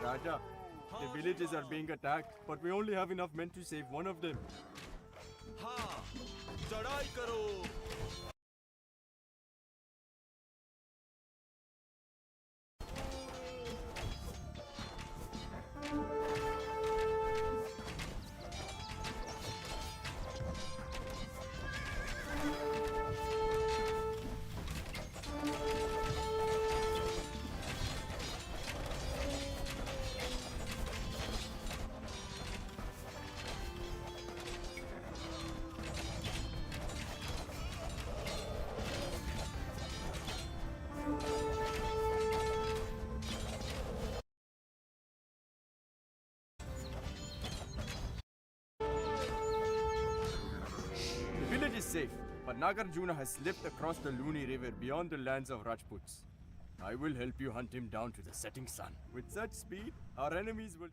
Raja. The villages are being attacked, but we only have enough men to save one of them. हाँ, चढ़ाई करो। The village is safe, but Nagarjuna has slipped across the Luni River beyond the lands of Rajputs. I will help you hunt him down to the setting sun. With such speed, our enemies will...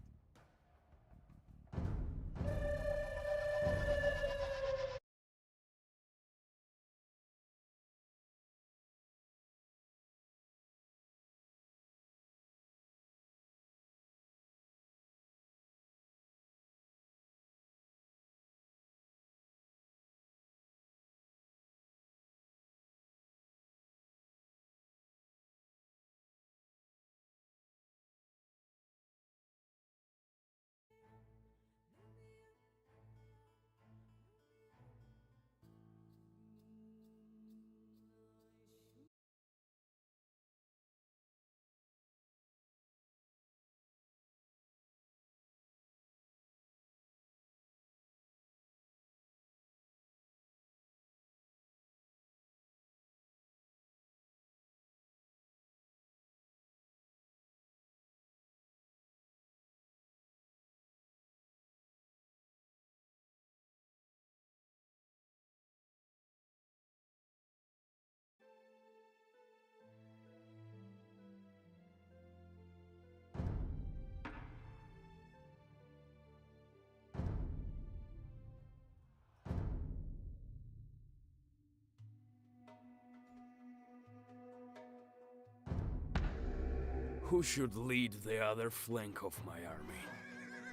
Who should lead the other flank of my army?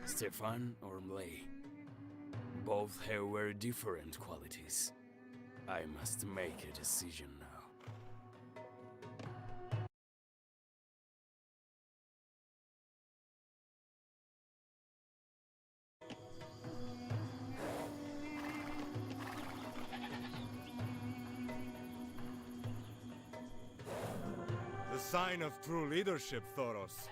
Stefan or Mlay? Both have very different qualities. I must make a decision now. The sign of true leadership, Thoros.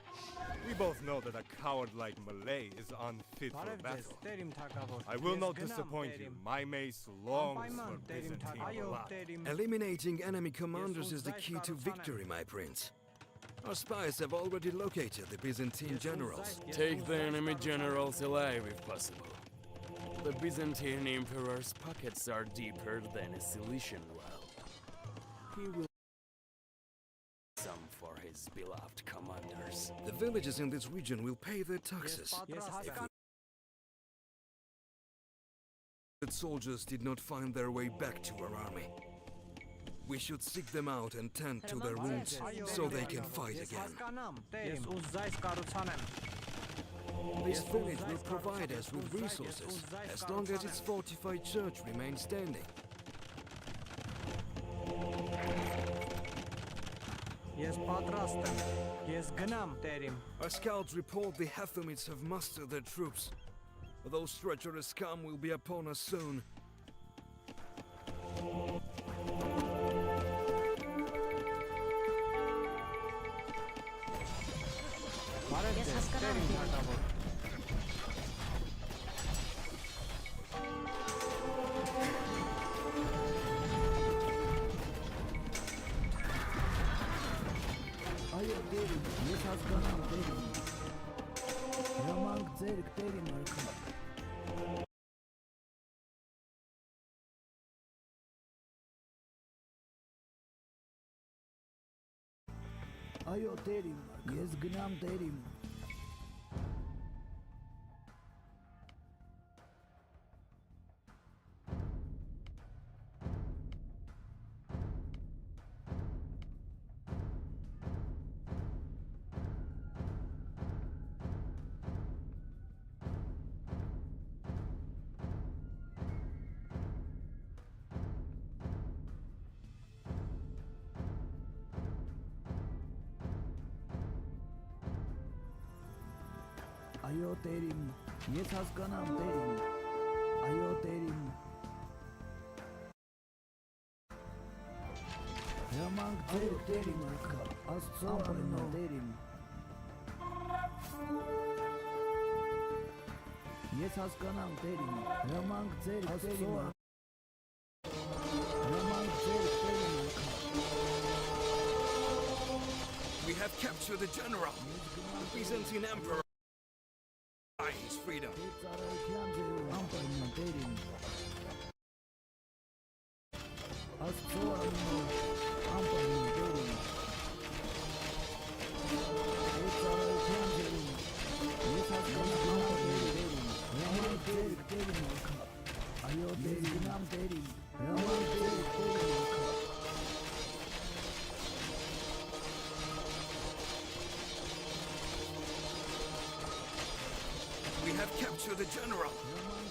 We both know that a coward like Malay is unfit for battle. I will not disappoint you. My mace longs for Byzantine blood. Eliminating enemy commanders is the key to victory, my prince. Our spies have already located the Byzantine generals. Take the enemy generals alive if possible. The Byzantine Emperor's pockets are deeper than a Cilician well. He will some for his beloved commanders. The villages in this region will pay their taxes. The soldiers did not find their way back to our army. We should seek them out and tend to their wounds so they can fight again. This village will provide us with resources as long as its fortified church remains standing. Our scouts report the Hathamids have mustered their troops. Those treacherous scum will be upon us soon. Ayo derim, yes gnam derim. Ayo terim. Yes haskanam terim. Ayo terim. Ramang terim arka. Astso amno terim. Yes haskanam terim. Ramang terim arka. Ramang terim arka. We have captured the general. The Byzantine emperor by his freedom. We have captured the general.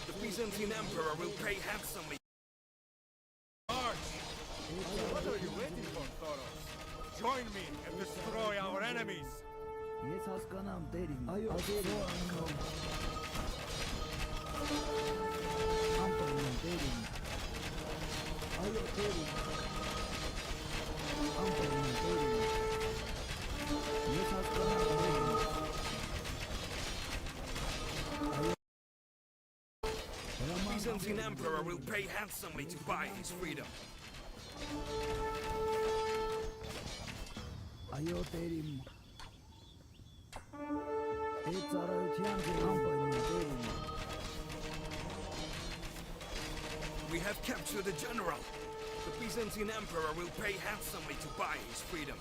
The Byzantine emperor will pay handsomely. March! What are you waiting for, Thoros? Join me and destroy our enemies! Yes haskanam terim. Ayo terim. Amparno terim. Ayo terim. Amparno terim. Yes haskanam terim. The Byzantine emperor will pay handsomely to buy his freedom. Ayo terim. It's amparno terim. We have captured the general. The Byzantine emperor will pay handsomely to buy his freedom.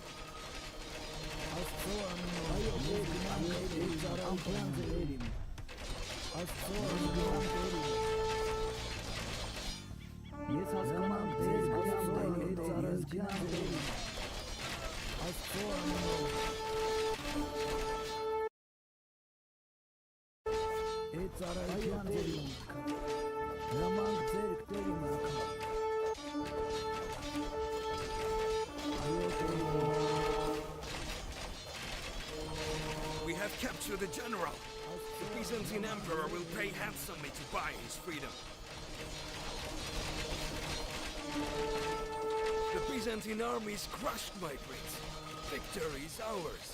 We have captured the general. The Byzantine emperor will pay handsomely to buy his freedom. The Byzantine army is crushed, my prince. Victory is ours.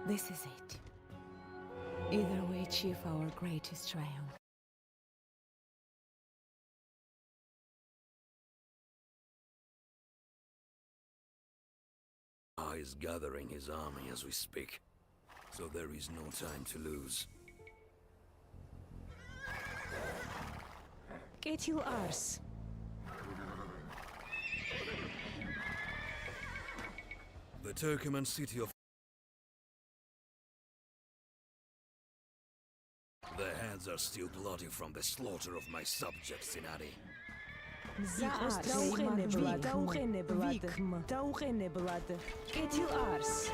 This is it. Either we achieve our greatest triumph. Is gathering his army as we speak, so there is no time to lose. Get your arse. The Turkoman city of... Their hands are still bloody from the slaughter of my subjects in Adi. Get your arse.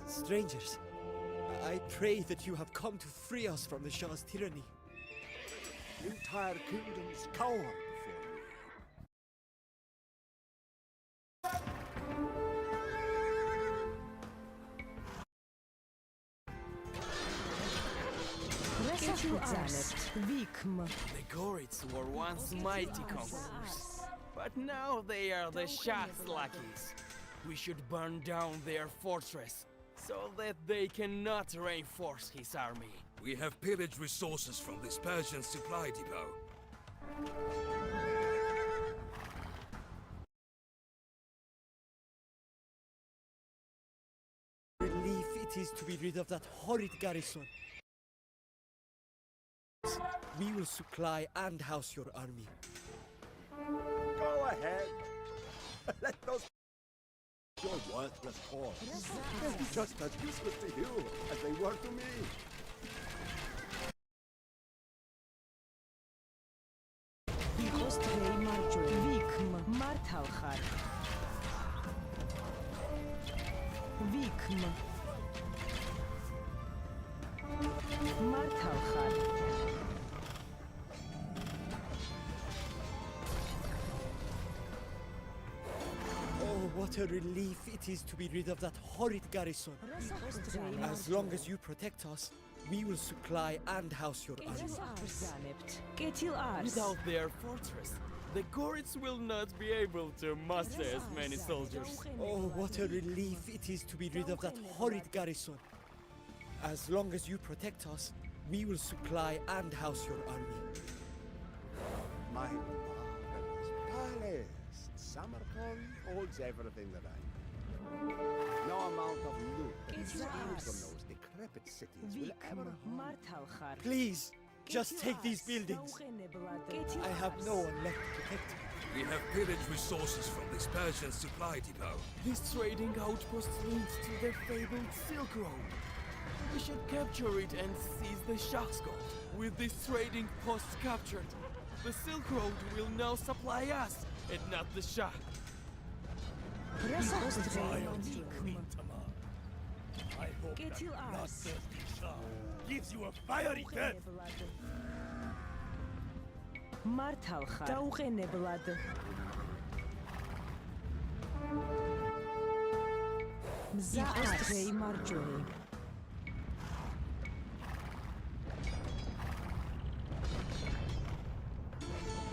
Strangers, I pray that you have come to free us from the Shah's tyranny. Entire kingdoms cower before me. The Gorids were once mighty conquerors, but now they are the Shah's lackeys. We should burn down their fortress, so that they cannot reinforce his army. We have pillaged resources from this Persian supply depot. Relief it is to be rid of that horrid garrison. We will supply and house your army. Go ahead. Let those your worthless cause. They'll be just as useless to you as they were to me. What a relief it is to be rid of that horrid garrison. As long as you protect us, we will supply and house your army. Without their fortress, the Gorids will not be able to muster as many soldiers. Oh, what a relief it is to be rid of that horrid garrison. As long as you protect us, we will supply and house your army. My marvelous palace. Samarkand holds everything that I need. No amount of loot that is steals from those decrepit cities will ever harm. Please, just take these buildings. I have no one left to protect. We have pillaged resources from this Persian supply depot. This trading outpost leads to the fabled Silk Road. We should capture it and seize the Shah's gold. With this trading post captured, the Silk Road will now supply us and not the Shah. I hope Get that your not arse. thirsty Shah gives you a fiery death.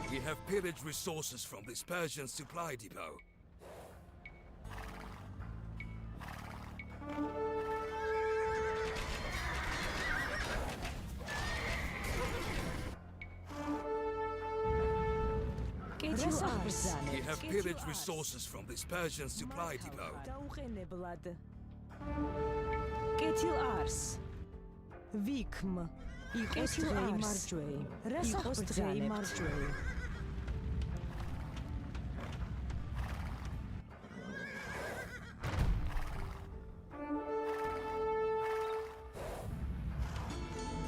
We have pillaged resources from this Persian supply depot. We have pillaged resources from this Persian supply depot. Get your arse. Vikm. Get your arse.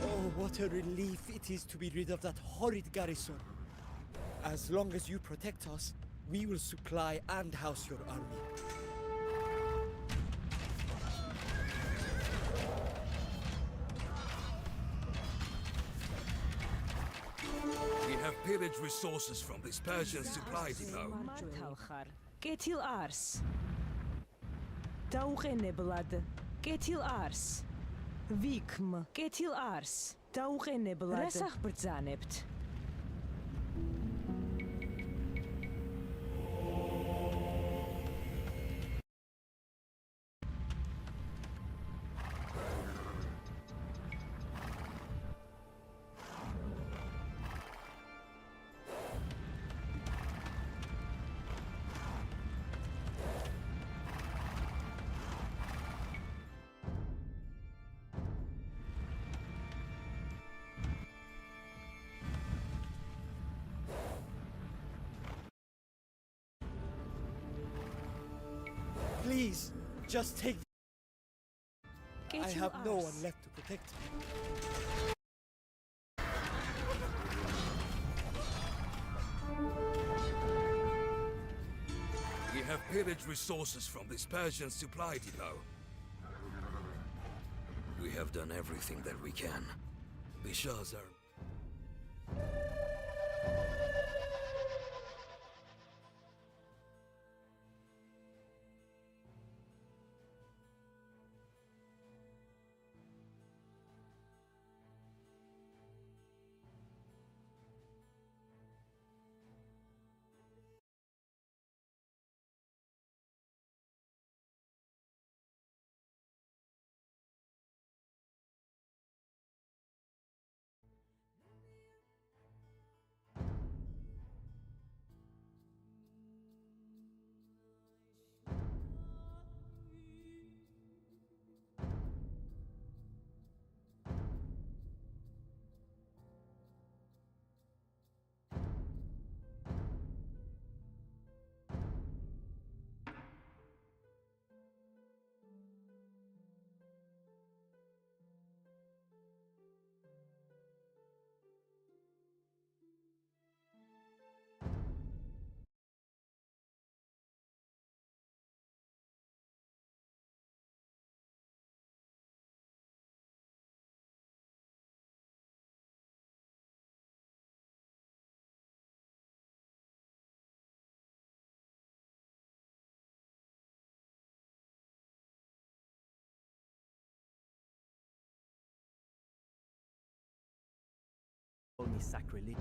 Oh, what a relief it is to be rid of that horrid garrison. As long as you protect us, we will supply and house your army. We have pillaged resources from this Persian supply depot. Get your arse. Get your arse. Vikm. Get your arse. Resach brzaanebt. Please, just take. Get I you have no ours. one left to protect me. We have pillaged resources from this Persian supply depot. We have done everything that we can. The Shahs are... Call me sacrilege.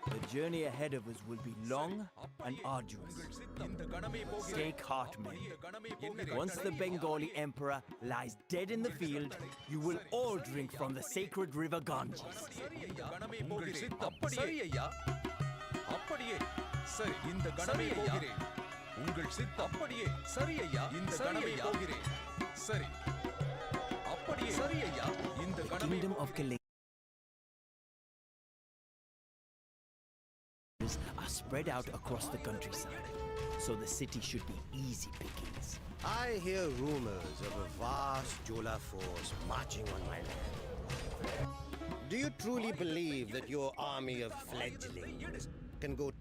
The journey ahead of us will be long and arduous. Take heart, men. Once the Bengali emperor lies dead in the field, you will all drink from the sacred river Ganges. The kingdom of Kalinga are spread out across the countryside, so the city should be easy pickings. I hear rumors of a vast Jola force marching on my land. Do you truly believe that your army of fledglings can go to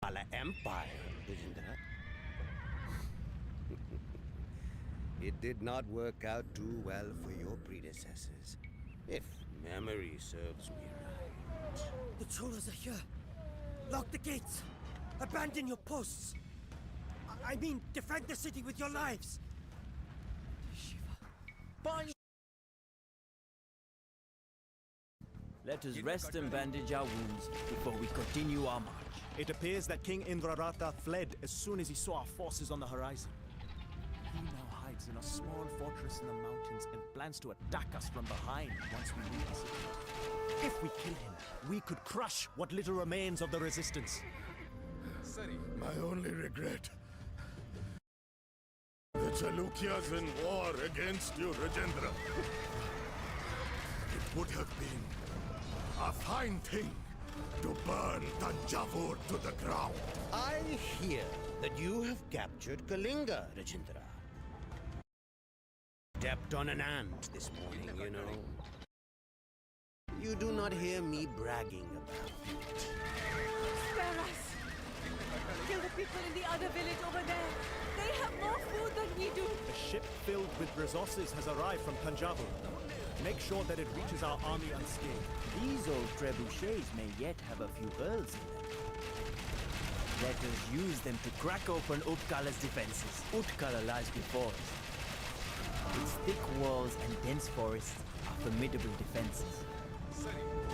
the Empire, Rajendra? It did not work out too well for your predecessors, if memory serves me right. The Cholas are here. Lock the gates. Abandon your posts. I mean, defend the city with your lives. Shiva. Let us rest and bandage our wounds before we continue our march. It appears that King Indrarata fled as soon as he saw our forces on the horizon. He now hides in a small fortress in the mountains and plans to attack us from behind once we leave the city. If we kill him, we could crush what little remains of the resistance. My only regret... the Chalukya's in war against you, Rajendra. It would have been a fine thing to burn Tanjavur to the ground. I hear that you have captured Kalinga, Rajendra. Stepped on an ant this morning, you know. You do not hear me bragging about it. Spare us! Kill the people in the other village over there. They have more food than we do. A ship filled with resources has arrived from Tanjavur. Make sure that it reaches our army unscathed. These old trebuchets may yet have a few holes in them. Let us use them to crack open Utkala's defenses. Utkala lies before us. Its thick walls and dense forests are formidable defenses.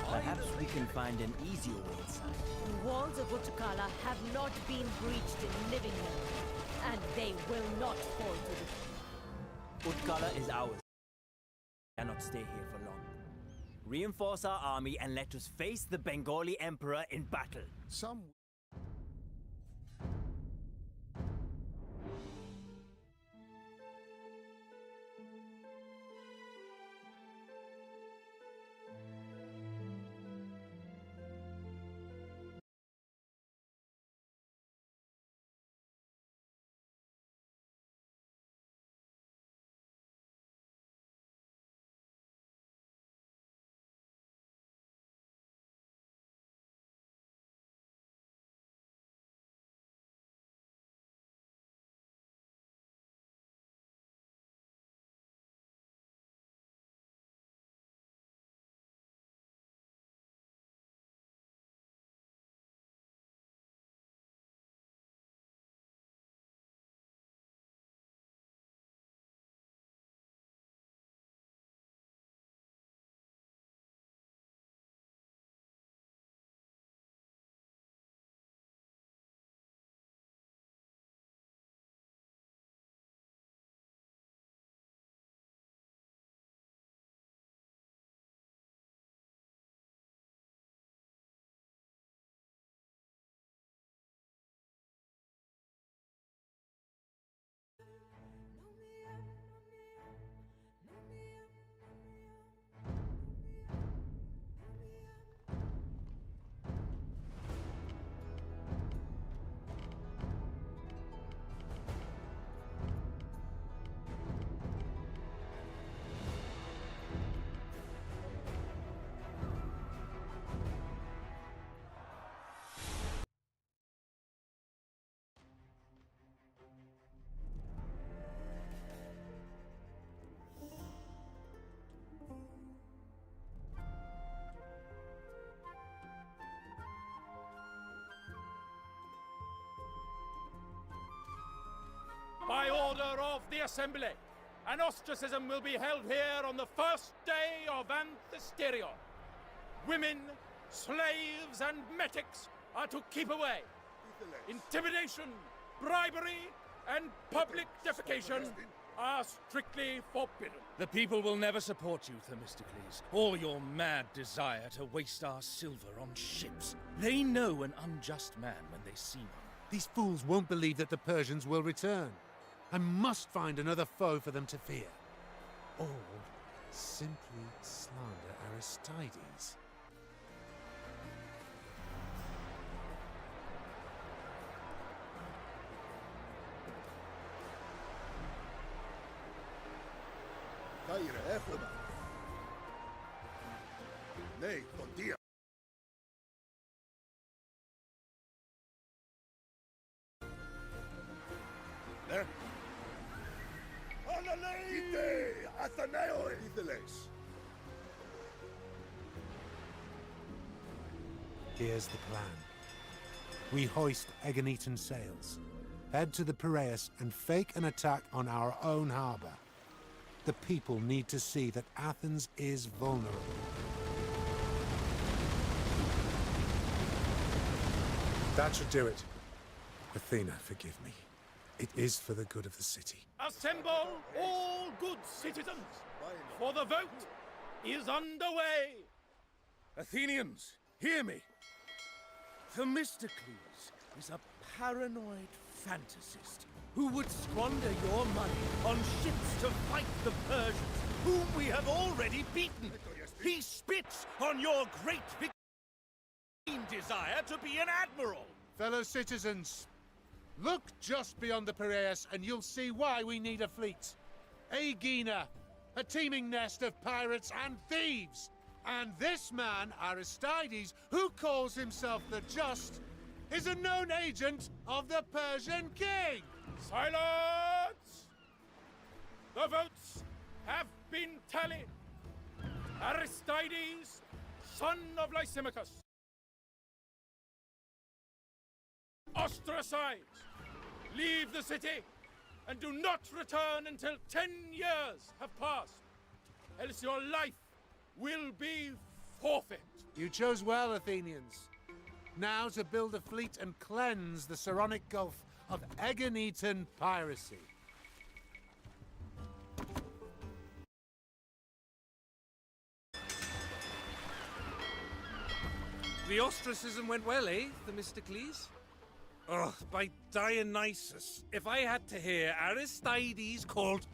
Perhaps we can find an easier way inside. The walls of Utkala have not been breached in living memory, and they will not fall to the... Utkala is ours. We cannot stay here for long. Reinforce our army and let us face the Bengali emperor in battle. Some... By order of the Assembly, an ostracism will be held here on the first day of Anthesterion. Women, slaves, and metics are to keep away. Intimidation, bribery, and public defecation are strictly forbidden. The people will never support you, Themistocles, or your mad desire to waste our silver on ships. They know an unjust man when they see one. These fools won't believe that the Persians will return. I must find another foe for them to fear. Or simply slander Aristides. خير اخوة. Nee, von dir. Ναι. Είτε Αθαναίο ήθελες. Here's the plan. We hoist Aeginetan sails, head to the Piraeus and fake an attack on our own harbor. The people need to see that Athens is vulnerable. That should do it. Athena, forgive me. It is for the good of the city. Assemble all good citizens, for the vote is underway. Athenians, hear me. Themistocles is a paranoid fantasist who would squander your money on ships to fight the Persians, whom we have already beaten. He spits on your great desire to be an admiral. Fellow citizens, look just beyond the Piraeus and you'll see why we need a fleet. Aegina, a teeming nest of pirates and thieves. And this man, Aristides, who calls himself the Just, is a known agent of the Persian king. Silence! The votes have been tallied. Aristides, son of Lysimachus, ostracized. Leave the city and do not return until 10 years have passed, else your life will be forfeit. You chose well, Athenians. Now to build a fleet and cleanse the Saronic Gulf of Aeginetan piracy. The ostracism went well, eh, Themistocles? Oh, by Dionysus, if I had to hear Aristides called...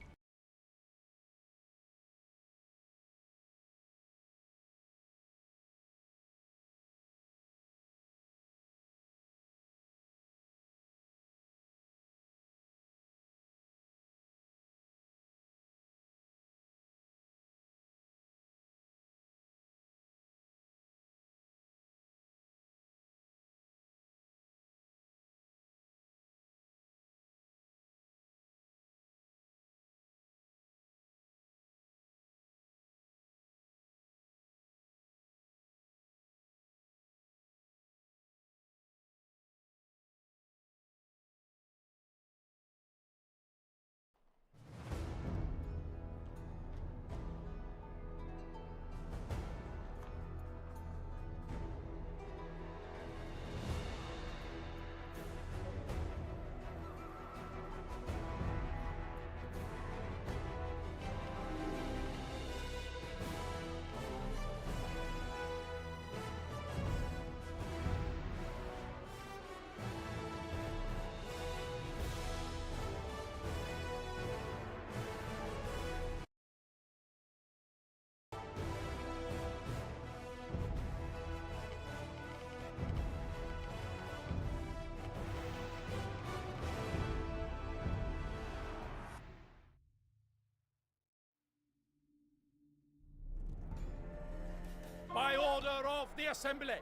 By order of the Assembly,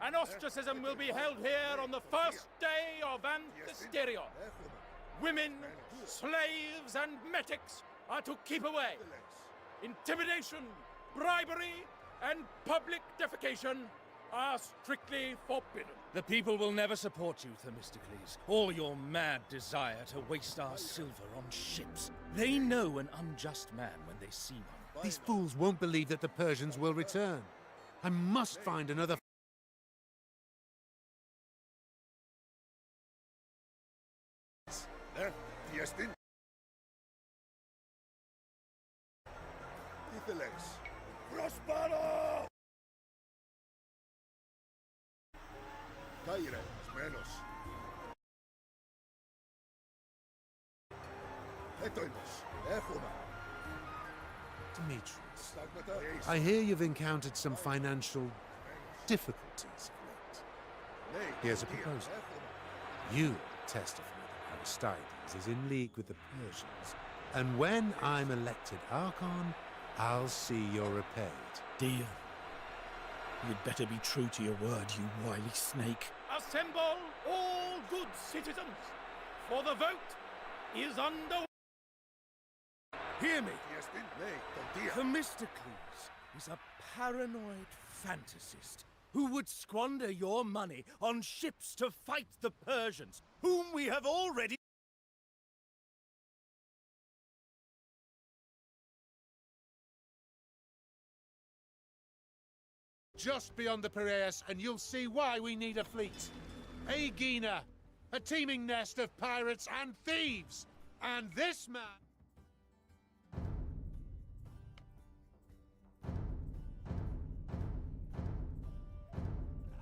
an ostracism will be held here on the first day of Anthesterion. Women, slaves, and metics are to keep away. Intimidation, bribery, and public defecation are strictly forbidden. The people will never support you, Themistocles. All your mad desire to waste our silver on ships. They know an unjust man when they see one. These fools won't believe that the Persians will return. I must find another... Prospero! Caire, menos. Etoimos, Echuma. Demetrius, I hear you've encountered some financial difficulties of late. Here's a proposal. You testify that Aristides is in league with the Persians, and when I'm elected Archon, I'll see you're repaid. Deal. You'd better be true to your word, you wily snake. Assemble all good citizens, for the vote is under... Hear me! Themistocles is a paranoid fantasist who would squander your money on ships to fight the Persians, whom we have already... Just beyond the Piraeus, and you'll see why we need a fleet. Aegina, a teeming nest of pirates and thieves. And this man...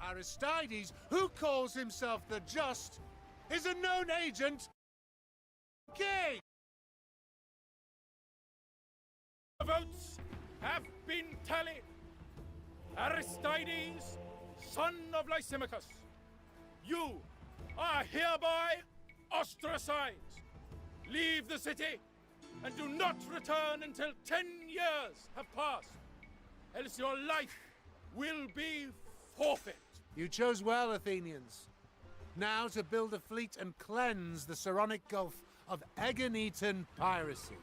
Aristides, who calls himself the Just, is a known agent... Gay! The votes have been tallied. Aristides, son of Lysimachus, you are hereby ostracized. Leave the city and do not return until 10 years have passed, else your life will be forfeit. You chose well, Athenians. Now to build a fleet and cleanse the Saronic Gulf of Aeginetan piracy.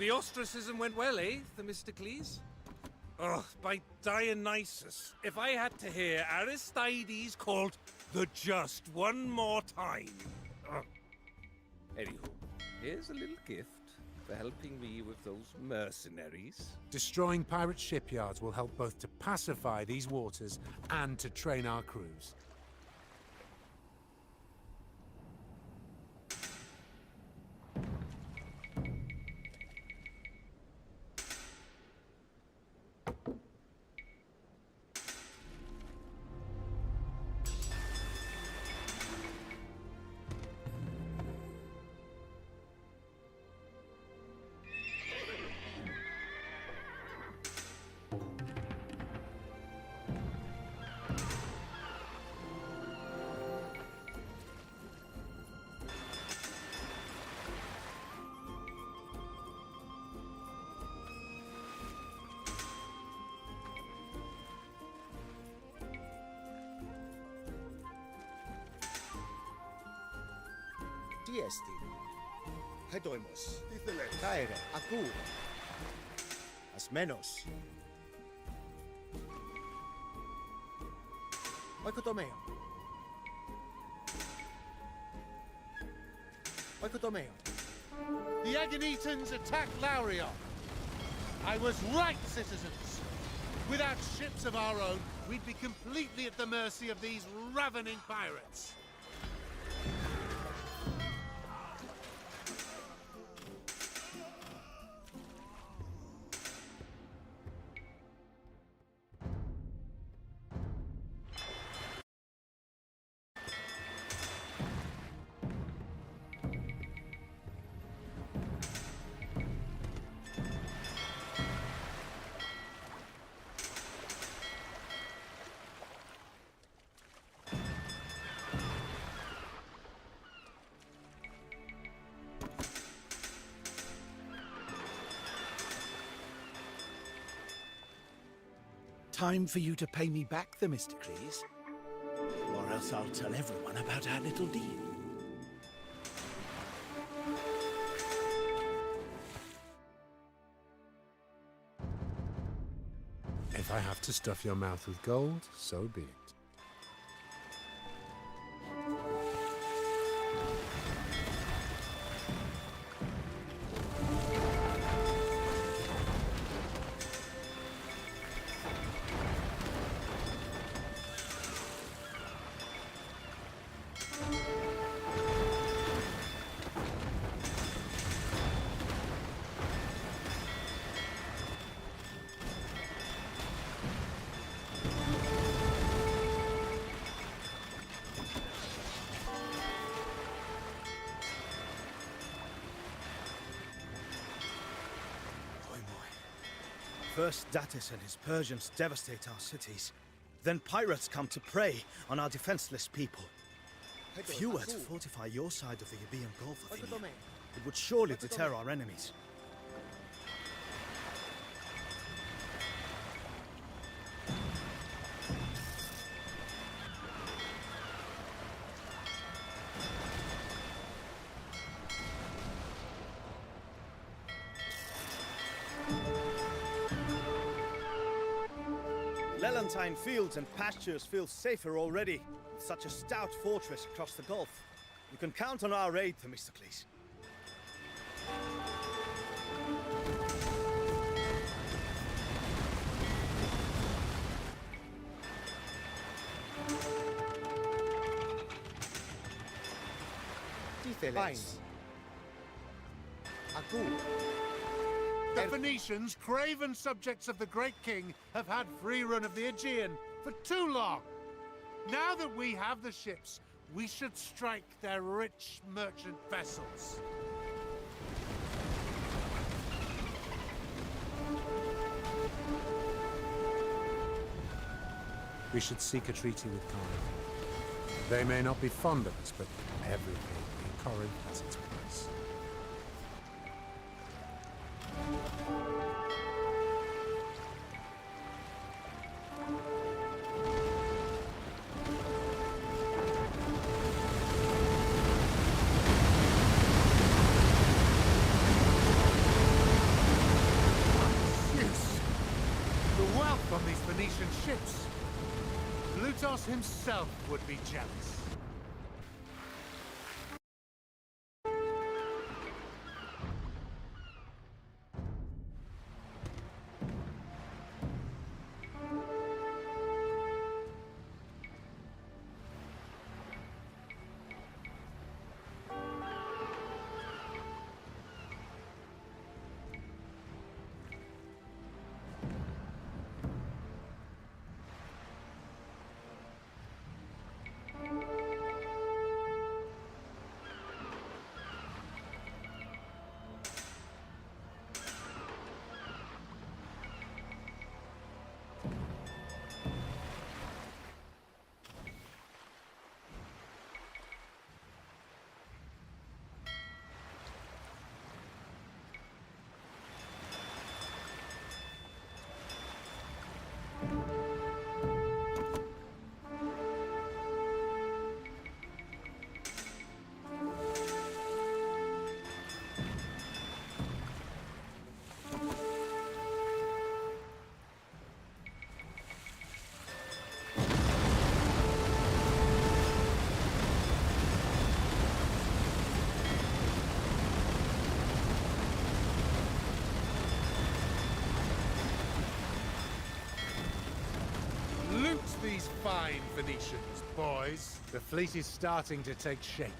The ostracism went well, eh, Themistocles? Oh, by Dionysus, if I had to hear Aristides called the Just one more time. Anywho, here's a little gift for helping me with those mercenaries. Destroying pirate shipyards will help both to pacify these waters and to train our crews. Tiesti. Hedoimos. Caire, acu. Asmenos. Oikotomeo. Oikotomeo. The Aeginetans attacked Laurion. I was right, citizens. Without ships of our own, we'd be completely at the mercy of these ravening pirates. Time for you to pay me back, Themistocles. Or else I'll tell everyone about our little deal. If I have to stuff your mouth with gold, so be it. First Datis and his Persians devastate our cities. Then pirates come to prey on our defenseless people. If you were to fortify your side of the Euboean Gulf, Athenian, it would surely deter our enemies. Lelantine fields and pastures feel safer already, with such a stout fortress across the Gulf. You can count on our aid, Themistocles. Fine. The Phoenicians, craven subjects of the Great King, have had free run of the Aegean for too long. Now that we have the ships, we should strike their rich merchant vessels. We should seek a treaty with Corinth. They may not be fond of us, but everything in Corinth has its price. Yes. The wealth on these Phoenician ships. Plutos himself would be jealous. These fine Phoenicians, boys. The fleet is starting to take shape.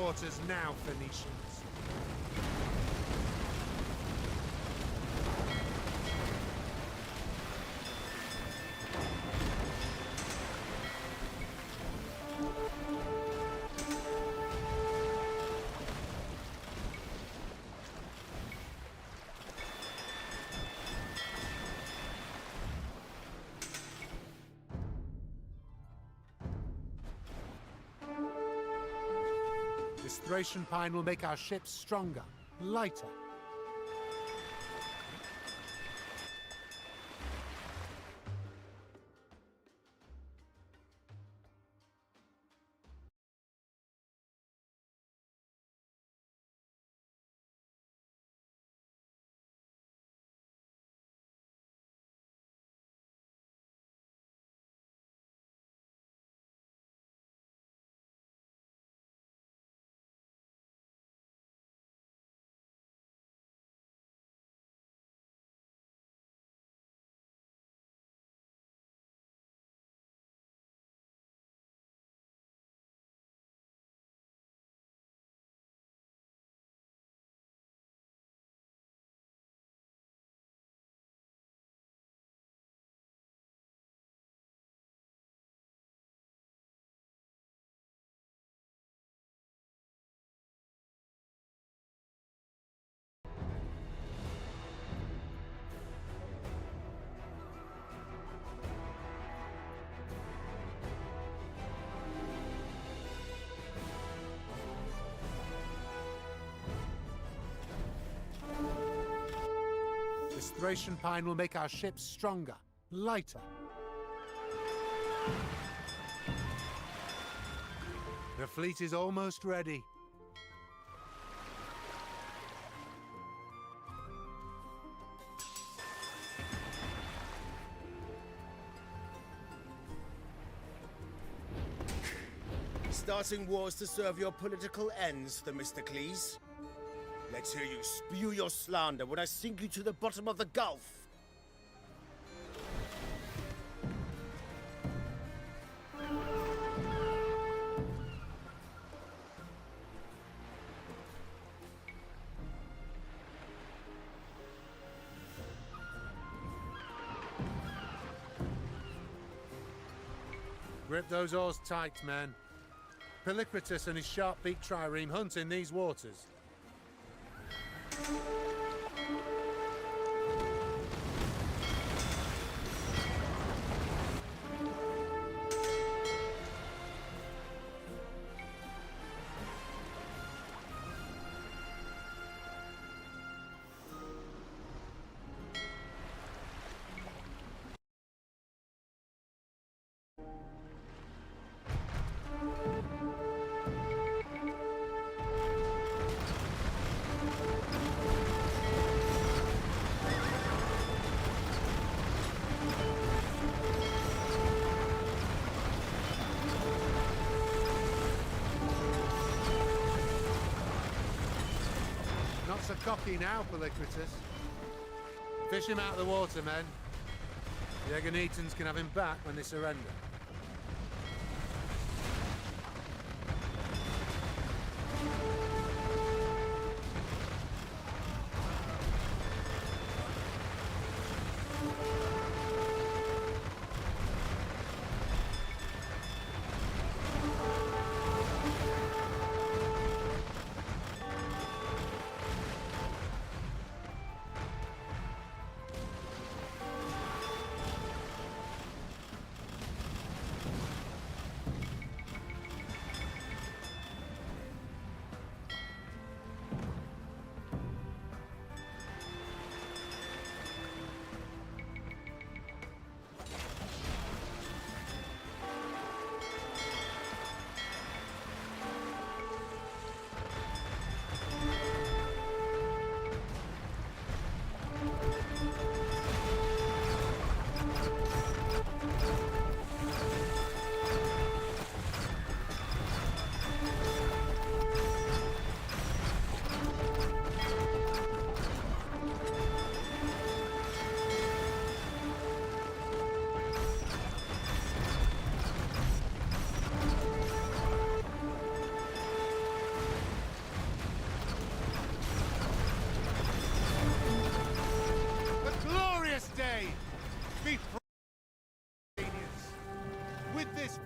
waters now, Phoenicians. This Thracian pine will make our ships stronger, lighter. This Thracian pine will make our ships stronger, lighter. The fleet is almost ready. Starting wars to serve your political ends, Themistocles. Let's hear you spew your slander when I sink you to the bottom of the gulf. Grip those oars tight, men. Polycrates and his sharp-beaked trireme hunt in these waters. Not so cocky now, Polycrates. Fish him out of the water, men. The Aeginetans can have him back when they surrender.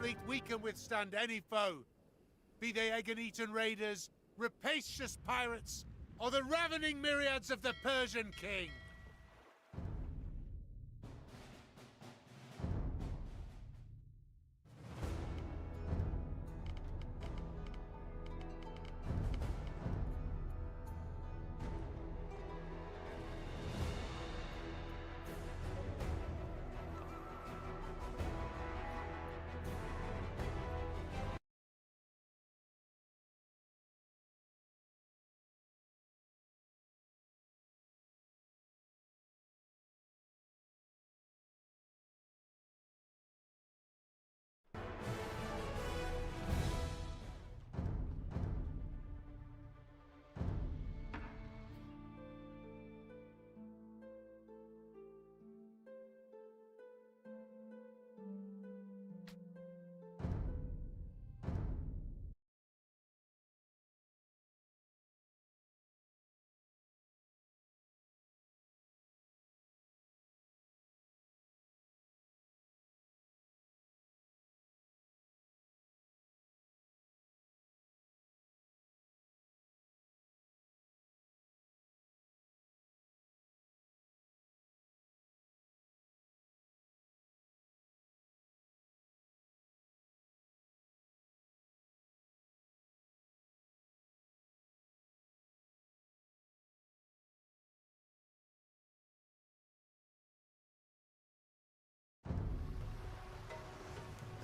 fleet, we can withstand any foe. Be they egg-and-eaten raiders, rapacious pirates, or the ravening myriads of the Persian king.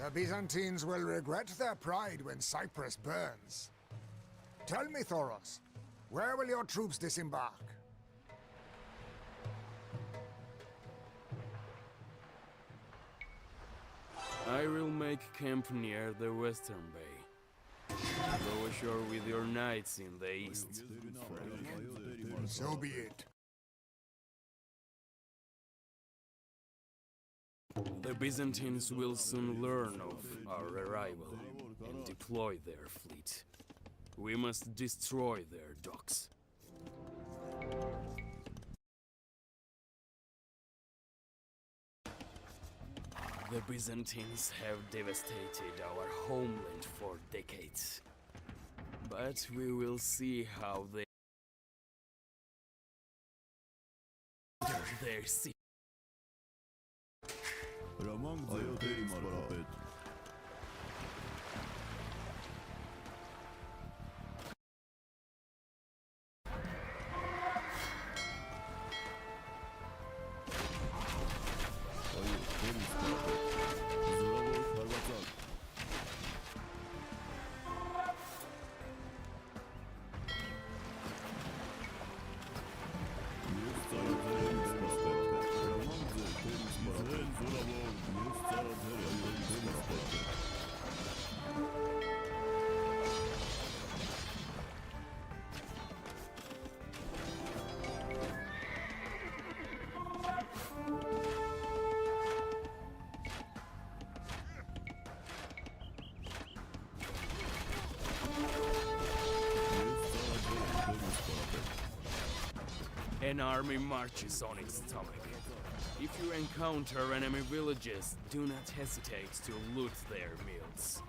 The Byzantines will regret their pride when Cyprus burns. Tell me, Thoros, where will your troops disembark? I will make camp near the western bay. Go ashore with your knights in the east. So be it. The Byzantines will soon learn of our arrival and deploy their fleet. We must destroy their docks. The Byzantines have devastated our homeland for decades. But we will see how they their sea. An army marches on its stomach. If you encounter enemy villages, do not hesitate to loot their meals.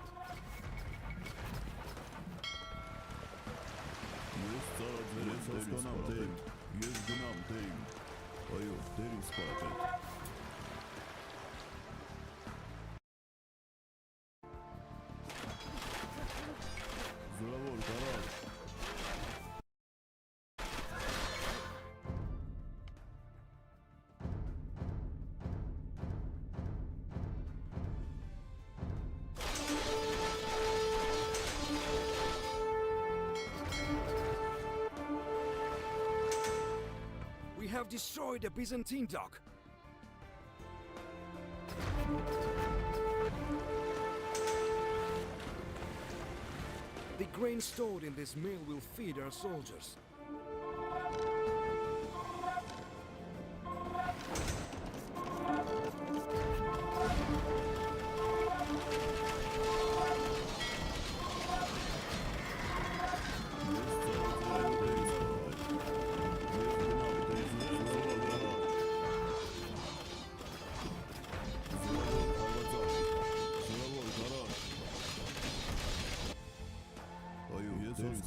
We have destroyed a Byzantine dock. The grain stored in this mill will feed our soldiers.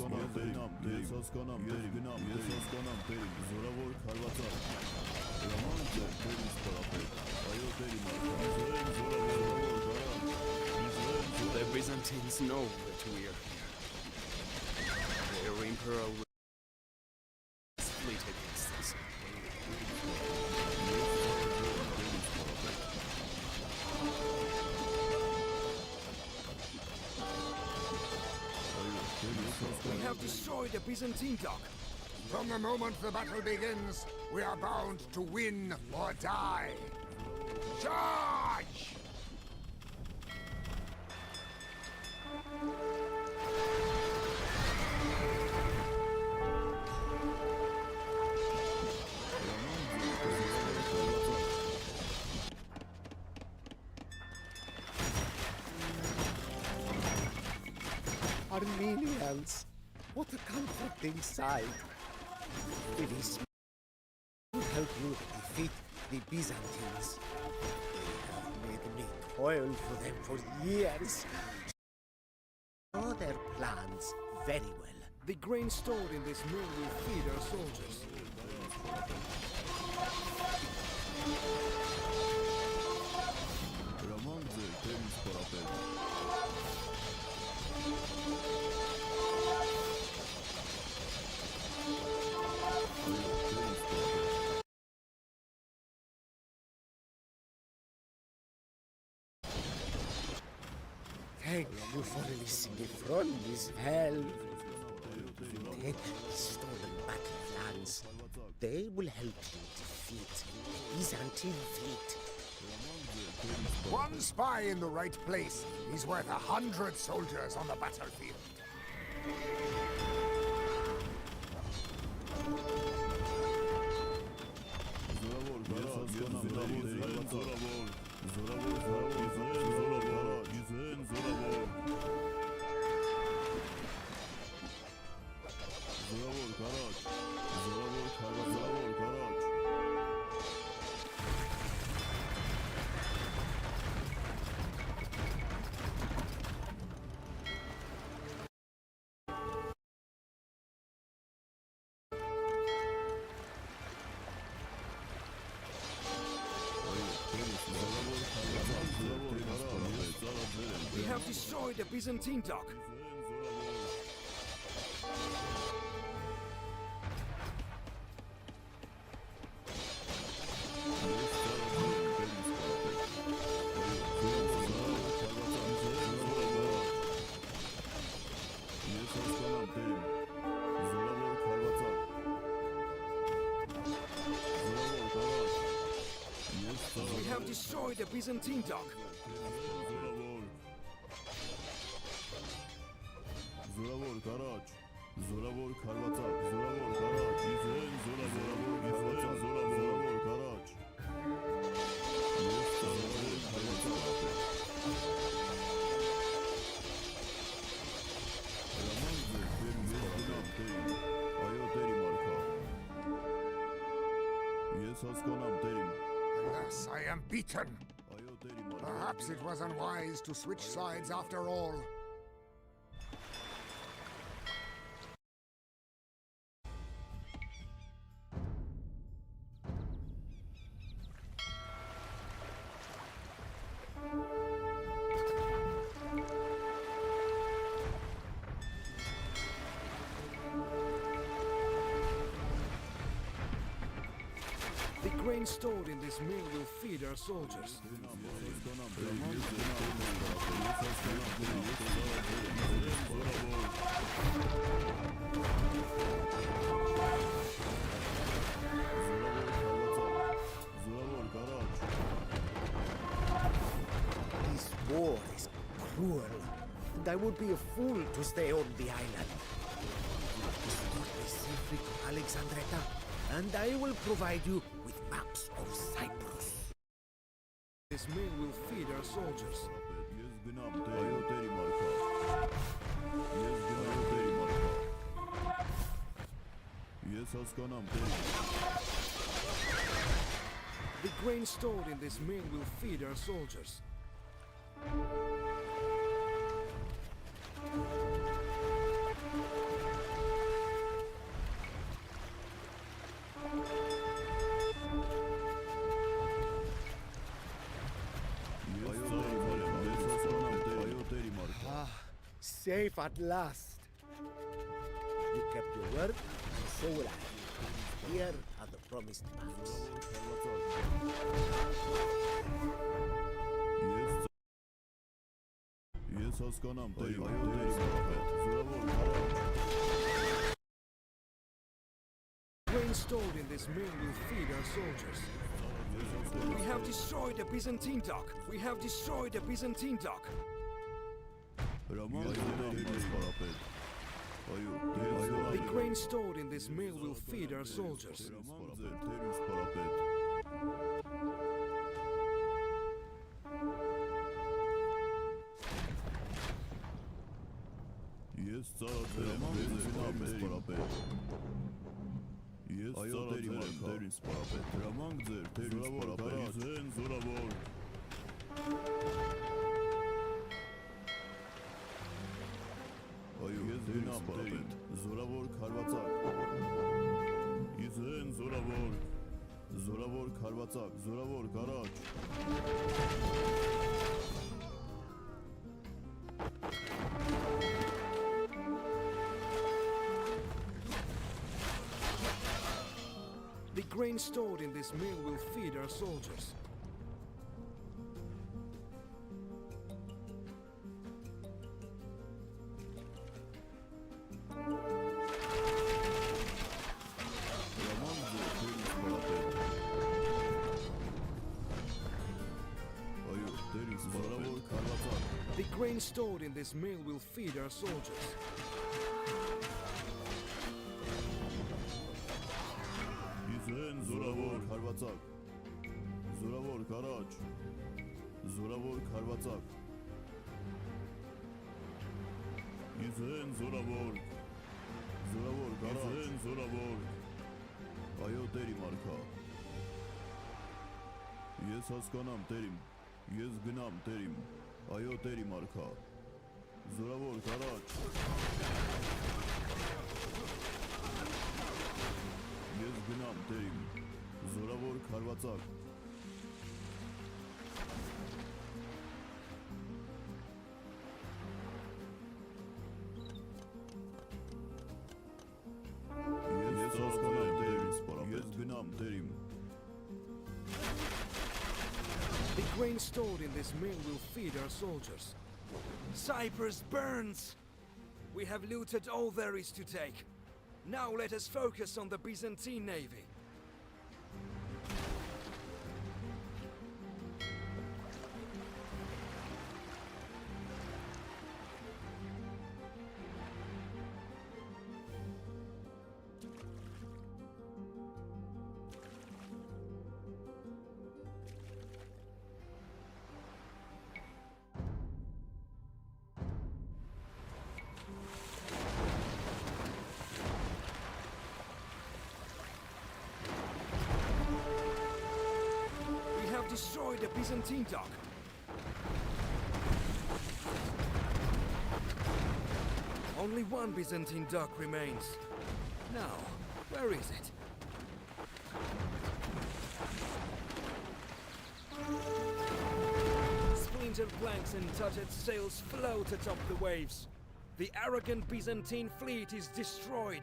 The Byzantines know that we are here. Their emperor will fleet against us. We have destroyed the Byzantine dock. From the moment the battle begins, we are bound to win or die. Charge! Armenians, what a conflicting sight. This will help you defeat the Byzantines. They have made me toil for them for years. Know their plans very well. The grain stored in this mill will feed our soldiers. Thank you for releasing me from this hell. Take the stolen battle plans. They will help you defeat the Byzantine fleet. One spy in the right place is worth 100 soldiers on the battlefield. We have destroyed the Byzantine dock. We have destroyed the Byzantine dock. Alas, I am beaten. Perhaps it was unwise to switch sides after all. The grain stored in this mill will feed our soldiers. This war is cruel, and I would be a fool to stay on the island. Escort me safely to Alexandretta, and I will provide you with maps of Cyprus. This mill will feed our soldiers. The grain stored in this mill will feed our soldiers. Ah, safe at last. You kept your word, and so will I. Here are the promised maps. Grain stored in this mill will feed our soldiers. We have destroyed the Byzantine dock. We have destroyed the Byzantine dock. The grain stored in this mill will feed our soldiers. The grain stored in this mill will feed our soldiers. The grain stored in this mill will feed our soldiers. Zoravor Karvatsak. Zoravor Karach. Zoravor Karvatsak. Izen Zoravor. Zoravor Karach. Izen Zoravor. Ayo teri marka. Yes haskanam terim. Yes gnam terim. Ayo teri marka. Zoravor Karach. Ես գնամ տերիմ, զորավոր քարվածակ։ Ես հասկանամ տերիմ, ես գնամ տերիմ։ The grain stored in this mill will feed our soldiers. Cyprus burns! We have looted all there is to take. Now let us focus on the Byzantine navy. Destroy the Byzantine dock. Only one Byzantine dock remains. Now, where is it? Splintered planks and tattered sails float atop the waves. The arrogant Byzantine fleet is destroyed.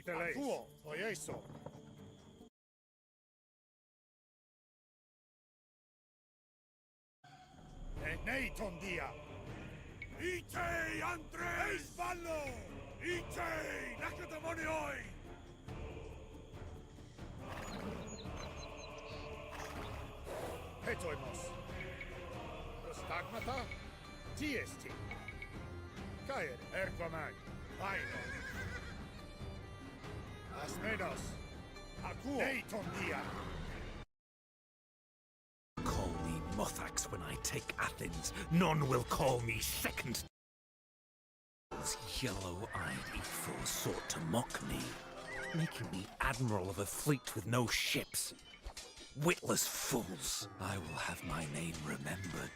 Akuo, oyeso. Nei tondia. Ite Andres! Ballo! Ite Nakadamonioi! Hetoimos. Prostagmata? TST. Kair Erquamag. Vaino. Asmenos. Akuo. Nei tondia. Call me Mothax when I take Athens. None will call me second. Those yellow-eyed ephors sought to mock me, making me admiral of a fleet with no ships. Witless fools. I will have my name remembered.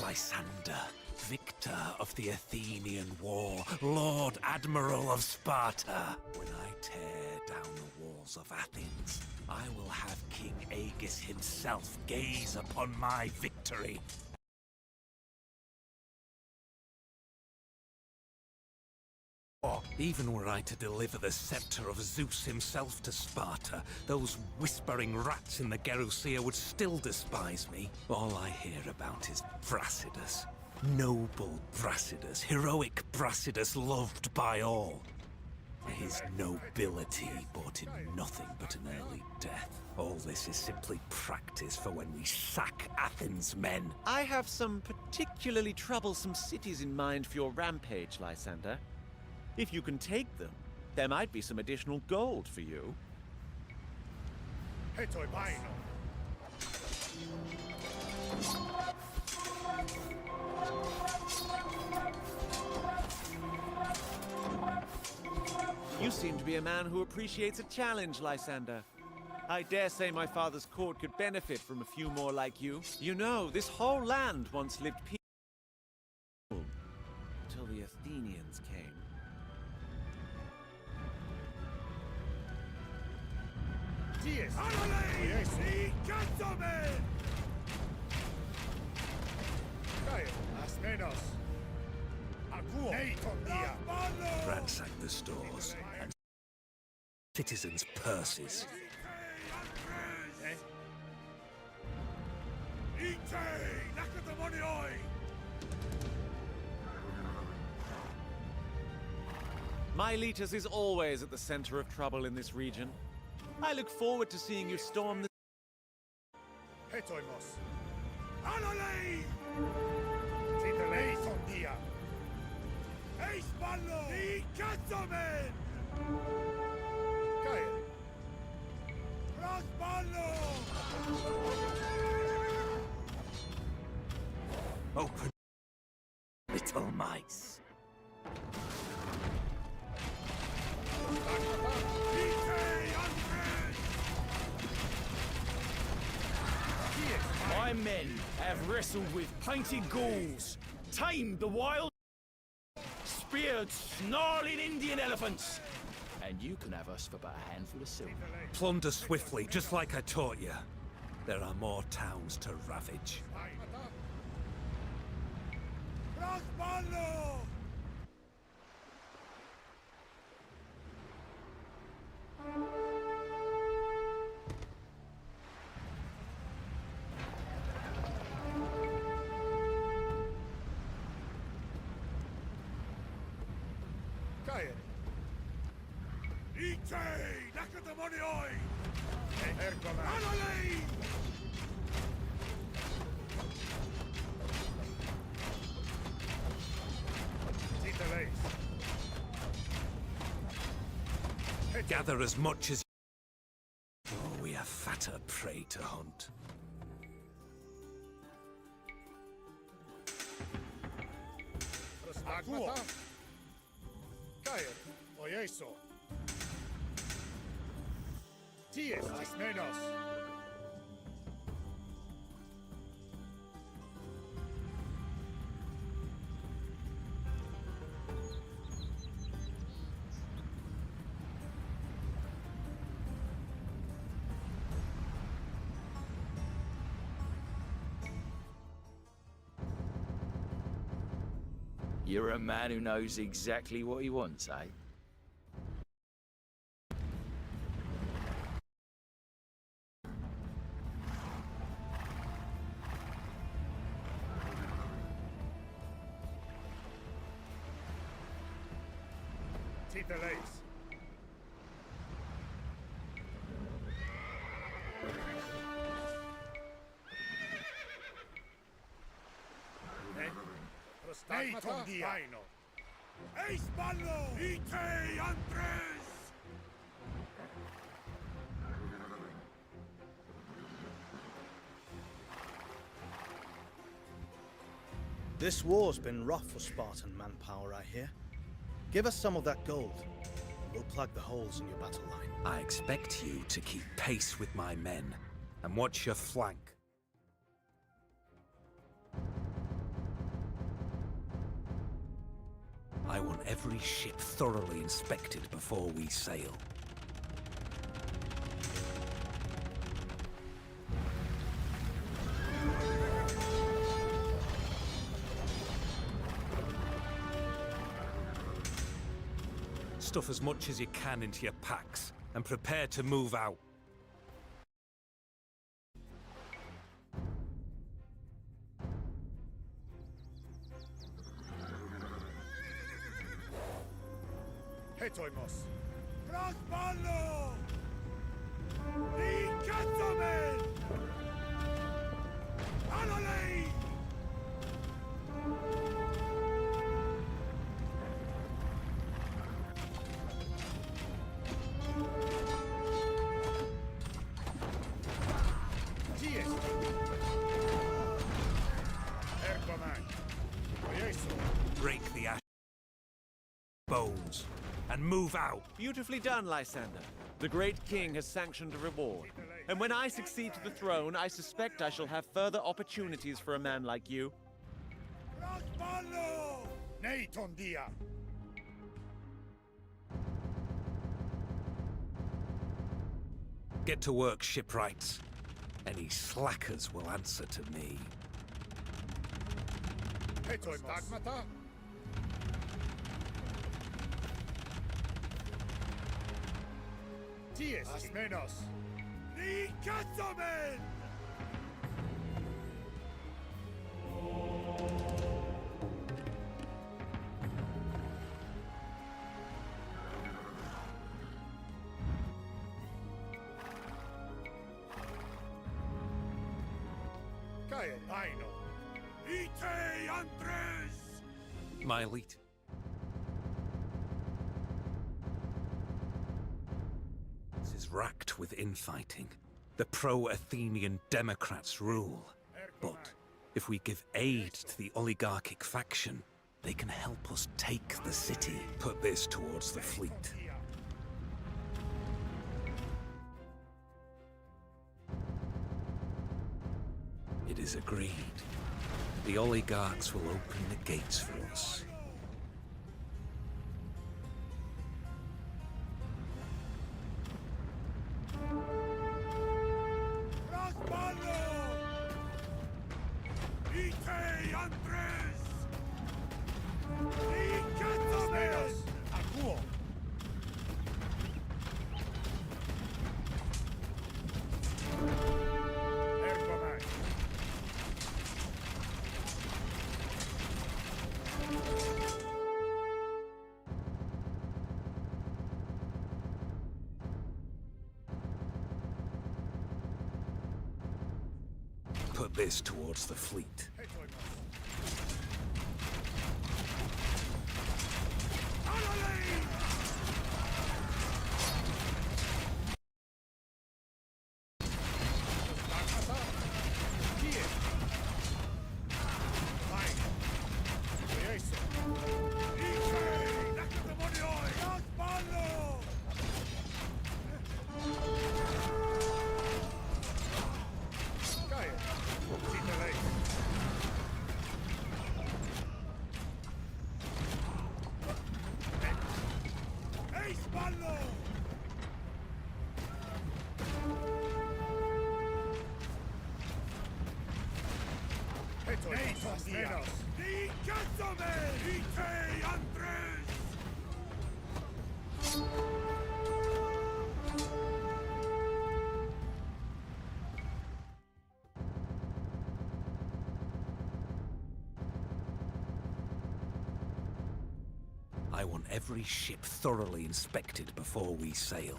Lysander, victor of the Athenian war, Lord Admiral of Sparta. When I tear down the walls of Athens, I will have King Aegis himself gaze upon my victory. Even were I to deliver the scepter of Zeus himself to Sparta, those whispering rats in the Gerousia would still despise me. All I hear about is Brasidas. Noble Brasidas, heroic Brasidas loved by all. His nobility brought him nothing but an early death. All this is simply practice for when we sack Athens' men. I have some particularly troublesome cities in mind for your rampage, Lysander. If you can take them, there might be some additional gold for you. Hetoi Vaino. You seem to be a man who appreciates a challenge, Lysander. I dare say my father's court could benefit from a few more like you. You know, this whole land once lived peaceful until the Athenians came. Ransack the stores and citizens' purses. Miletus is always at the center of trouble in this region. I look forward to seeing you storm the... Hetoimos. Anole! Titele Sondia. Eis ballo! Di Katzomen! Kael. Cross ballo! Open, little mice. My men have wrestled with painted ghouls, tamed the wild, speared snarling Indian elephants, and you can have us for but a handful of silver. Plunder swiftly, just like I taught you. There are more towns to ravage. Crossballo! Gather as much as... Oh, we have fatter prey to hunt. Prostagmata? Kair, oyeso. Ties asmenos. You're a man who knows exactly what he wants, eh? Titalace. Prostamata Final. Ehi, spallo! Ite Andres! This war's been rough for Spartan manpower, I hear. Give us some of that gold. We'll plug the holes in your battle line. I expect you to keep pace with my men, and watch your flank. I want every ship thoroughly inspected before we sail. Stuff as much as you can into your packs, and prepare to move out. Hetoimos. Crossballo! Incazzomen! Anole! Break the ash bones and move out. Beautifully done, Lysander. The great king has sanctioned a reward. And when I succeed to the throne, I suspect I shall have further opportunities for a man like you. Crossballo! Neiton dia! Get to work, shipwrights. Any slackers will answer to me. Stigmata? Ties menos. Incazzomen! Cae Paino. Ite Andres! My elite. This is racked with infighting. The pro-Athenian Democrats rule. But if we give aid to the oligarchic faction, they can help us take the city. Put this towards the fleet. It is agreed. The oligarchs will open the gates for us. Put this towards the fleet. I want every ship thoroughly inspected before we sail.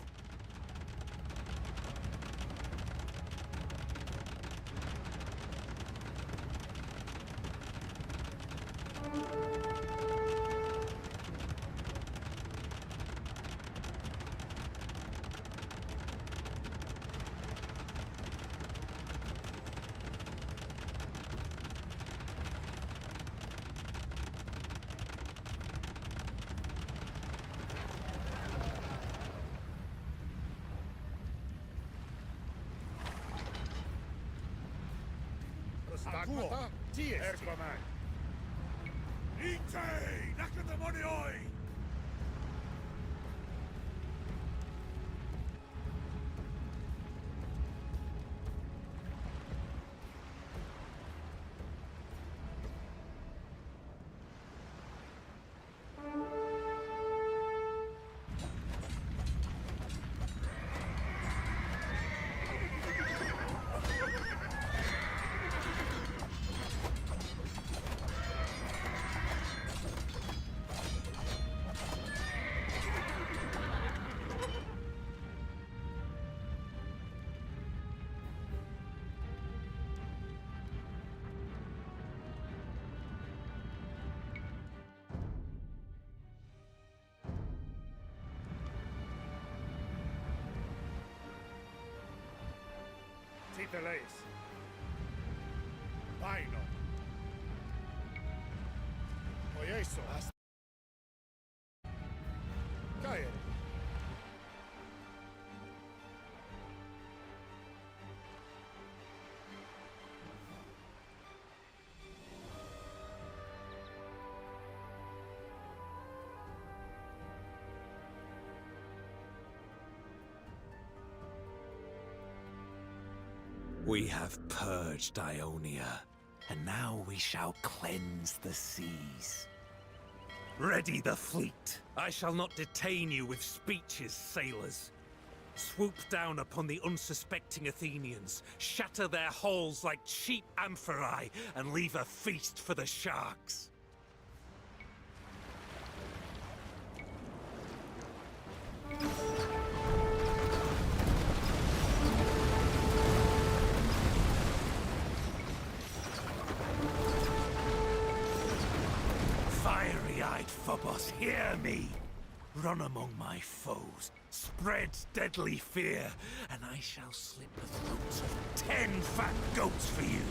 Stagmata, Ergoman. Ite, Nakadamonioi! Titeleis. Vaino. Oieso. Cae. We have purged Ionia, and now we shall cleanse the seas. Ready the fleet! I shall not detain you with speeches, sailors. Swoop down upon the unsuspecting Athenians, shatter their hulls like cheap amphorae, and leave a feast for the sharks. Fiery-eyed Phobos, hear me! Run among my foes, spread deadly fear, and I shall slit the throats of 10 fat goats for you!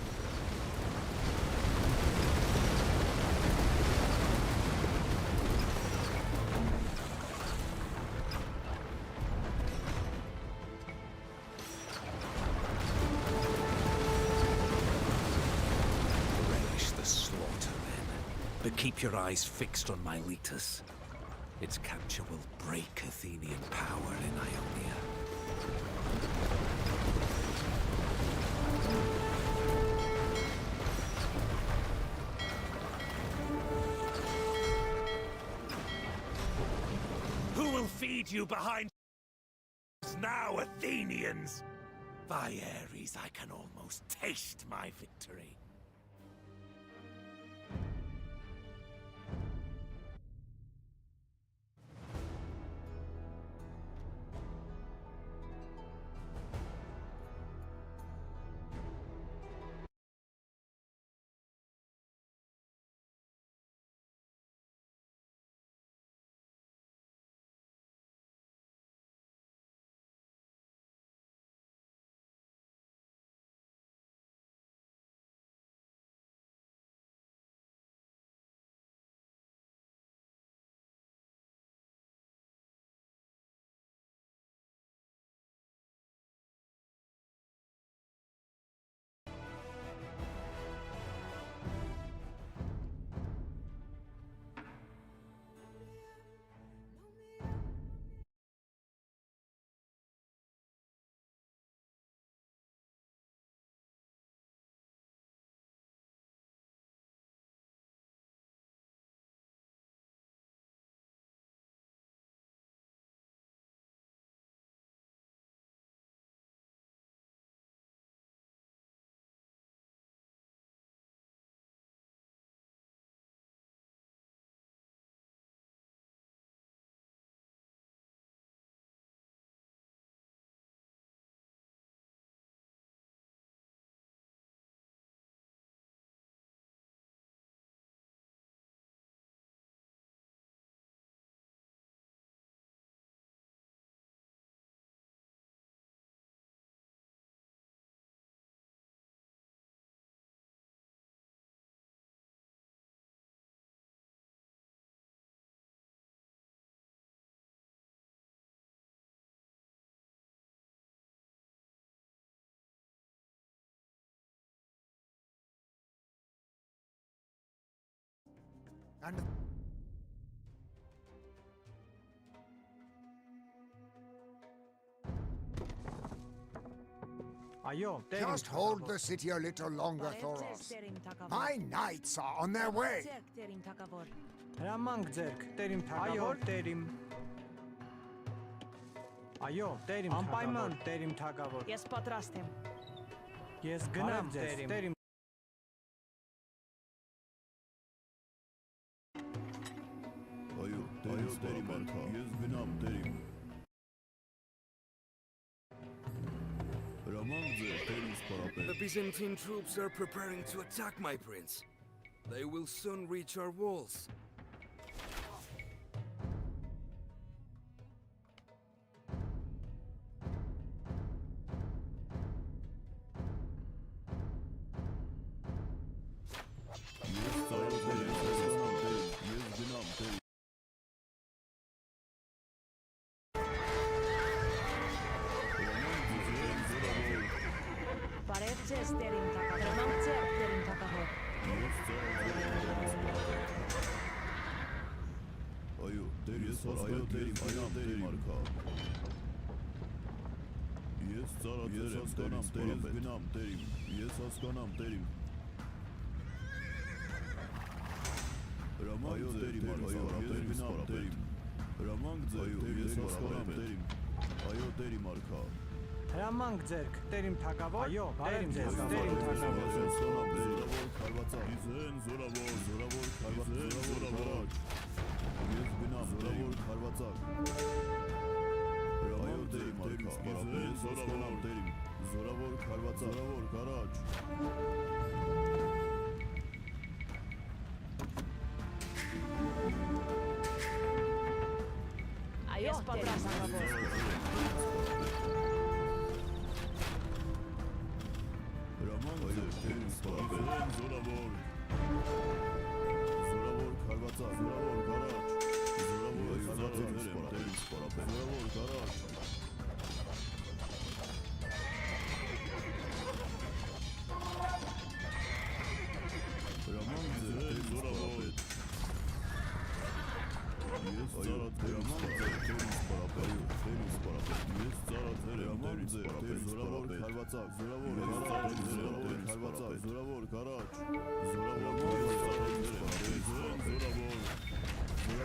Relish the slaughter, then, but keep your eyes fixed on Miletus. Its capture will break Athenian power in Ionia. Who will feed you behind now, Athenians? By Ares, I can almost taste my victory. and just hold the city a little longer, Thoros. My knights are on their way. Yes, patrastem. Yes, gnav terim. Ayo, terim arka. Yes, gnam terim. The Byzantine troops are preparing to attack, my prince. They will soon reach our walls. Ramang zerk, terim tagavor. Ayo, terim zerk, terim tagavor. Ayo,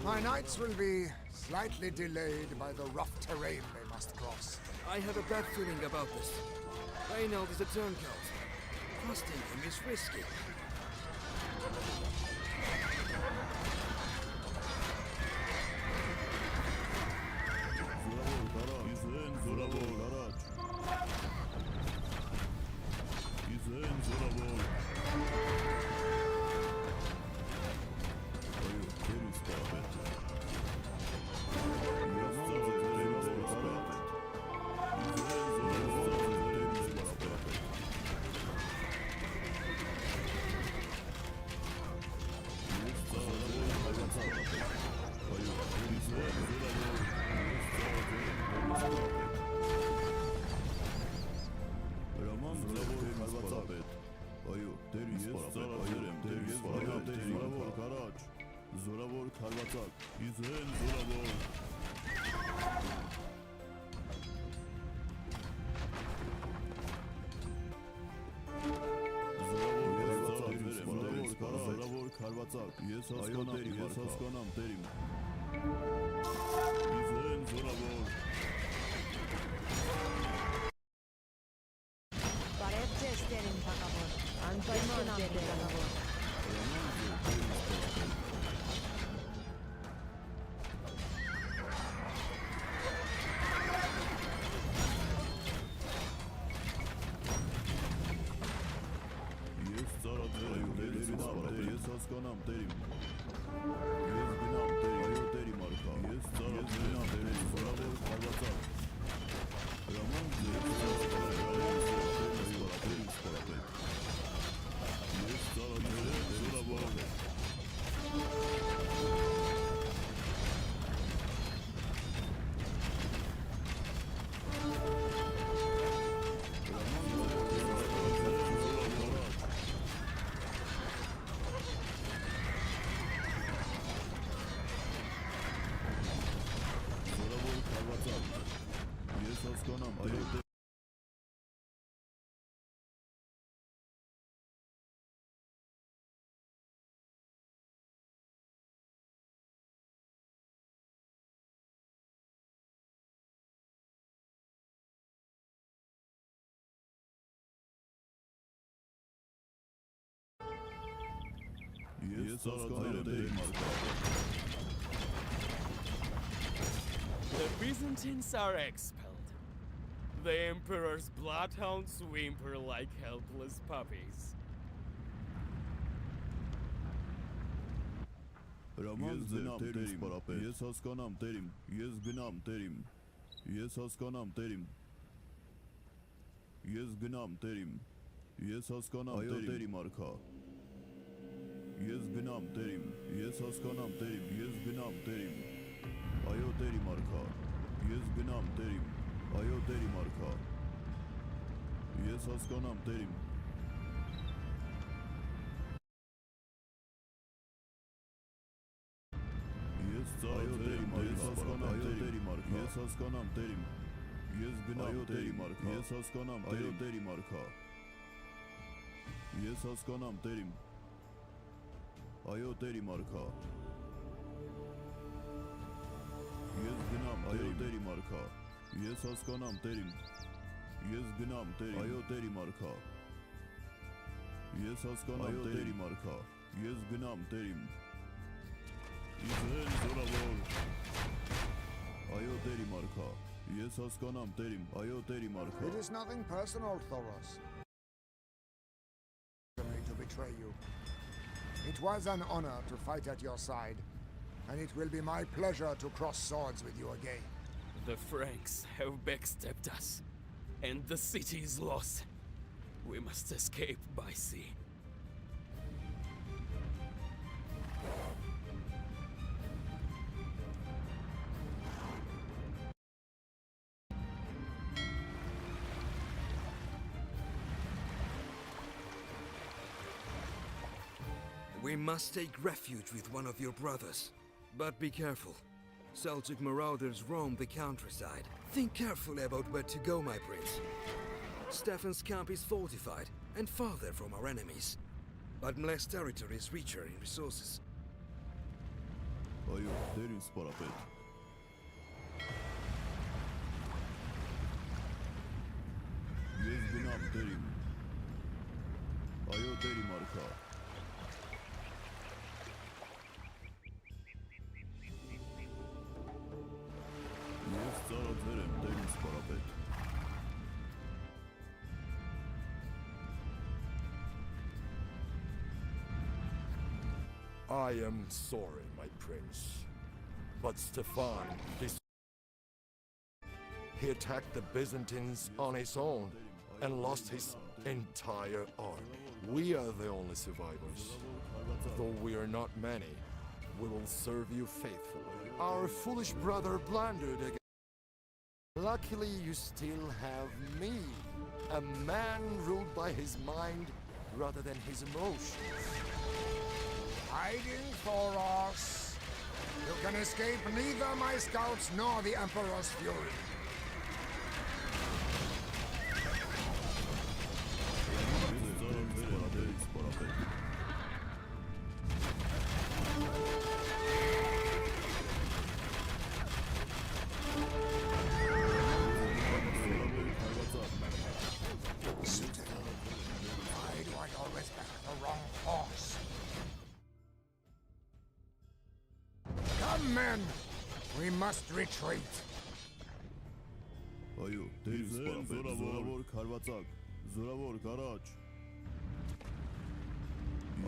My knights will be slightly delayed by the rough terrain they must cross. I have a bad feeling about this. Reinald is a turncoat. Trusting him is risky. The Byzantines are expelled. The Emperor's bloodhounds whimper like helpless puppies. Ես հասկանամ, տերիմ, ես գնամ, տերիմ, ես հասկանամ, տերիմ, ես գնամ, տերիմ, ես հասկանամ, տերիմ, արքա, ես գնամ, տերիմ, ես հասկանամ, տերիմ, ես գնամ, տերիմ, այո, տերիմ, արքա, ես գնամ, տերիմ, այո, տերիմ, արքա, ես հասկանամ, տերիմ, այո, տերիմ, ես հասկանամ, տերիմ, արքա, ես հասկանամ, տերիմ, ես գնամ, տերիմ, արքա, ես հասկանամ, այո, տերիմ, արքա, ես հասկանամ, տերիմ, այո, տերիմ, արքա, ես գնամ, այո, տերիմ, արքա, ես հասկանամ, տերիմ, ես գնամ, տերիմ, այո, տերիմ, արքա, ես հասկանամ, տերիմ, արքա, ես գնամ, տերիմ, Իզեն զորավոր, այո տերիմ արքա, ես հասկանամ տերիմ, այո տերիմ արքա. It is nothing personal, Thoros. To betray you. It was an honor to fight at your side, and it will be my pleasure to cross swords with you again. The Franks have backstabbed us, and the city is lost. We must escape by sea. We must take refuge with one of your brothers. But be careful. Seljuk marauders roam the countryside. Think carefully about where to go, my prince. Stefan's camp is fortified and farther from our enemies. But Mleh's territory is richer in resources. Այո, տերիմ սպարապետ. Ես գնամ տերիմ. Այո, տերիմ արքա. Ես ծառացել եմ տերիմ սպարապետ. I am sorry, my prince, but Stefan, he attacked the Byzantines on his own and lost his entire army. We are the only survivors. Though we are not many, we will serve you faithfully. Our foolish brother blundered again. Luckily, you still have me, a man ruled by his mind rather than his emotions. Hiding, Thoros. You can escape neither my scouts nor the Emperor's fury. Why do I always back the wrong horse? Come, men! We must retreat. Այո, տերիմ սպարապետ, զորավոր քարվածակ, զորավոր գարաջ.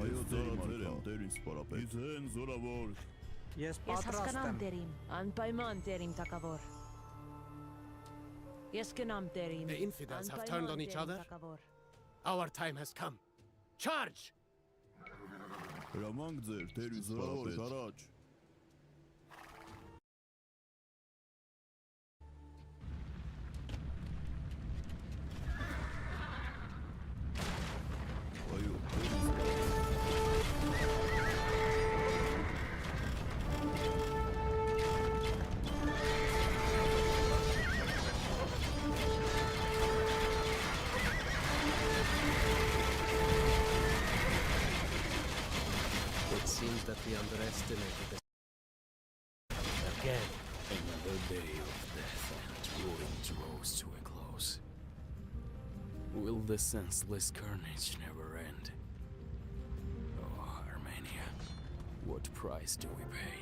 Այո, ծառացել եմ տերիմ սպարապետ. Իզեն զորավոր. Ես հասկանամ տերիմ, անպայման տերիմ տակավոր. Ես գնամ տերիմ. The infidels have turned on each other. Our time has come. Charge! Հրամանք ձեր, տերիմ զորավոր գարաջ. It seems that we underestimated the... Again. Another day of death and ruin draws to a close. Will the senseless carnage never end? Oh, Armenia. What price do we pay?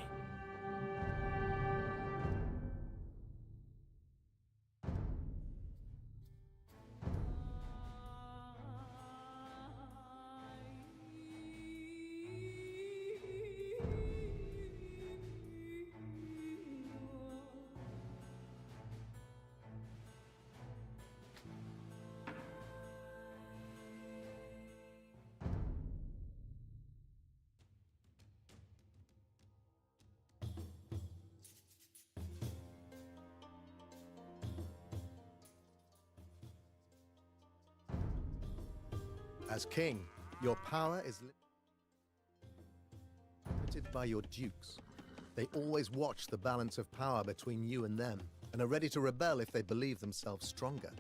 As king, your power is limited by your dukes. They always watch the balance of power between you and them, and are ready to rebel if they believe themselves stronger.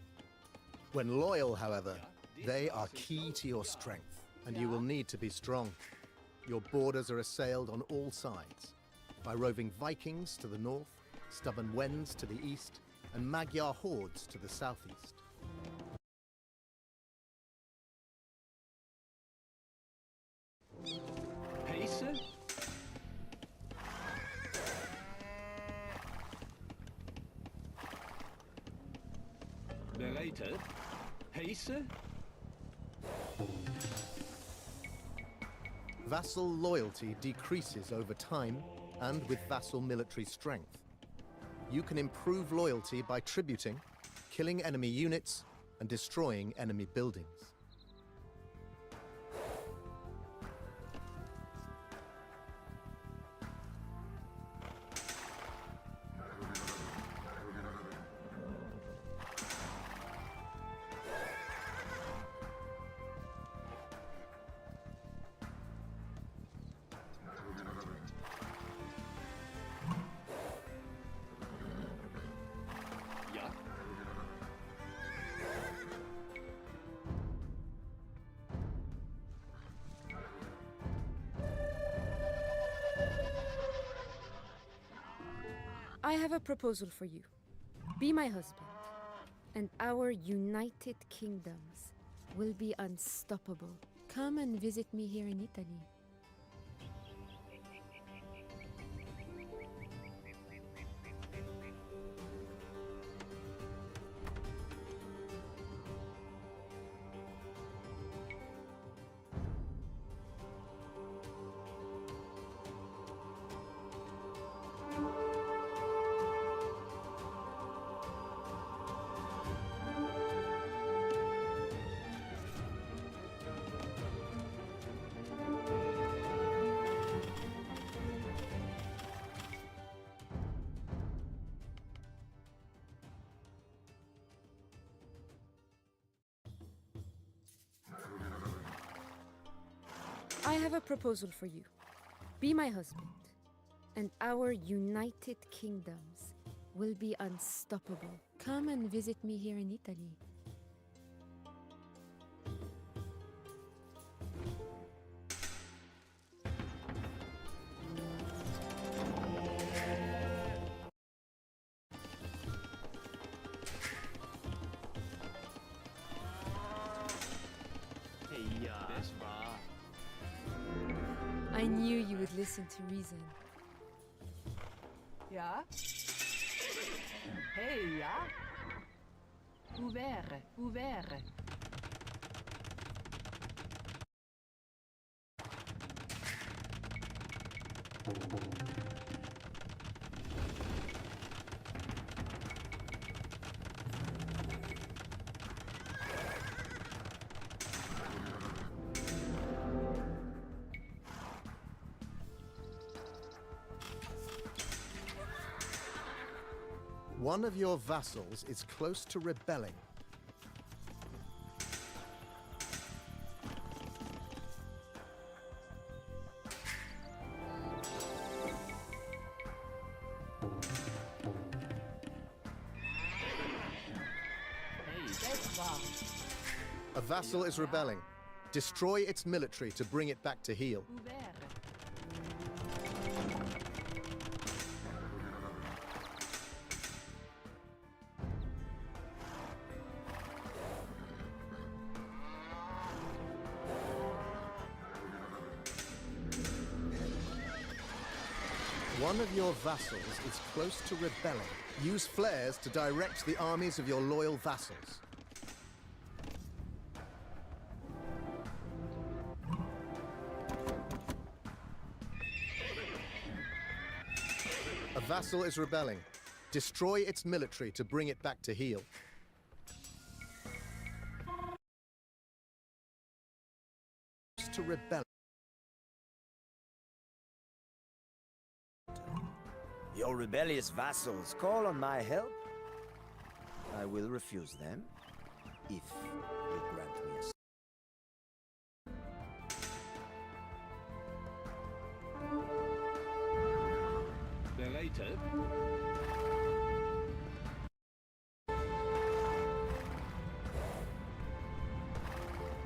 When loyal, however, they are key to your strength, and you will need to be strong. Your borders are assailed on all sides, by roving Vikings to the north, stubborn Wends to the east, and Magyar hordes to the southeast. Pace? Bereitet? Pace? Vassal loyalty decreases over time and with vassal military strength. You can improve loyalty by tributing, killing enemy units, and destroying enemy buildings. I have a proposal for you. Be my husband, and our united kingdoms will be unstoppable. Come and visit me here in Italy. I have a proposal for you. Be my husband, and our united kingdoms will be unstoppable. Come and visit me here in Italy. I knew you would listen to reason. Ja? Hey, ja? Ouvert, ouvert. One of your vassals is close to rebelling. A vassal is rebelling. Destroy its military to bring it back to heel. One of your vassals is close to rebelling. Use flares to direct the armies of your loyal vassals. A vassal is rebelling. Destroy its military to bring it back to heel. To rebel. Your rebellious vassals call on my help. I will refuse them if you grant me a Belated.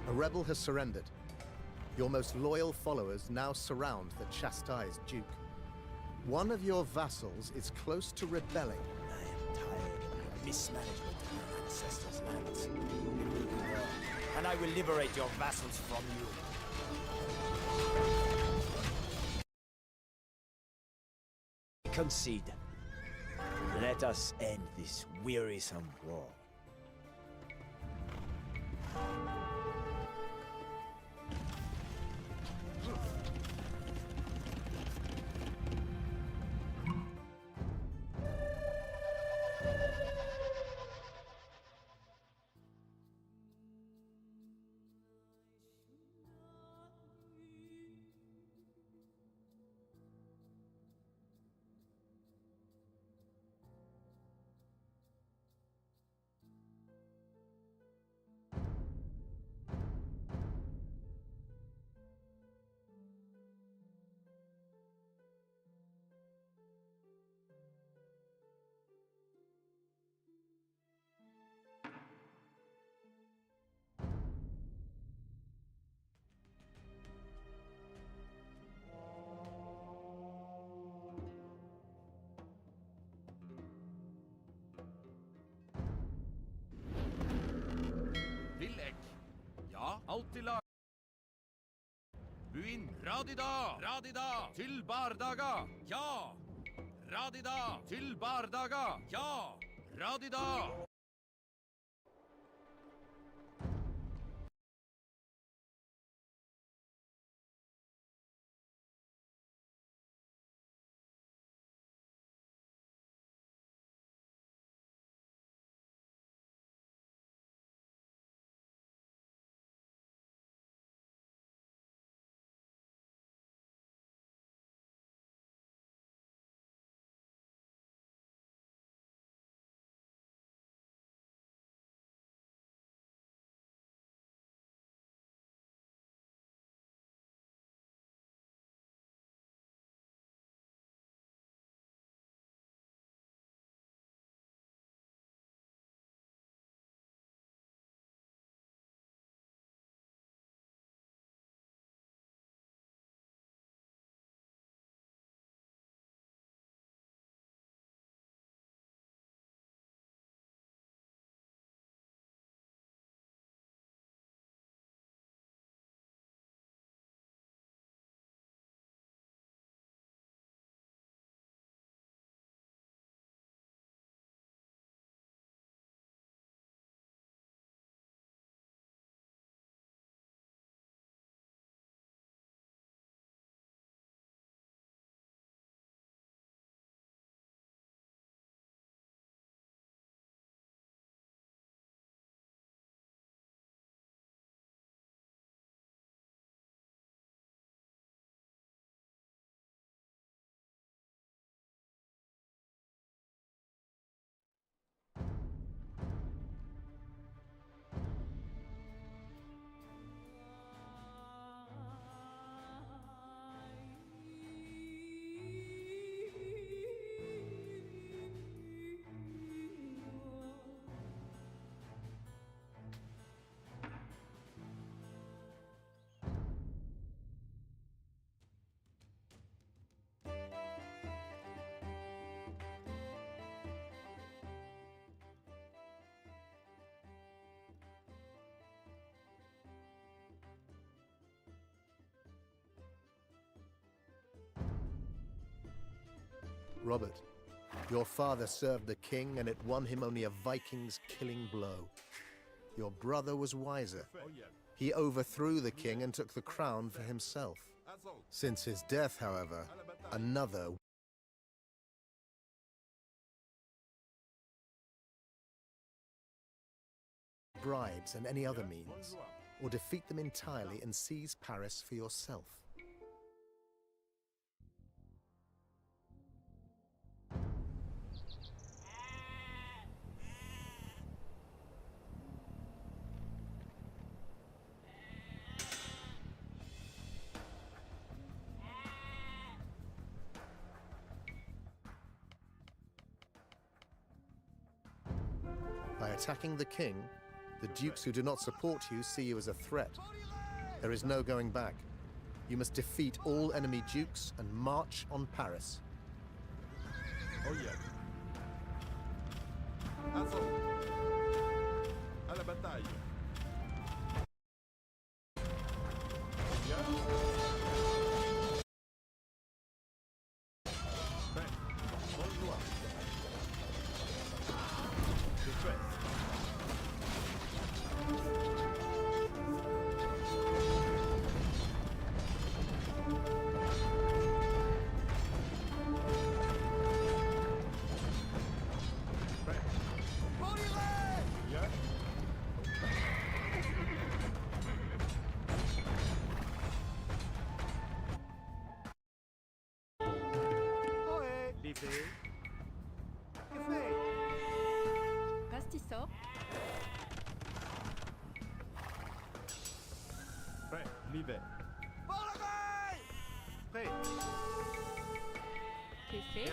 A rebel has surrendered. Your most loyal followers now surround the chastised Duke. One of your vassals is close to rebelling. I am tired of your mismanagement of your ancestors' lands. It will be wrong, and I will liberate your vassals from you. Concede. Let us end this wearisome war. Alltid lag. Buin, radida, radida, til bardaga, ja. Radida, til bardaga, ja. Radida. Robert, your father served the king and it won him only a Viking's killing blow. Your brother was wiser. He overthrew the king and took the crown for himself. Since his death, however, another bribes and any other means, or defeat them entirely and seize Paris for yourself. By attacking the king, the dukes who do not support you see you as a threat. There is no going back. You must defeat all enemy dukes and march on Paris. Oh yeah. Assault. À la bataille. Pastisseau. Prêt, l'hiver. Prêt. Café.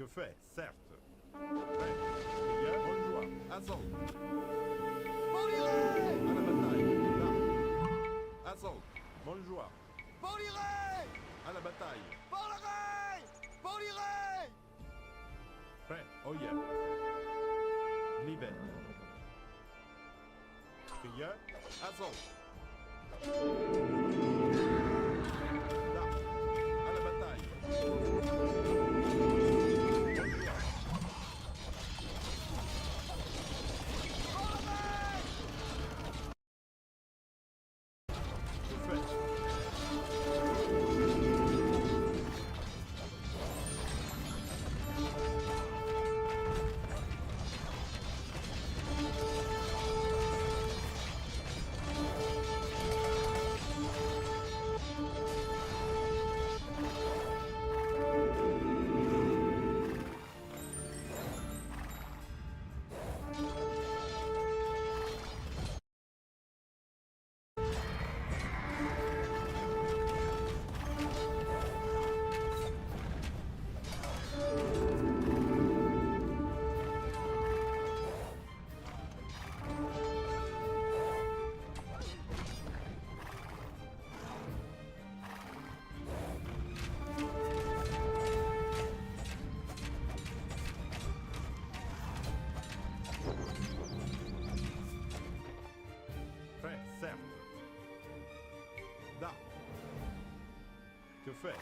Que fait, certes. Prêt. Bien, bonne joie. Assaut. À la bataille. Là. Assaut. Bonne joie. À la bataille. Prêt. Oh yeah. Libère. Bien. Assaut. Là. À la bataille. Que fait?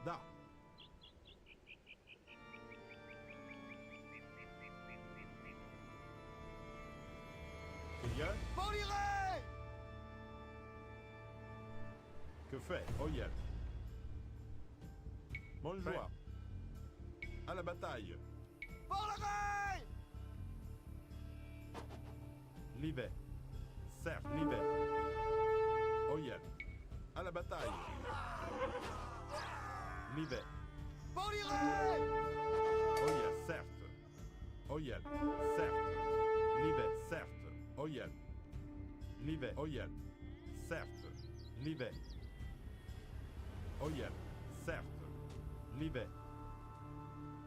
Da. Bien. Que fait? Oh yeah. Bonne joie. À la bataille. Libère. Certes, libère. Oh yeah. À la bataille. Libère. Oh yeah, certes. Oh yeah, certes. Libère, certes. Oh yeah. Libère. Oh yeah. Certes. Libère. Oh yeah. Certes. Libère.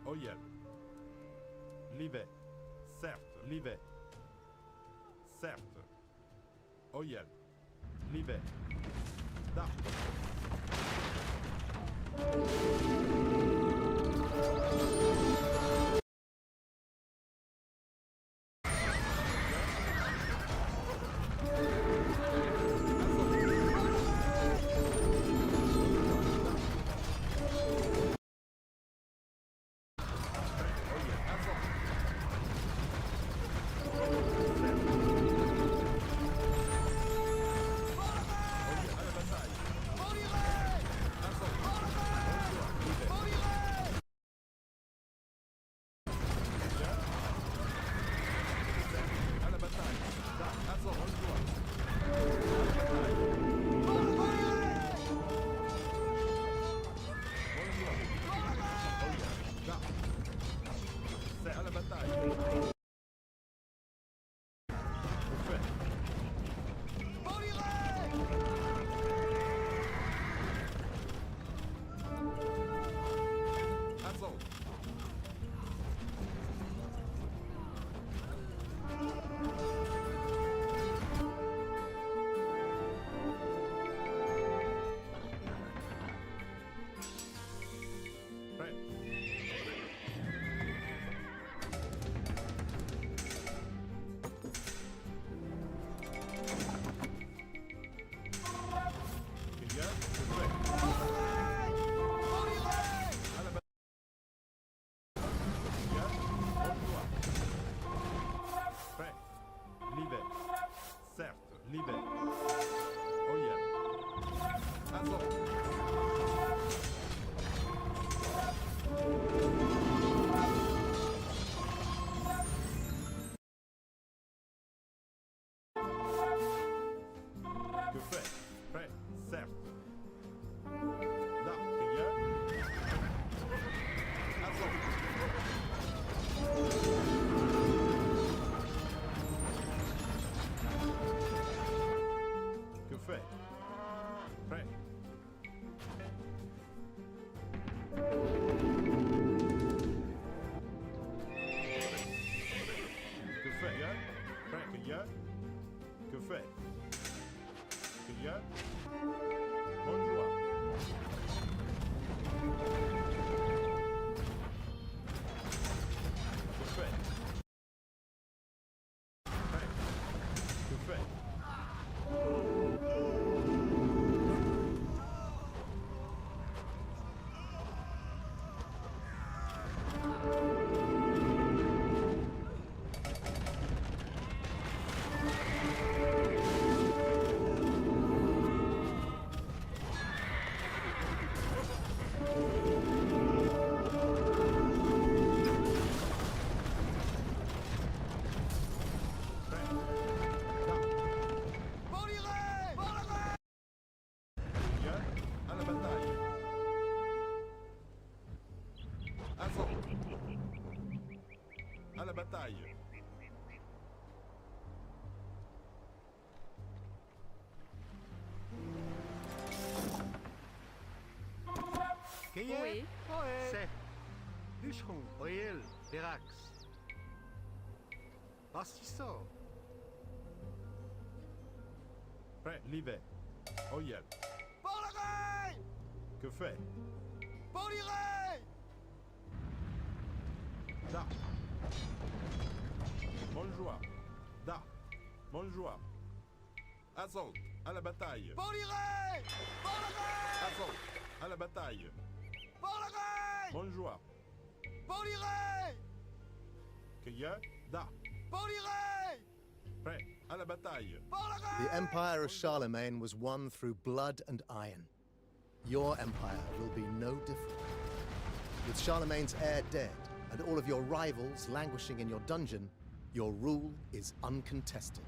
Oh yeah. Libère. Certes. Libère. Certes. Oh yeah. Libère. Da. Que fait? Prêt, certes. Là, rien. Attends. Que fait? Prêt. Que fait? Prêt, rien. Que fait? Rien. Bonne joie. Que fait? Prêt. Que fait? À la bataille. Avant. À la bataille. Oui. C'est bûcheron, oil, Verax. Bastisso. Prêt, l'hiver. Oyel. Que fait? Da. Bonne joie. Da. Bonne joie. Assaut. À la bataille. Assaut. À la bataille. Bonne joie. Que y a? Da. Prêt. À la bataille. The empire of Charlemagne was won through blood and iron. Your empire will be no different. With Charlemagne's heir dead and all of your rivals languishing in your dungeon, your rule is uncontested.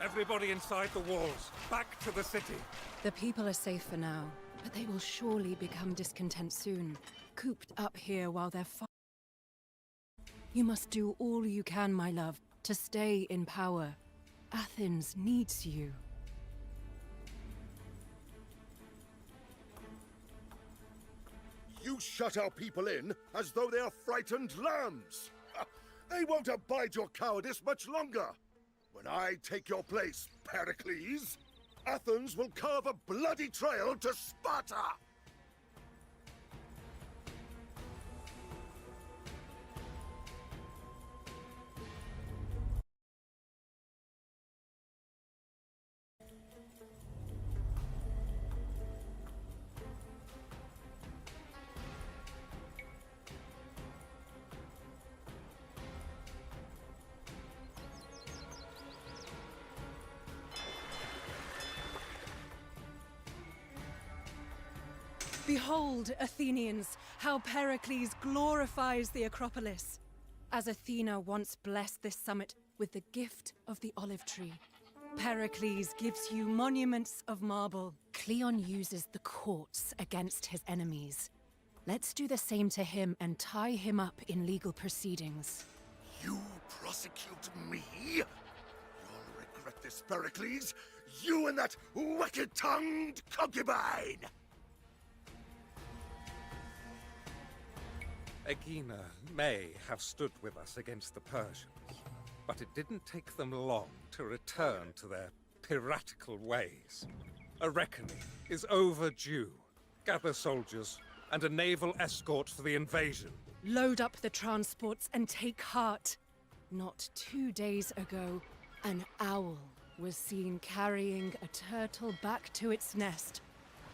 Everybody inside the walls. Back to the city. The people are safe for now, but they will surely become discontent soon, cooped up here while they're You must do all you can, my love, to stay in power. Athens needs you. You shut our people in as though they are frightened lambs. They won't abide your cowardice much longer. When I take your place, Pericles, Athens will carve a bloody trail to Sparta! Behold, Athenians, how Pericles glorifies the Acropolis. As Athena once blessed this summit with the gift of the olive tree, Pericles gives you monuments of marble. Cleon uses the courts against his enemies. Let's do the same to him and tie him up in legal proceedings. You prosecute me? You'll regret this, Pericles. You and that wicked-tongued concubine! Aegina may have stood with us against the Persians, but it didn't take them long to return to their piratical ways. A reckoning is overdue. Gather soldiers and a naval escort for the invasion. Load up the transports and take heart. Not 2 days ago, an owl was seen carrying a turtle back to its nest,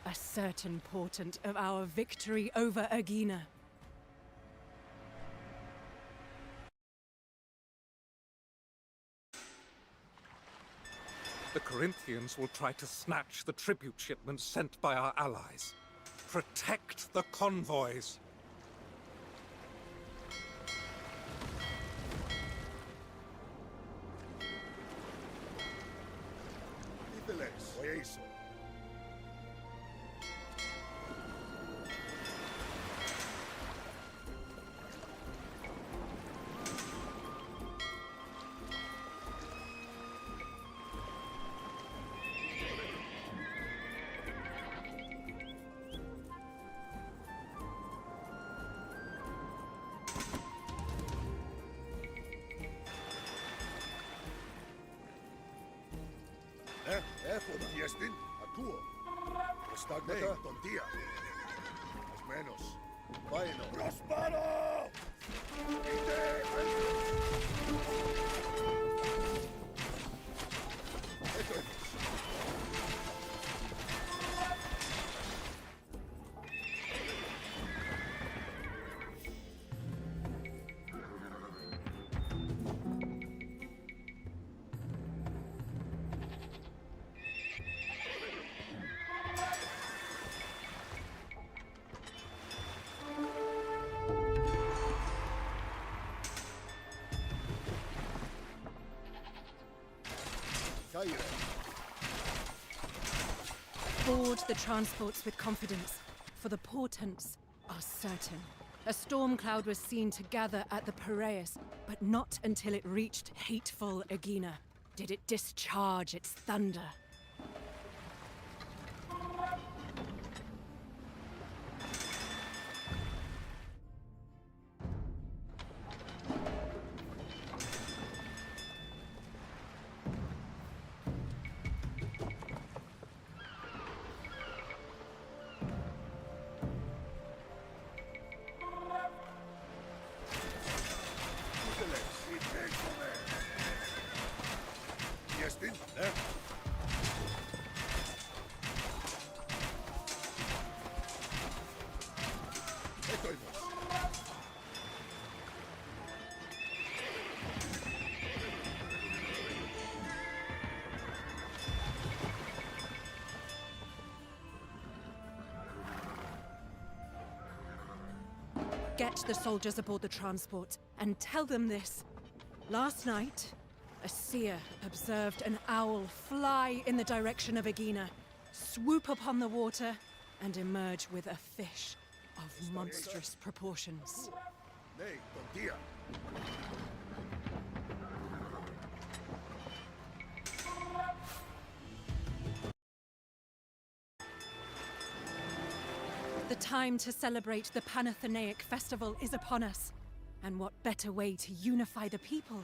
a certain portent of our victory over Aegina. The Corinthians will try to snatch the tribute shipments sent by our allies. Protect the convoys. Ήθελες, ο Αίσο. Έφω, διέστην, ακούω. Προστάγματα τον Δία. Ασμένος. Πάινο. Προσπάρω! Είτε έτοιμος. Board the transports with confidence, for the portents are certain. A storm cloud was seen to gather at the Piraeus, but not until it reached hateful Aegina did it discharge its thunder. Get the soldiers aboard the transport and tell them this. Last night, a seer observed an owl fly in the direction of Aegina, swoop upon the water, and emerge with a fish of monstrous proportions. Nay, τον Δία. The time to celebrate the Panathenaic festival is upon us. And what better way to unify the people?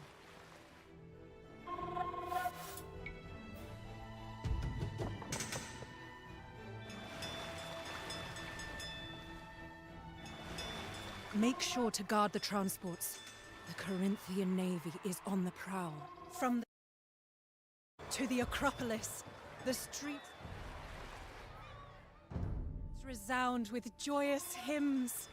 Make sure to guard the transports. The Corinthian navy is on the prowl. From the to the Acropolis, the streets resound with joyous hymns.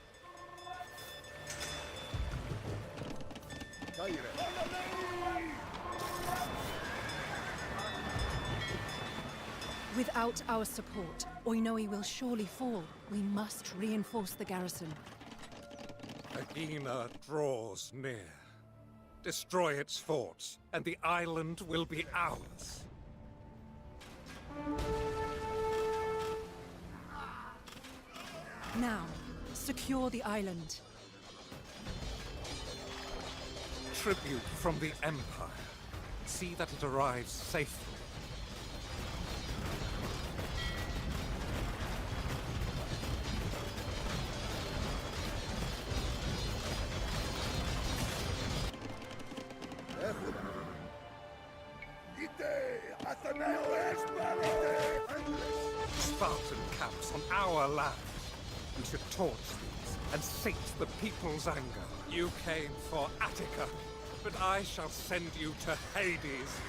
Without our support, Oinoi will surely fall. We must reinforce the garrison. Aegina draws near. Destroy its forts, and the island will be ours. Now, secure the island. Tribute from the Empire. See that it arrives safely. Spartan camps on our land. We should torch these and sate the people's anger. You came for Attica, but I shall send you to Hades.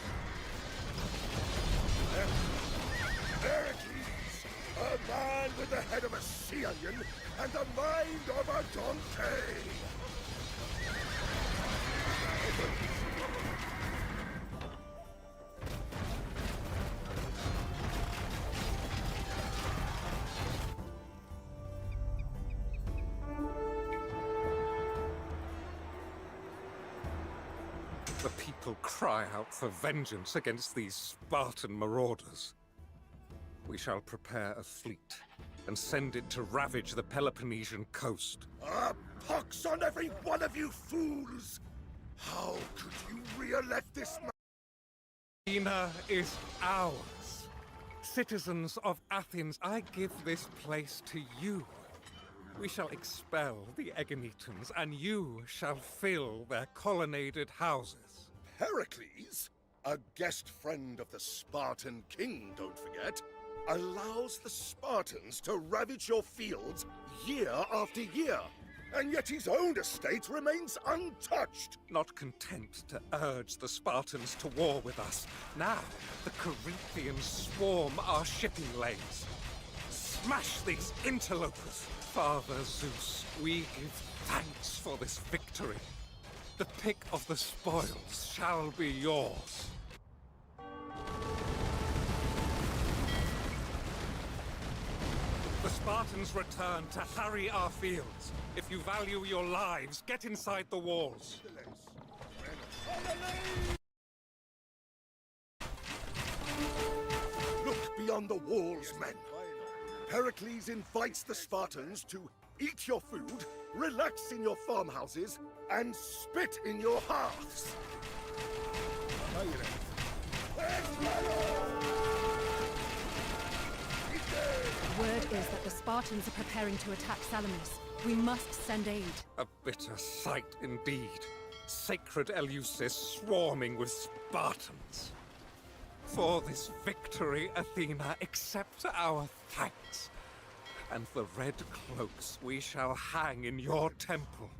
Pericles, a man with the head of a sea onion and the mind of a donkey. The people cry out for vengeance against these Spartan marauders. We shall prepare a fleet and send it to ravage the Peloponnesian coast. Pox on every one of you fools! How could you re-elect this man? Aegina is ours. Citizens of Athens, I give this place to you. We shall expel the Aeginetans, and you shall fill their colonnaded houses. Pericles, a guest friend of the Spartan king, don't forget, allows the Spartans to ravage your fields year after year, and yet his own estate remains untouched. Not content to urge the Spartans to war with us, now the Corinthians swarm our shipping lanes. Smash these interlopers! Father Zeus, we give thanks for this victory. The pick of the spoils shall be yours. The Spartans return to harry our fields. If you value your lives, get inside the walls. Look beyond the walls, men. Pericles invites the Spartans to eat your food, relax in your farmhouses, and spit in your hearths. Word is that the Spartans are preparing to attack Salamis. We must send aid. A bitter sight indeed. Sacred Eleusis swarming with Spartans. For this victory, Athena, accept our thanks. And the red cloaks we shall hang in your temple.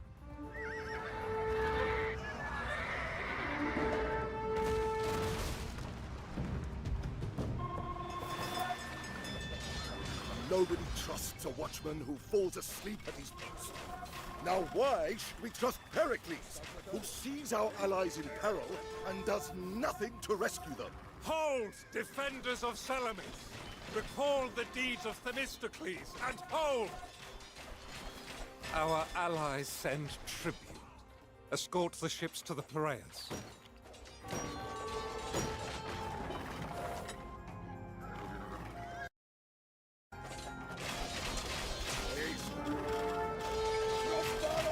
Nobody trusts a watchman who falls asleep at his post. Now why should we trust Pericles, who sees our allies in peril and does nothing to rescue them? Hold, defenders of Salamis! Recall the deeds of Themistocles, and hold! Our allies send tribute. Escort the ships to the Piraeus.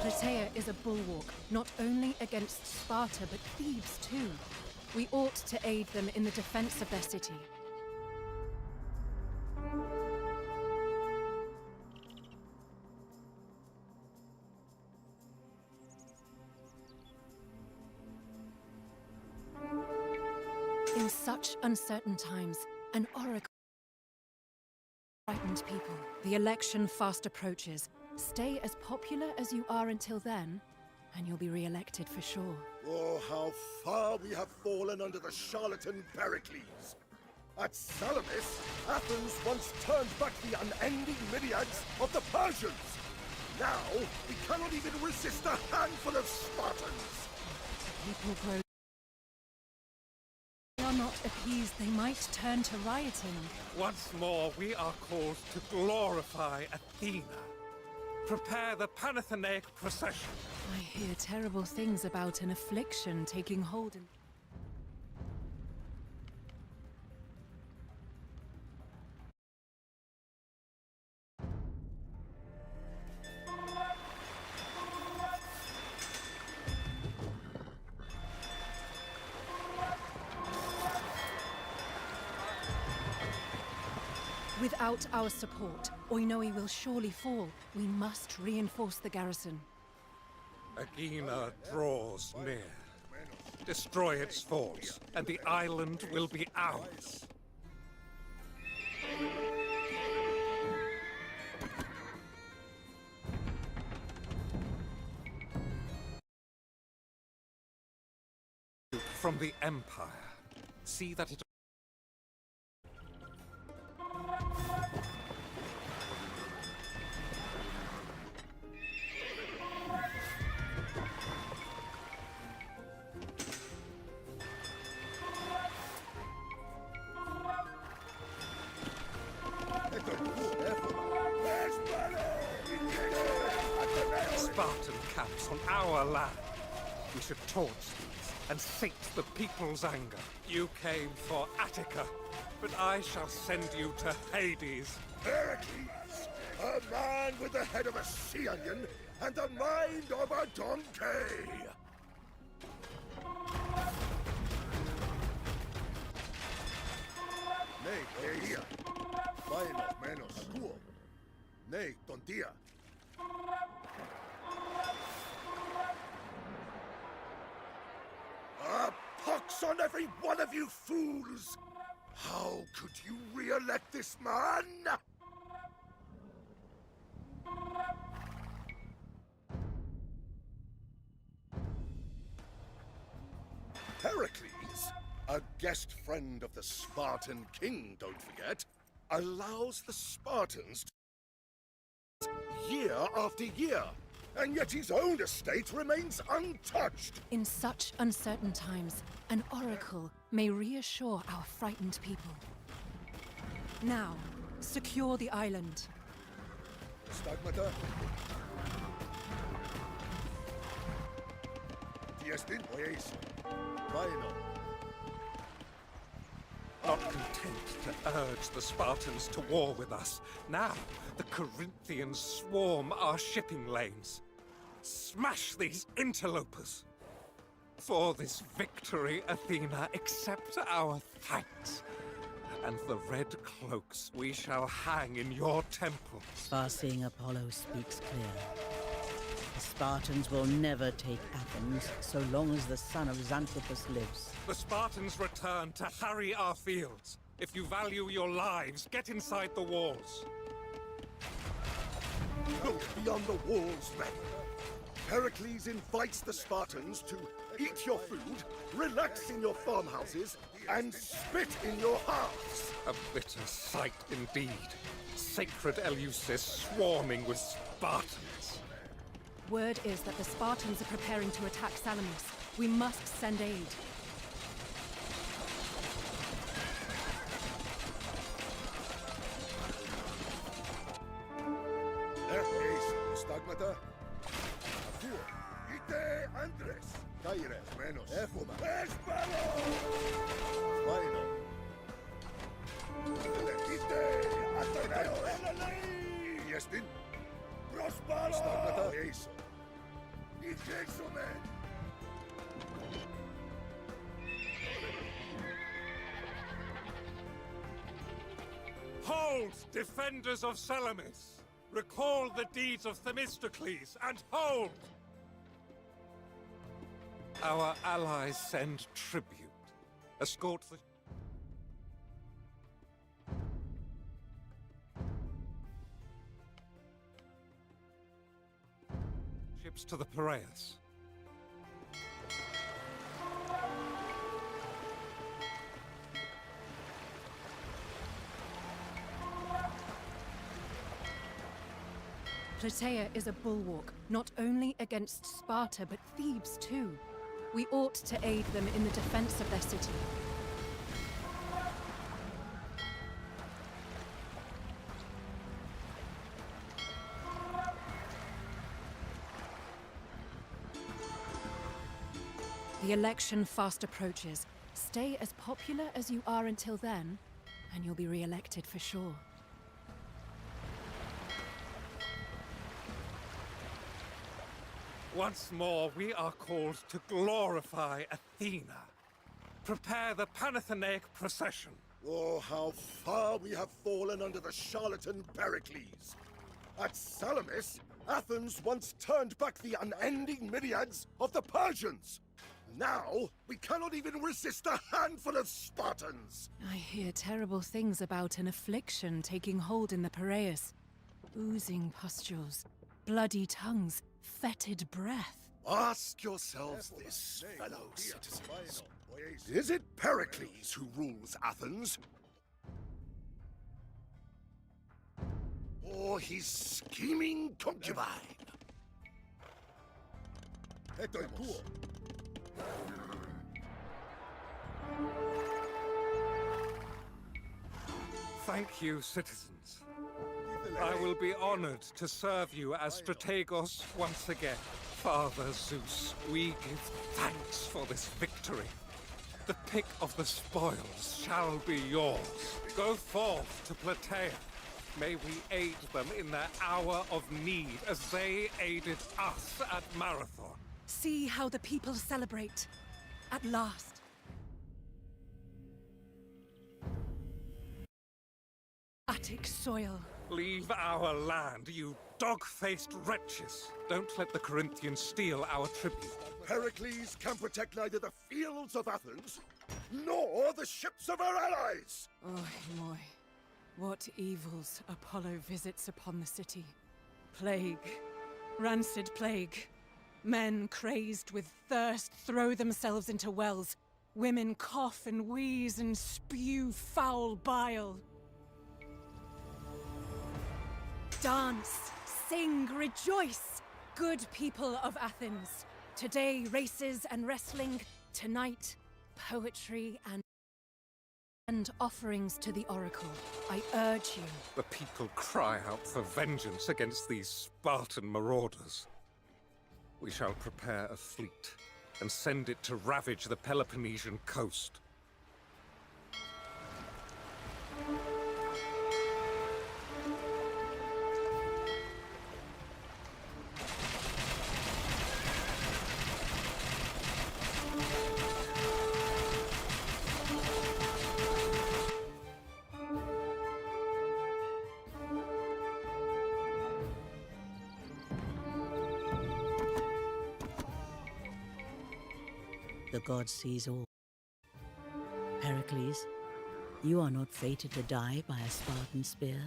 Plataea is a bulwark, not only against Sparta, but Thebes too. We ought to aid them in the defense of their city. In such uncertain times, an oracle frightened people. The election fast approaches. Stay as popular as you are until then, and you'll be re-elected for sure. Oh, how far we have fallen under the charlatan Pericles! At Salamis, Athens once turned back the unending myriads of the Persians! Now, we cannot even resist a handful of Spartans! People grow. They are not appeased, they might turn to rioting. Once more, we are called to glorify Athena. Prepare the Panathenaic procession. I hear terrible things about an affliction taking hold in... Without our support, Oinoi will surely fall. We must reinforce the garrison. Aegina draws near. Destroy its forts, and the island will be ours. From the Empire. See that it... Spartan camps on our land. We should torch these and sate the people's anger. You came for Attica, but I shall send you to Hades. Pericles! A man with the head of a sea onion and the mind of a donkey! Nei, tontia. Bueno, menos. Acuo. Nei, tontia. Pox on every one of you fools! How could you re-elect this man? Pericles, a guest friend of the Spartan king, don't forget, allows the Spartans to year after year. And yet his own estate remains untouched! In such uncertain times, an oracle may reassure our frightened people. Now, secure the island. Stagmata? Tiestin, pues. Bueno. Not content to urge the Spartans to war with us, now the Corinthians swarm our shipping lanes. Smash these interlopers! For this victory, Athena, accept our thanks. And the red cloaks we shall hang in your temple. Far-seeing Apollo speaks clear. The Spartans will never take Athens so long as the son of Xanthippus lives. The Spartans return to harry our fields. If you value your lives, get inside the walls. Look beyond the walls, men. Pericles invites the Spartans to eat your food, relax in your farmhouses, and spit in your hearths. A bitter sight indeed. Sacred Eleusis swarming with Spartans. Word is that the Spartans are preparing to attack Salamis. We must send aid. Stagmata. Artur. Ite Andres. Caires menos. Efuma. Espero! Bueno. Ite Ateneo. Tiestin. Prospero! Stagmata. Eso. Ixexomen. Hold, defenders of Salamis! Recall the deeds of Themistocles, and hold! Our allies send tribute. Escort the... ships to the Piraeus. Plataea is a bulwark, not only against Sparta, but Thebes too. We ought to aid them in the defense of their city. The election fast approaches. Stay as popular as you are until then, and you'll be re-elected for sure. Once more, we are called to glorify Athena. Prepare the Panathenaic procession. Oh, how far we have fallen under the charlatan Pericles. At Salamis, Athens once turned back the unending myriads of the Persians. Now, we cannot even resist a handful of Spartans. I hear terrible things about an affliction taking hold in the Piraeus. Oozing pustules, bloody tongues, fetid breath. Ask yourselves this, fellow citizens. Is it Pericles who rules Athens? Or his scheming concubine? Thank you, citizens. I will be honored to serve you as strategos once again. Father Zeus, we give thanks for this victory. The pick of the spoils shall be yours. Go forth to Plataea. May we aid them in their hour of need as they aided us at Marathon. See how the people celebrate. At last. Attic soil. Leave our land, you dog-faced wretches. Don't let the Corinthians steal our tribute. Pericles can protect neither the fields of Athens, nor the ships of our allies! Oh, moi. What evils Apollo visits upon the city. Plague. Rancid plague. Men crazed with thirst throw themselves into wells. Women cough and wheeze and spew foul bile. Dance, sing, rejoice, good people of Athens. Today, races and wrestling. Tonight, poetry and offerings to the oracle. I urge you. The people cry out for vengeance against these Spartan marauders. We shall prepare a fleet and send it to ravage the Peloponnesian coast. The god sees all. Pericles, you are not fated to die by a Spartan spear.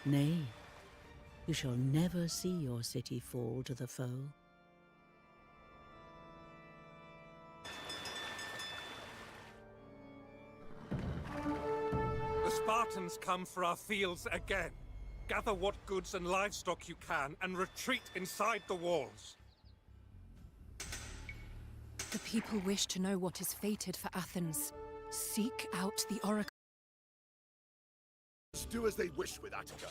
Nay, you shall never see your city fall to the foe. The Spartans come for our fields again. Gather what goods and livestock you can and retreat inside the walls. The people wish to know what is fated for Athens. Seek out the oracle. Do as they wish with Attica.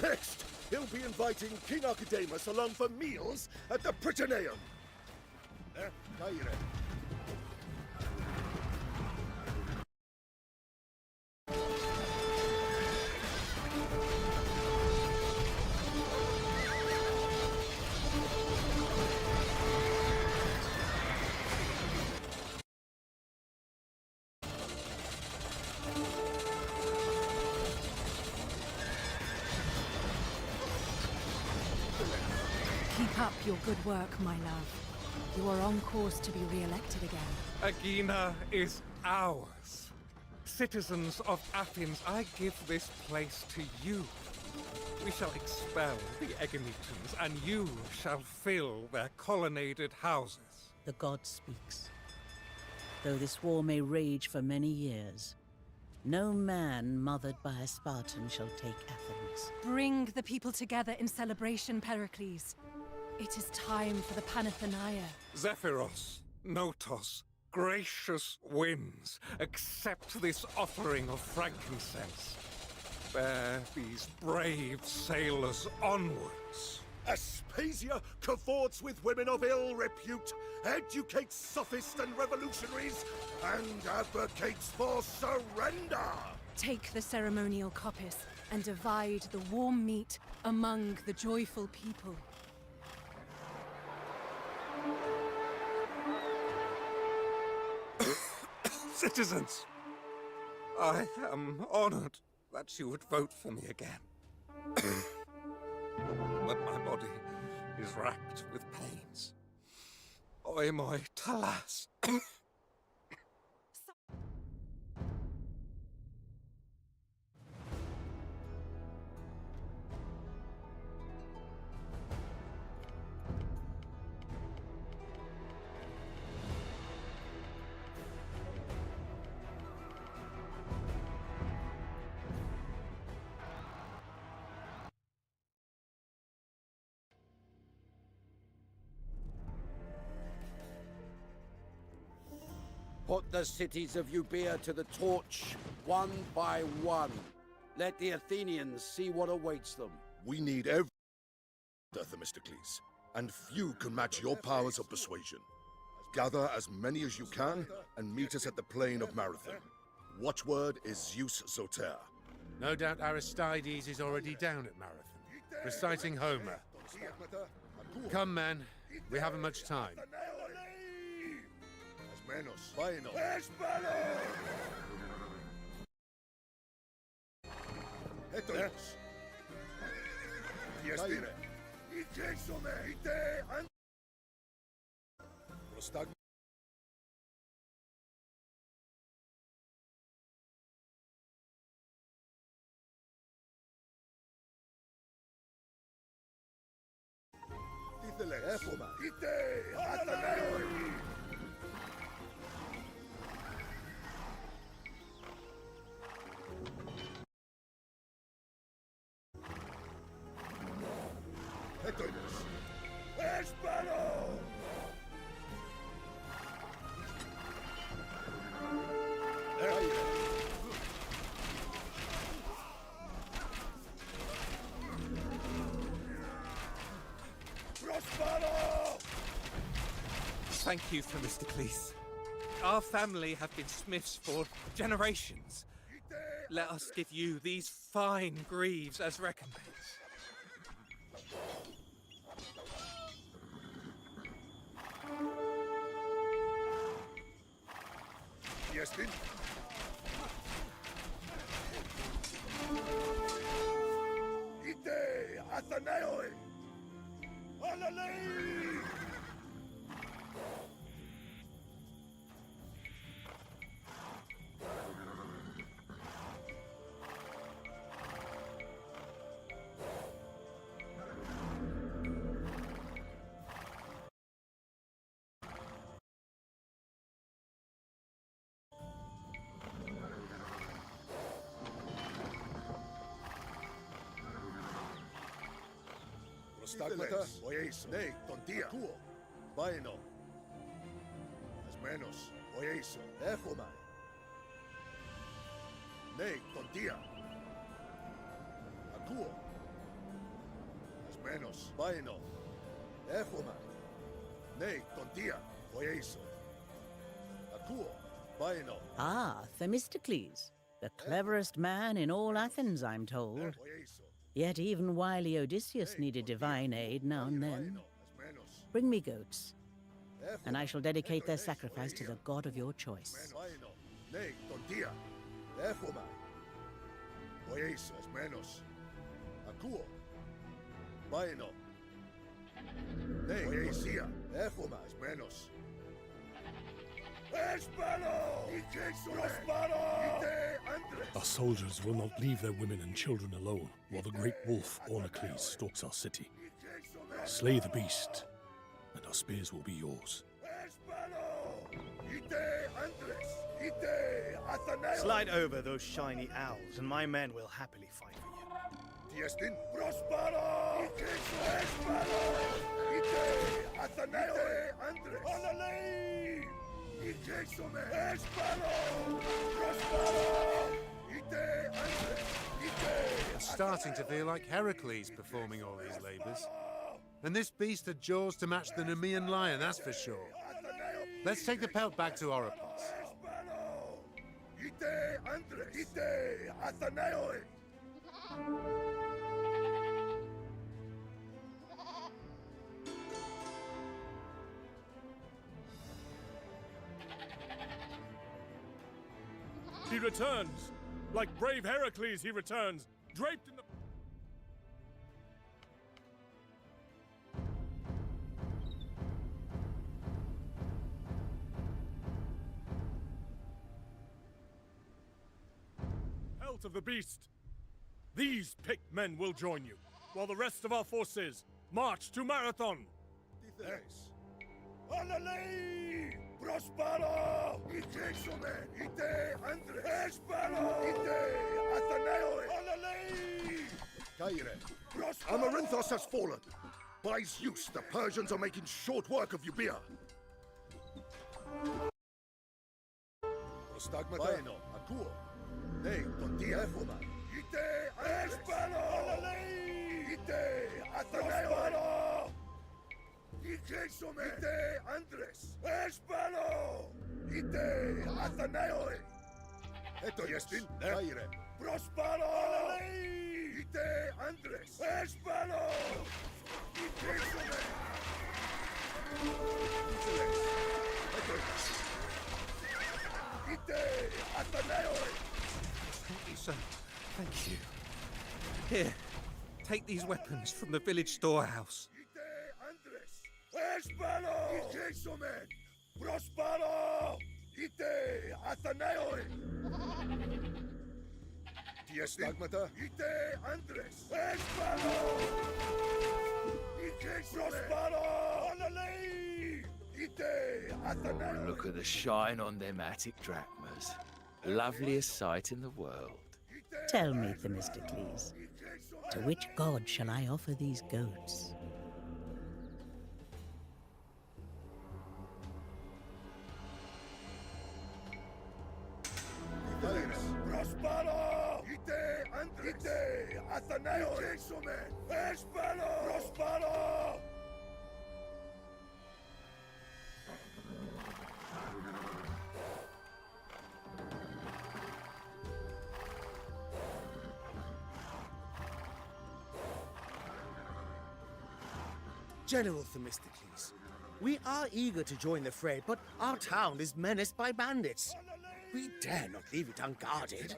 Next, he'll be inviting King Archidamus along for meals at the Prytaneum. Keep up your good work, my love. You are on course to be re-elected again. Aegina is ours. Citizens of Athens, I give this place to you. We shall expel the Egemetans, and you shall fill their colonnaded houses. The god speaks. Though this war may rage for many years, no man mothered by a Spartan shall take Athens. Bring the people together in celebration, Pericles. It is time for the Panathenaea. Zephyros, Notos, gracious winds, accept this offering of frankincense. Bear these brave sailors onwards. Aspasia cavorts with women of ill repute, educates sophists and revolutionaries, and advocates for surrender! Take the ceremonial coppice and divide the warm meat among the joyful people. Citizens, I am honored that you would vote for me again. But my body is racked with pains. Oi moi talas. Put the cities of Euboea to the torch, one by one. Let the Athenians see what awaits them. We need every Themistocles, and few can match your powers of persuasion. Gather as many as you can, and meet us at the plain of Marathon. Watchword is Zeus Zoter. No doubt Aristides is already down at Marathon, reciting Homer. Come, men. We haven't much time. Menos, vaino. Esto es. Yestine. Ite and Prostag. Ite, Ataneo. Thank you, Themistocles. Our family have been smiths for generations. Let us give you these fine greaves as recompense. Yestin. Ite, Athanaoi. Alalei. Prostagmata, oyeis, ne, tontia, tuo, vaino, as menos, oyeis, ejoma, ne, tontia, akuo, as menos, vaino, ejoma, ne, tontia, oyeis, akuo, vaino. Ah, Themistocles, the cleverest man in all Athens, I'm told. Yet even wily Odysseus needed divine aid now and then. Bring me goats, and I shall dedicate their sacrifice to the god of your choice. Our soldiers will not leave their women and children alone while the great wolf Ornacles stalks our city. Slay the beast, and our spears will be yours. Slide over those shiny owls, and my men will happily fight for you. Diestin Prospero! Ite Athaneo Andres! Olalei! Ite Some Espero! Prospero! Ite Andres! Ite! I'm starting to feel like Heracles performing all these labours. And this beast had jaws to match the Nemean lion, that's for sure. Let's take the pelt back to Oropos. Ite Andres! Ite Athaneo! He returns! Like brave Heracles, he returns, draped in the... Pelt of the beast! These picked men will join you, while the rest of our forces march to Marathon! Olalei! Prospero! Ite Some! Ite Andres! Espero! Ite Athaneo! Olalei! Caire! Amarinthos has fallen! By Zeus, the Persians are making short work of Euboea! Prostagmata! Akuo! Hey, Tontia! Ite Espero! Olalei! Ite Athaneo! Ite Some! Ite Andres! Espero! Ite Athaneo! Eto Jestin! Caire! Prospero! Olalei! Ite Andres! Espero! Ite Some! Ite Athaneo! Sir, thank you. Here, take these weapons from the village storehouse. Espero! Ite Some! Prospero! Ite Athaneo! Diestigmata! Ite Andres! Espero! Ite Prospero! Olalei! Ite Athaneo! Look at the shine on them Attic drachmas. Loveliest sight in the world. Tell me, Themistocles, to which god shall I offer these goats? Prospero! Ite Andres! Ite Athaneo! Ite Some! Espero! Prospero! General Themistocles, we are eager to join the fray, but our town is menaced by bandits. We dare not leave it unguarded.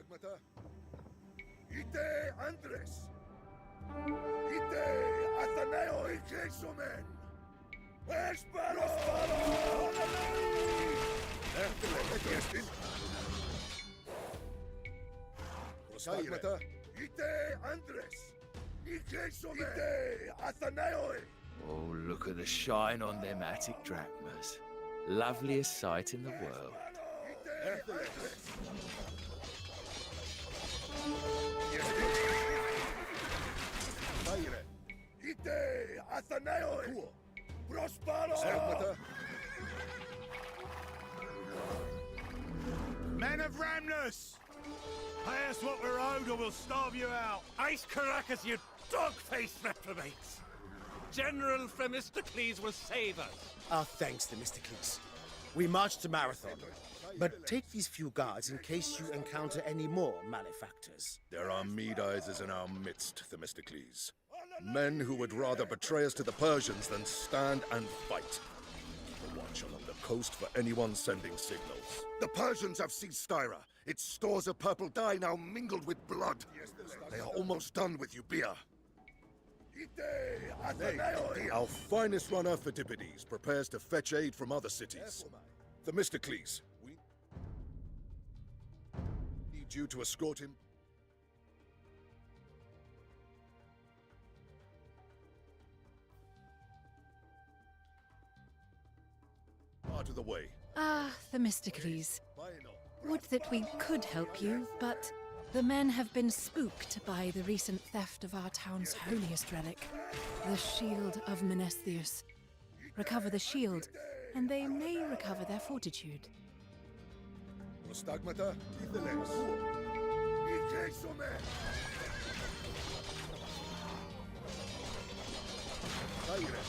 Ite Andres! Ite Athaneo! Ite Some! Espero! Diestin! Prostagmata! Ite Andres! Ite Some! Ite Athaneo! Oh, look at the shine on them Attic drachmas. Loveliest sight in the world. Ite Athaneo! Prospero! Men of Ramnus! Pay us what we're owed or we'll starve you out! Ice Caracas, you dog-faced reprobates! General Themistocles will save us! Our thanks, Themistocles. We march to Marathon, but take these few guards in case you encounter any more malefactors. There are Medises in our midst, Themistocles. Men who would rather betray us to the Persians than stand and fight. Keep a watch along the coast for anyone sending signals. The Persians have seized Styra. Its stores of purple dye now mingled with blood. They are almost done with Euboea. Our finest runner, Phidippides, prepares to fetch aid from other cities. Themistocles, we need you to escort him. Out of the way. Ah, Themistocles. Would that we could help you, but the men have been spooked by the recent theft of our town's holiest relic, the Shield of Menestheus. Recover the shield, and they may recover their fortitude. Prostagmata, Itheles. Ikexome! Caire.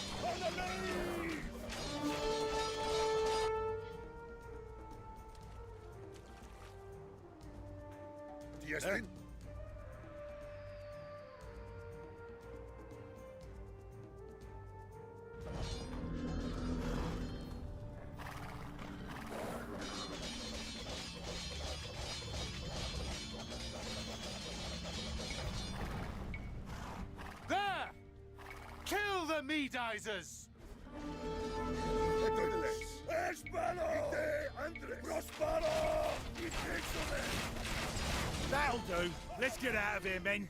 Diestin? There! Kill the meat-eisers! That'll do. Let's get out of here, men.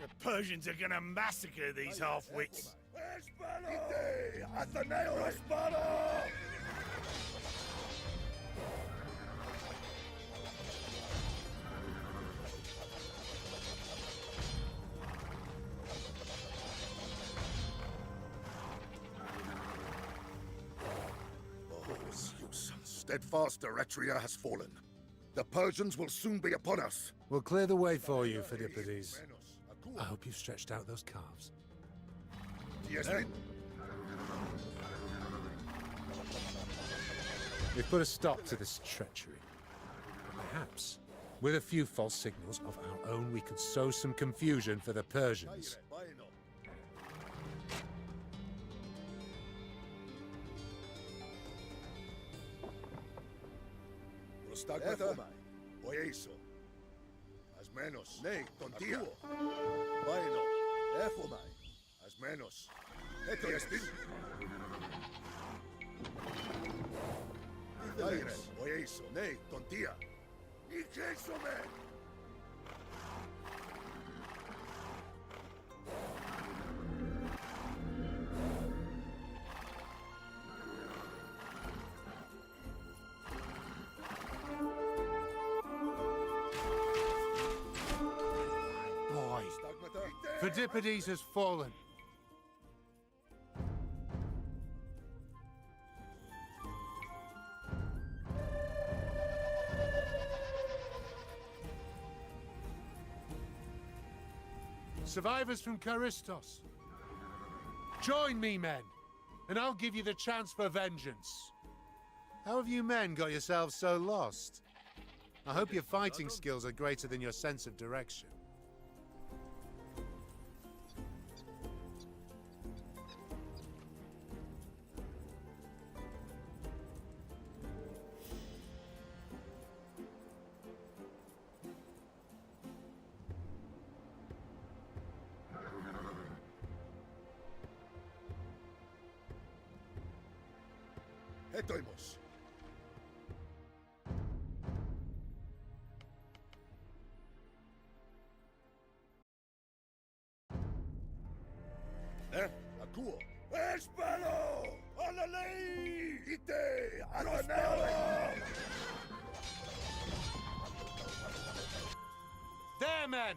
The Persians are gonna massacre these half-wits. Zeus, steadfast Eretria has fallen. The Persians will soon be upon us. We'll clear the way for you, Philippides. I hope you've stretched out those calves. We've put a stop to this treachery. Perhaps, with a few false signals of our own, we could sow some confusion for the Persians. Prostagmata, oieso. As menos, ne, tontia. Bueno, efomai. As menos. Etiestin. Aire, oieso, ne, tontia. Ikexome! Philippides has fallen. Survivors from Charistos. Join me, men, and I'll give you the chance for vengeance. How have you men got yourselves so lost? I hope your fighting skills are greater than your sense of direction. Etoimos. Akuo. Espalo! Alalei! Ite! Ataneo! There, men!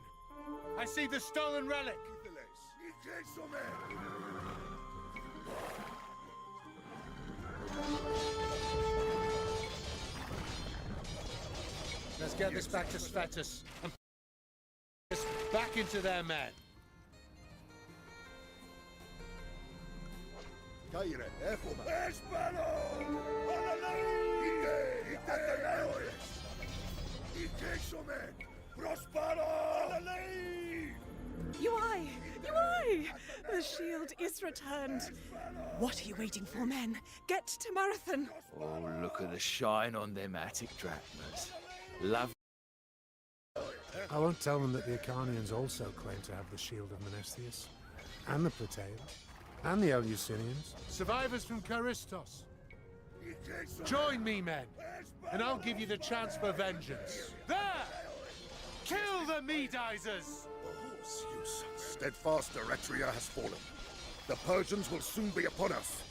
I see the stolen relic! Let's get this back to Svetus and this back into their men. Caire, efoma. Espalo! Alalei! Ite! Ataneo! Ikexome! Prospero! Alalei! Yuai! Yuai! The shield is returned. What are you waiting for, men? Get to Marathon! Oh, look at the shine on them Attic drachmas. Love. I won't tell them that the Acharnians also claim to have the shield of Menestheus, and the Plataeans, and the Eleusinians. Survivors from Charistos. Join me, men, and I'll give you the chance for vengeance. There! Kill the Medizers! Zeus, steadfast Eretria has fallen. The Persians will soon be upon us.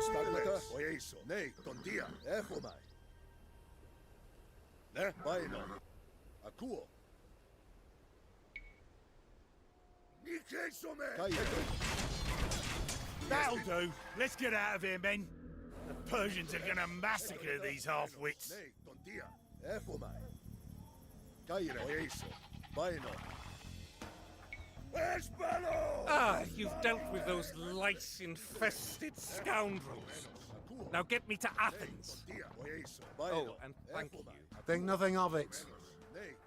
Stagmata, oieso, ne, tondia, echomai. Ne, baino, akuo. That'll do. Let's get out of here, men. The Persians are gonna massacre these half-wits. Ah, you've dealt with those lice-infested scoundrels. Now get me to Athens. Oh, and thank you. Think nothing of it.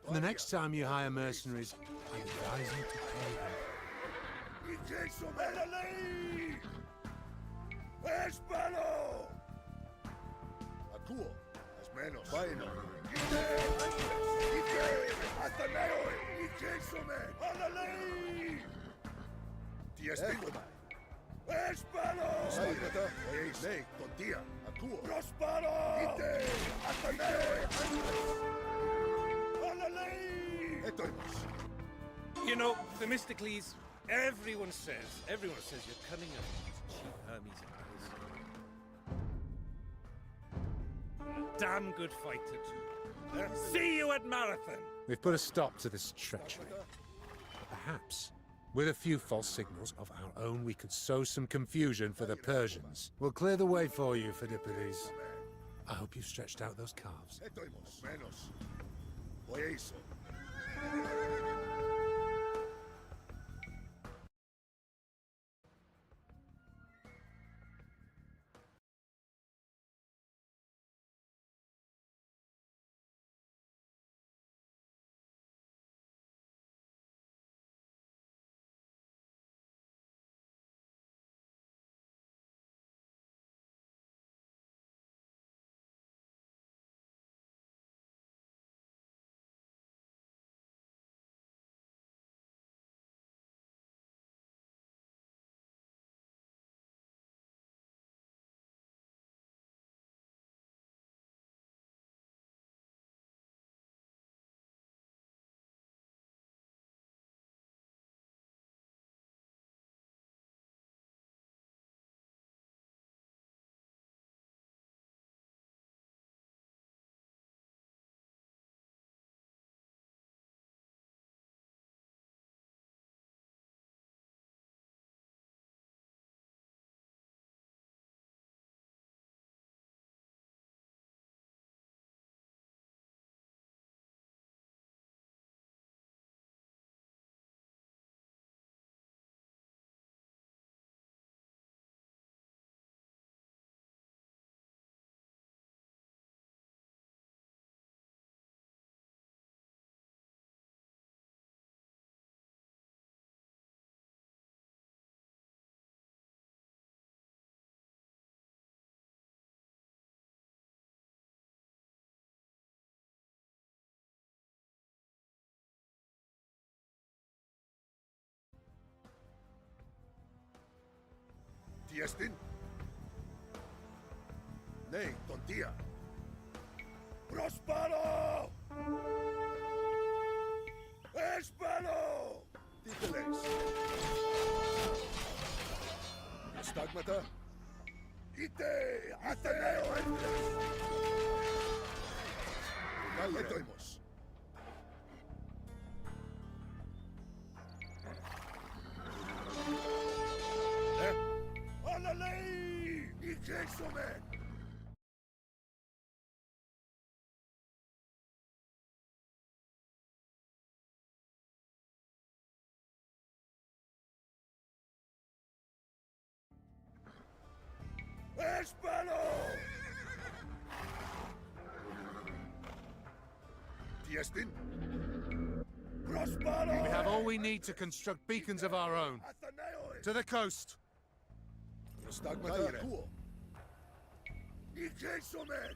And the next time you hire mercenaries, I advise you to pay them. Akuo, as menos. Baino. You know, Themistocles, everyone says you're cunning as cheap Hermes and damn good fighter too. See you at Marathon! We've put a stop to this treachery. But perhaps, with a few false signals of our own, we could sow some confusion for the Persians. We'll clear the way for you, Phidippides. I hope you've stretched out those calves. Tiestin? Ne, tontia. Prospero! Espero! Titeles. Stagmata? Ite! Ateneo! Etoimos. Alalei! Ikexomen! Espero! Tiestin? Prospero! We have all we need to construct beacons of our own. To the coast! Stagmata? Ikexomen!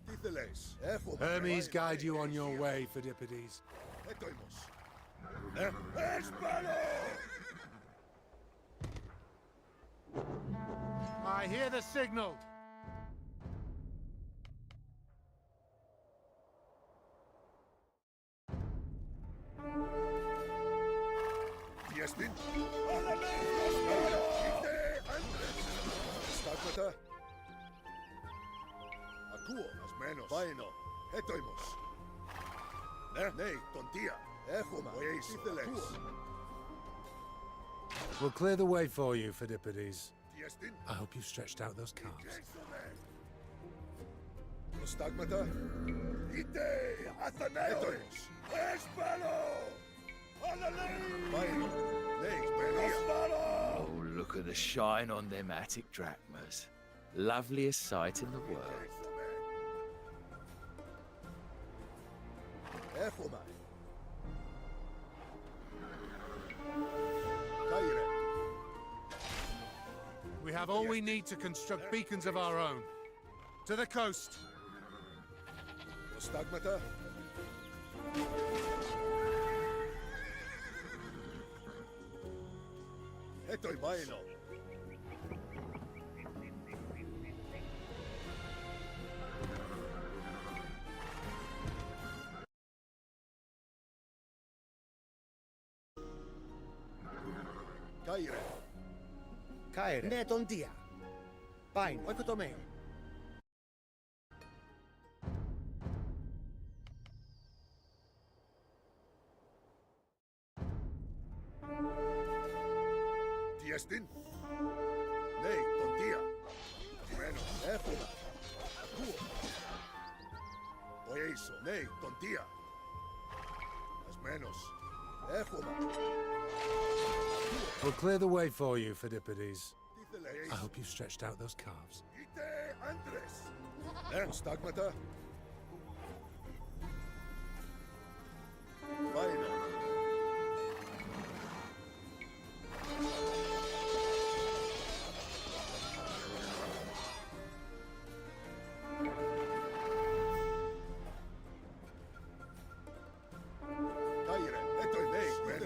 Titeles. Hermes guide you on your way, Phidippides. I hear the signal. Jestin? Stagmata? Ακούω, ασμένος. Πάινο. Έτοιμος. Ναι, τοντία. Έχουμε. Τι θέλεις? We'll clear the way for you, Phidippides. Jestin? I hope you've stretched out those calves. Στάγματα. Είτε Αθαναίος. Έσπαλο. Πάινο. Ναι, Oh, look at the shine on them Attic drachmas. Loveliest sight in the world. Έχουμε. We have all we need to construct beacons of our own. To the coast. Στάγματα. Πάινο. Caere. Ne tondia. Pain, oikotomeo. Jestin? Ναι, τοντία. Μένω, έχουμε. Ακούω. Οέισο, ναι, τοντία. Ασμένος. Έχουμε. We'll clear the way for you, Phidippides. I hope you've stretched out those calves. Είτε άντρες. Στάγματα. Πάινο.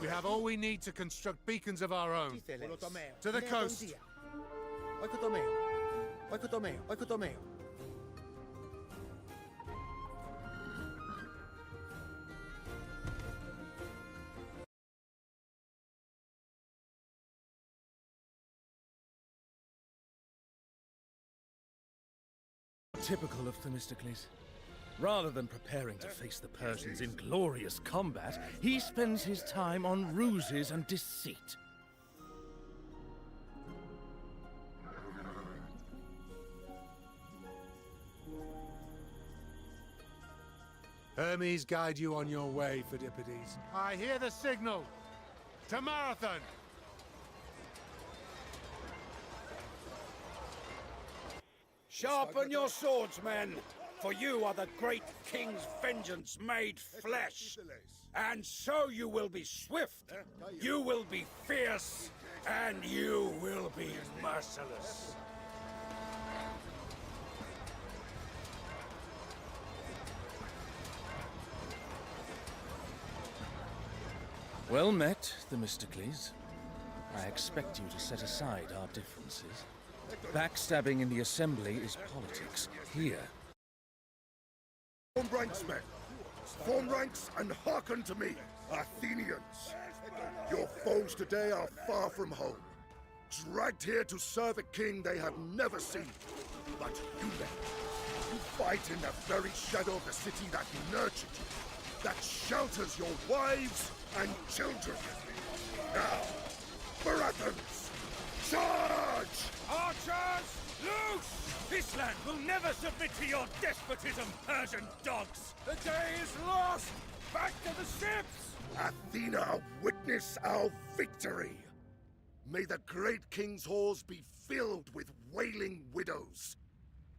We have all we need to construct beacons of our own. To the coast. Oikotomeo. Oikotomeo. Oikotomeo. Typical of Themistocles. Rather than preparing to face the Persians in glorious combat, he spends his time on ruses and deceit. Hermes guide you on your way, Phidippides. I hear the signal. To Marathon! Sharpen your swords, men, for you are the great king's vengeance made flesh. And so you will be swift, you will be fierce, and you will be merciless. Well met, Themistocles. I expect you to set aside our differences. Backstabbing in the assembly is politics. Here. Form ranks, men. Form ranks and hearken to me, Athenians. Your foes today are far from home. Dragged here to serve a king they have never seen. But you men, you fight in the very shadow of the city that nurtured you, that shelters your wives and children. Now, for Athens, charge! Archers, loose! This land will never submit to your despotism, Persian dogs! The day is lost! Back to the ships! Athena, witness our victory! May the great king's halls be filled with wailing widows.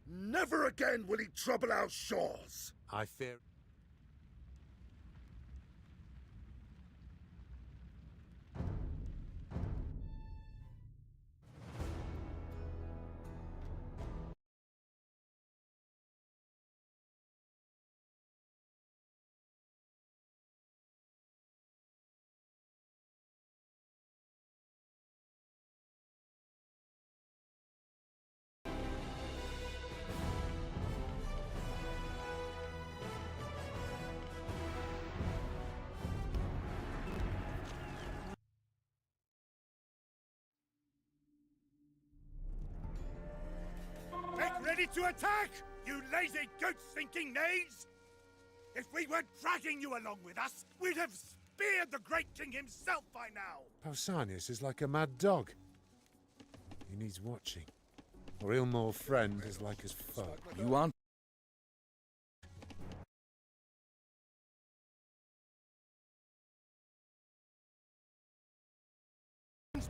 Never again will he trouble our shores. I fear... to attack, you lazy goat-thinking knaves! If we weren't dragging you along with us, we'd have speared the great king himself by now! Pausanias is like a mad dog. He needs watching. Or he'll more friend as like as foe. You aren't...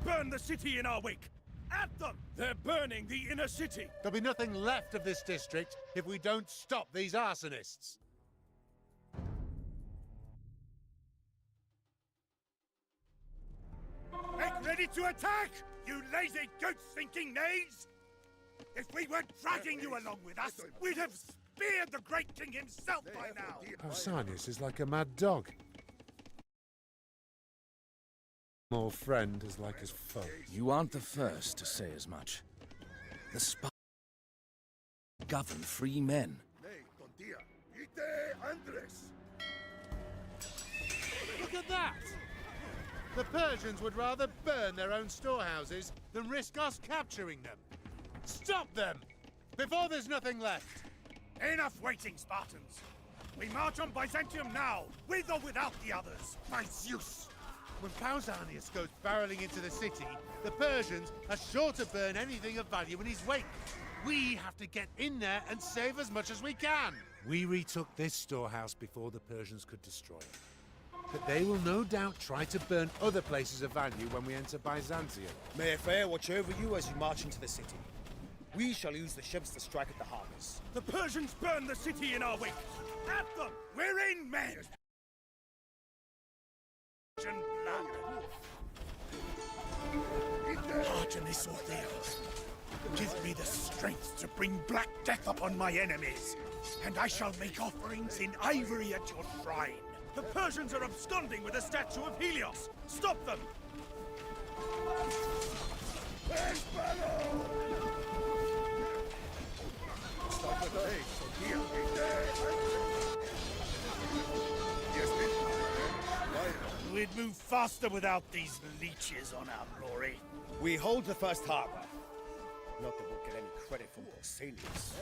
Burn the city in our wake! At them! They're burning the inner city! There'll be nothing left of this district if we don't stop these arsonists. Make ready to attack, you lazy goat-thinking knaves! If we weren't dragging you along with us, we'd have speared the great king himself by now! Pausanias is like a mad dog. More friend as like as foe. You aren't the first to say as much. The Spartans govern free men. Look at that! The Persians would rather burn their own storehouses than risk us capturing them. Stop them! Before there's nothing left! Enough waiting, Spartans! We march on Byzantium now, with or without the others! By Zeus! When Pausanias goes barreling into the city, the Persians are sure to burn anything of value in his wake. We have to get in there and save as much as we can. We retook this storehouse before the Persians could destroy it. But they will no doubt try to burn other places of value when we enter Byzantium. May Fair watch over you as you march into the city. We shall use the ships to strike at the harbors. The Persians burn the city in our wake! At them! We're in, men! Artemis or Theos, give me the strength to bring black death upon my enemies, and I shall make offerings in ivory at your shrine. The Persians are absconding with a statue of Helios. Stop them! We'd move faster without these leeches on our glory. We hold the first harbor. Not that we'll get any credit from Pausanias.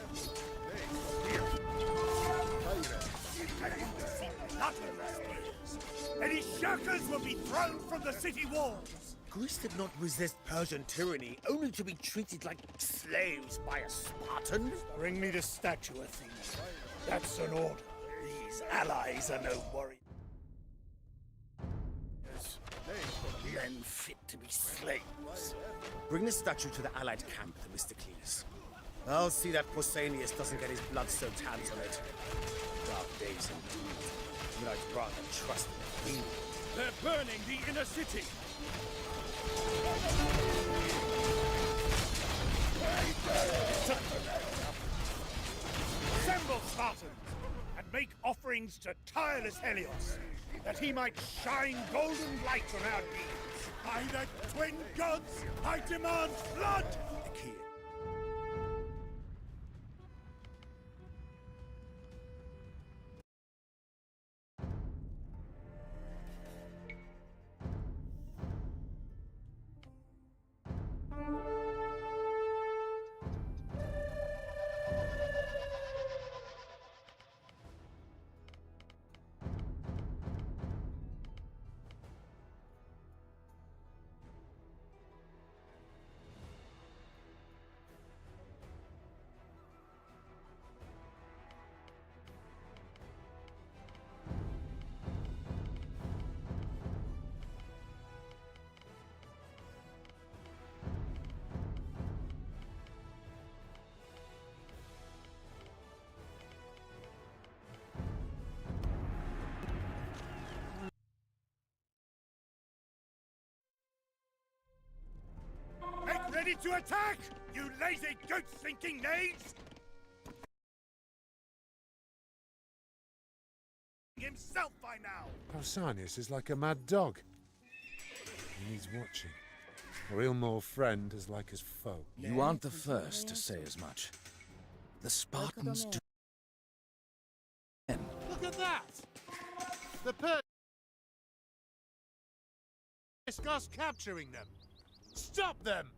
Any shirkers will be thrown from the city walls. Greece did not resist Persian tyranny, only to be treated like slaves by a Spartan. Bring me the statue, Athena. That's an order. These allies are no worry. Men fit to be slaves. Bring the statue to the Allied camp, Themistocles. I'll see that Pausanias doesn't get his blood-soaked hands on it. Dark days indeed. But I'd rather trust the fiend. They're burning the inner city. Assemble, Spartans, and make offerings to tireless Helios, that he might shine golden light on our deeds. By the twin gods, I demand blood! Here. Make ready to attack, you lazy goat-thinking knaves! Himself by now! Pausanias is like a mad dog. He needs watching. Or he'll more friend as like as foe. You aren't the first to say as much. The Spartans do... Look at that! The Persians discuss capturing them. Stop them!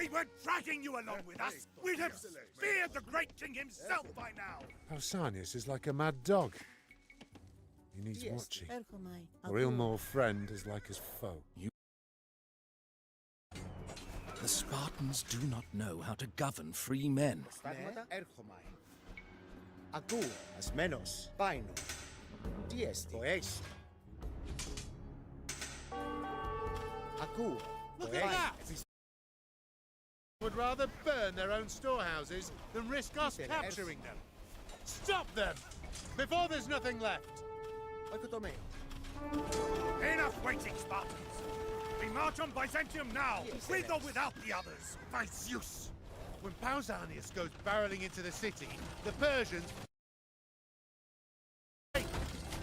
we weren't dragging you along with us, we'd have speared the great king himself by now! Pausanias is like a mad dog. He needs watching. Or he'll more friend as like his foe. The Spartans do not know how to govern free men. Aku as menos paino. Dies Aku Look at that! Would rather burn their own storehouses than risk us capturing them. Stop them! Before there's nothing left! Enough waiting, Spartans! We march on Byzantium now, with or without the others! By Zeus! When Pausanias goes barreling into the city, the Persians...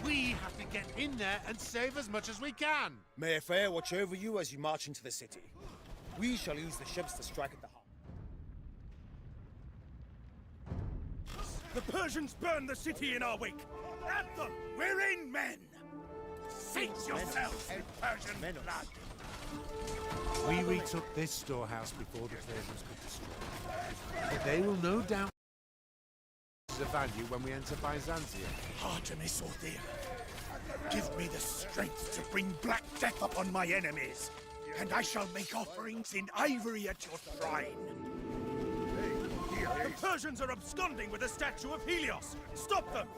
We have to get in there and save as much as we can! May a fair watch over you as you march into the city. We shall use the ships to strike at the heart. The Persians burn the city in our wake! At them! We're in, men! Sate yourselves in Persian blood! We retook this storehouse before the Persians could destroy it. But they will no doubt the value when we enter Byzantium. Artemis Orthea, give me the strength to bring black death upon my enemies, and I shall make offerings in ivory at your shrine. The Persians are absconding with a statue of Helios! Stop them!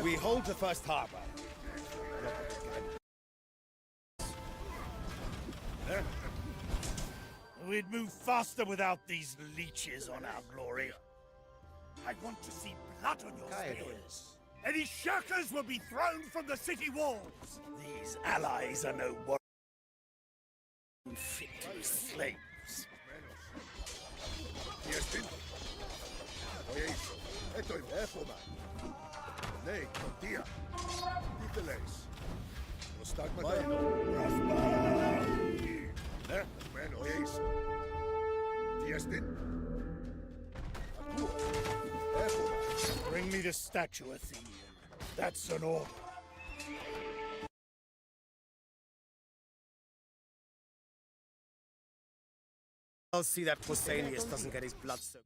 We hold the first harbor. We'd move faster without these leeches on our glory. I want to see blood on your spears. Any shirkers will be thrown from the city walls. These allies are no warriors fit to be slaves. Bring me the statue, Athenian. That's an order. I'll see that Pausanias doesn't get his blood soaked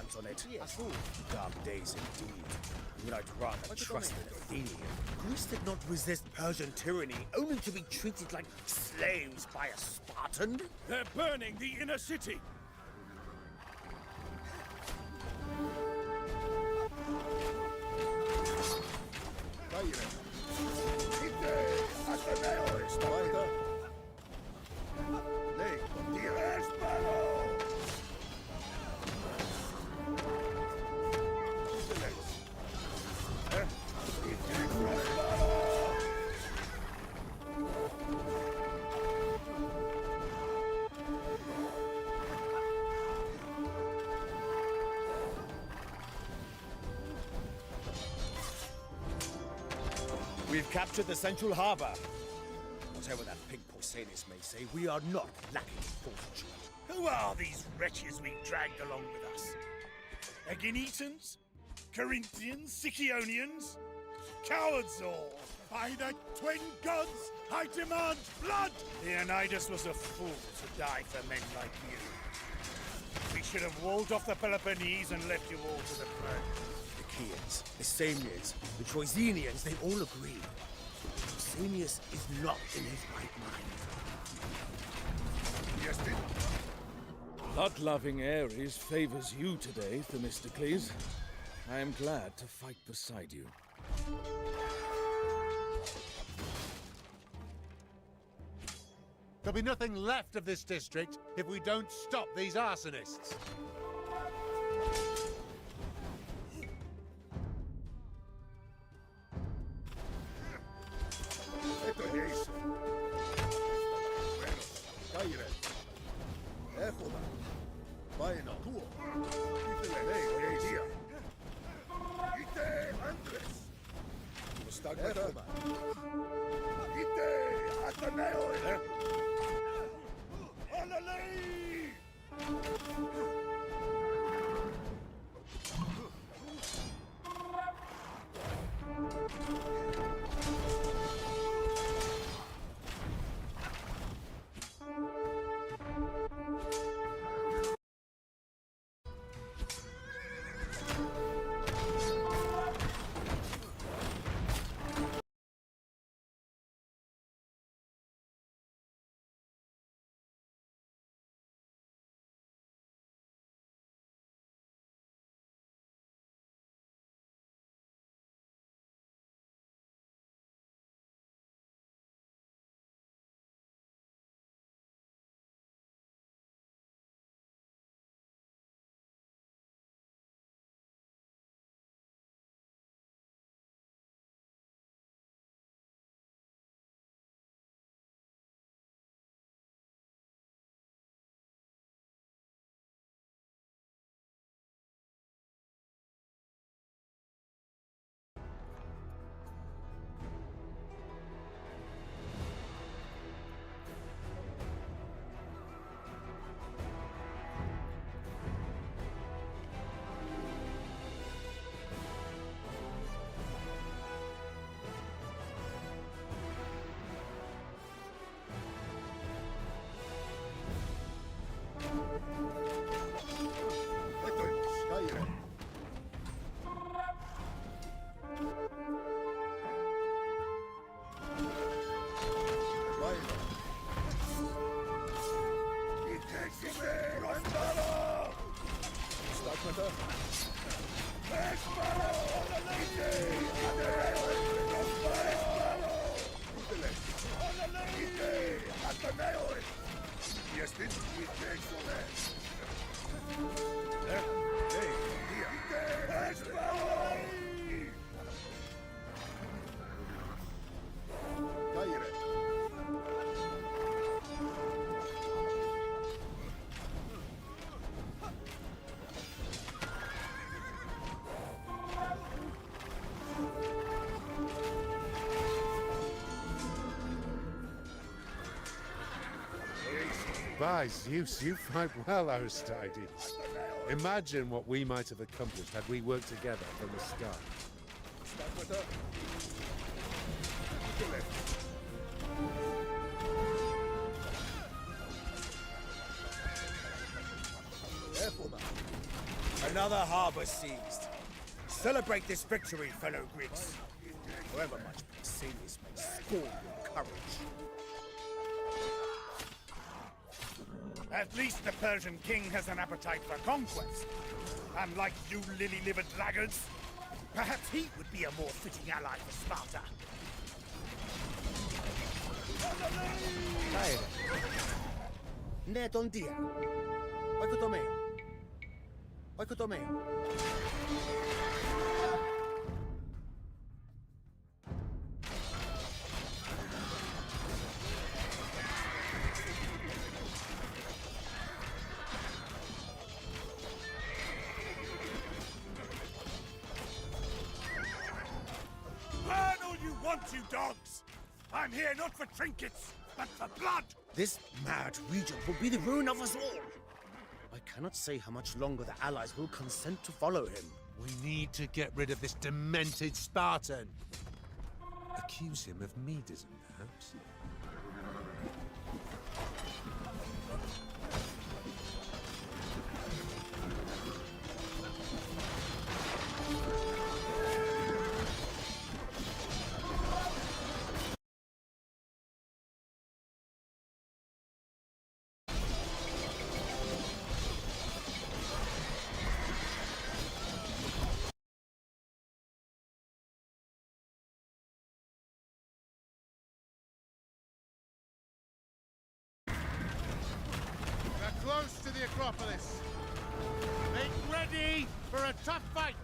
hands on it. Dark days indeed. When I'd rather trust an Athenian. Greece did not resist Persian tyranny, only to be treated like slaves by a Spartan. They're burning the inner city. We've captured the central harbor. Whatever that pig Pausanias may say, we are not lacking in fortitude. Who are these wretches we've dragged along with us? Aeginetans? Corinthians? Sicyonians? Cowards all! By the twin gods, I demand blood! Leonidas was a fool to die for men like you. We should have walled off the Peloponnese and left you all to the prey. The Chians, the Samians, the Troezenians, they all agree. Pausanias is not in his right mind. Blood-loving Ares favors you today, Themistocles. I am glad to fight beside you. There'll be nothing left of this district if we don't stop these arsonists. By Zeus, you fight well, Aristides. Imagine what we might have accomplished had we worked together from the start. Another harbour seized. Celebrate this victory, fellow Greeks. However much Pausanias may scorn your courage. At least the Persian king has an appetite for conquest. Unlike you lily-livered laggards. Perhaps he would be a more fitting ally for Sparta. Ne ton dia. Oikotomeo. Oikotomeo. Burn all you want, you dogs! I'm here not for trinkets, but for blood! This mad regent will be the ruin of us all. I cannot say how much longer the allies will consent to follow him. We need to get rid of this demented Spartan. Accuse him of Medism, perhaps? Close to the Acropolis. Make ready for a tough fight.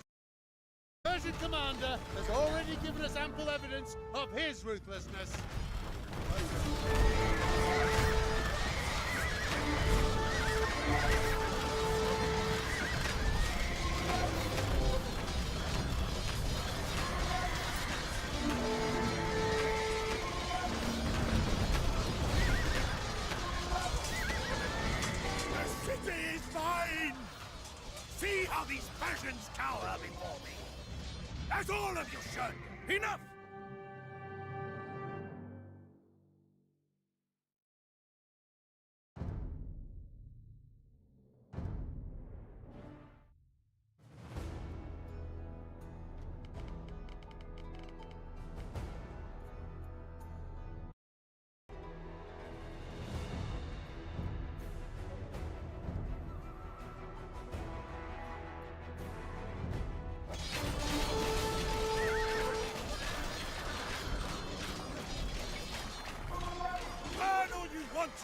The Persian commander has already given us ample evidence of his ruthlessness. See how these Persians cower before me! As all of you should! Enough!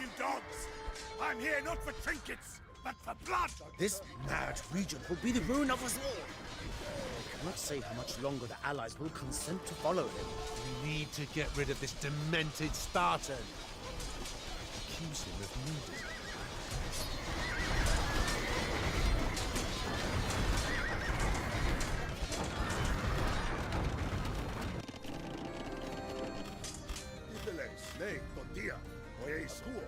You dogs! I'm here not for trinkets, but for blood! This mad regent will be the ruin of us all. I cannot say how much longer the allies will consent to follow him. We need to get rid of this demented Spartan. Accuse him of Medism. Snake, tortilla, oye, school.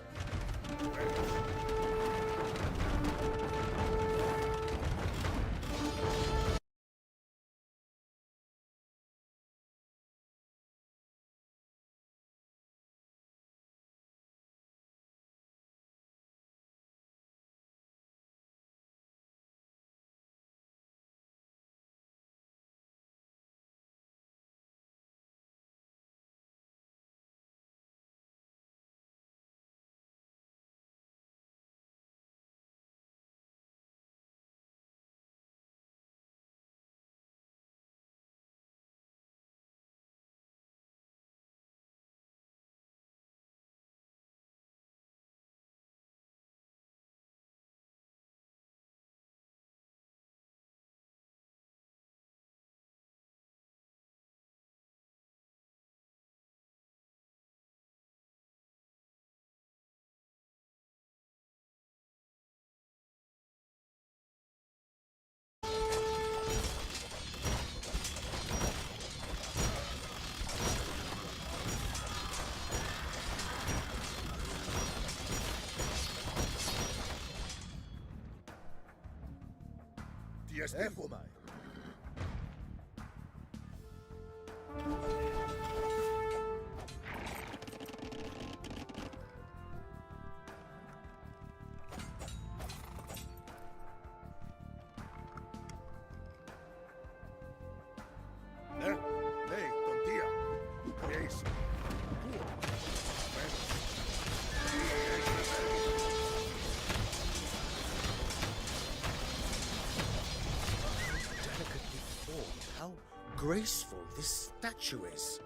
Delicately formed. How graceful this statue is.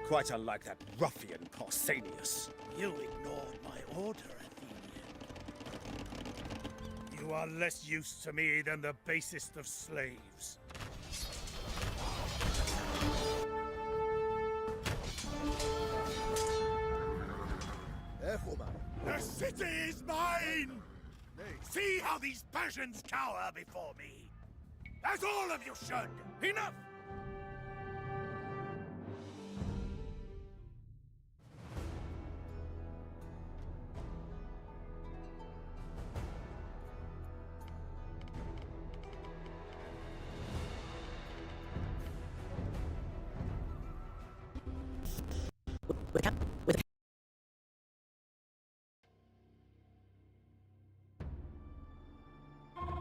Quite unlike that ruffian Pausanias. You ignored my order, Athenian. You are less use to me than the basest of slaves. The city is mine! See how these Persians cower before me! As all of you should! Enough!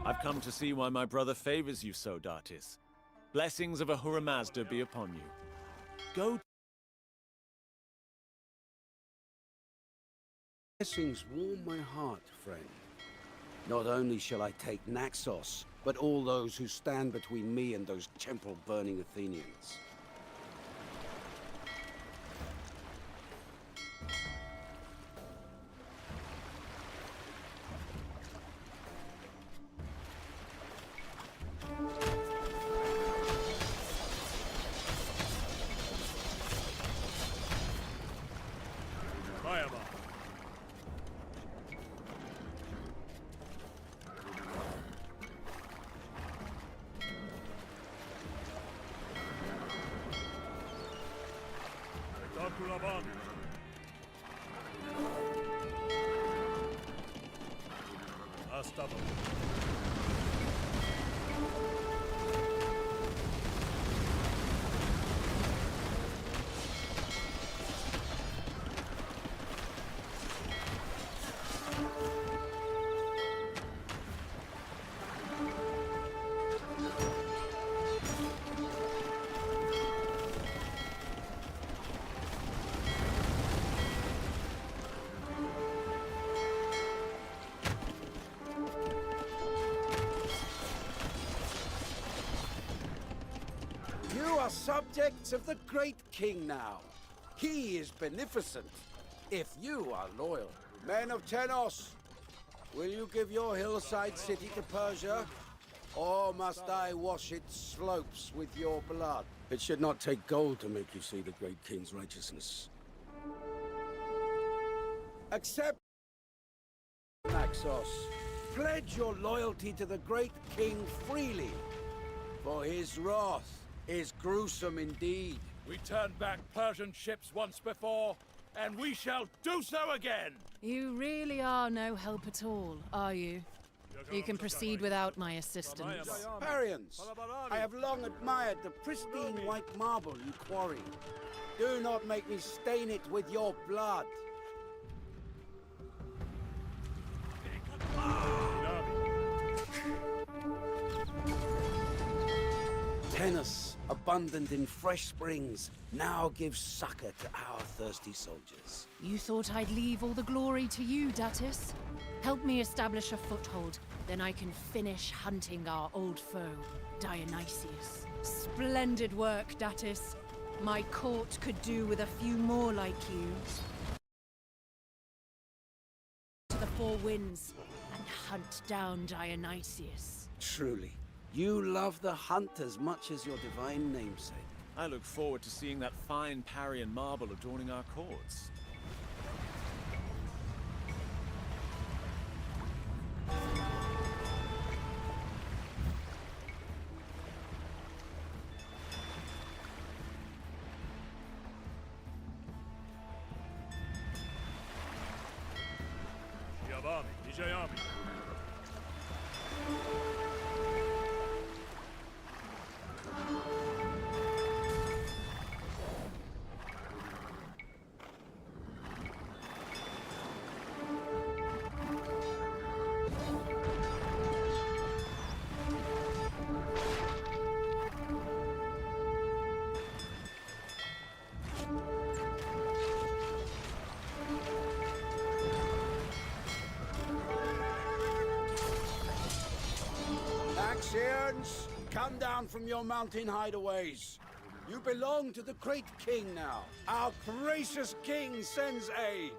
I've come to see why my brother favors you so, Datis. Blessings of Ahura Mazda be upon you. Go. Blessings warm my heart, friend. Not only shall I take Naxos, but all those who stand between me and those temple-burning Athenians. You are subjects of the great king now. He is beneficent, if you are loyal. Men of Tenos, will you give your hillside city to Persia? Or must I wash its slopes with your blood? It should not take gold to make you see the great king's righteousness. Accept, Naxos. Pledge your loyalty to the great king freely, for his wrath is gruesome indeed. We turned back Persian ships once before, and we shall do so again! You really are no help at all, are you? You can proceed without my assistance. Parians, I have long admired the pristine white marble you quarry. Do not make me stain it with your blood. Tennis, abundant in fresh springs, now gives succor to our thirsty soldiers. You thought I'd leave all the glory to you, Datis? Help me establish a foothold, then I can finish hunting our old foe, Dionysius. Splendid work, Datis. My court could do with a few more like you. To the four winds and hunt down Dionysius. Truly, you love the hunt as much as your divine namesake. I look forward to seeing that fine Parian marble adorning our courts. Searns, come down from your mountain hideaways. You belong to the great king now. Our gracious king sends aid.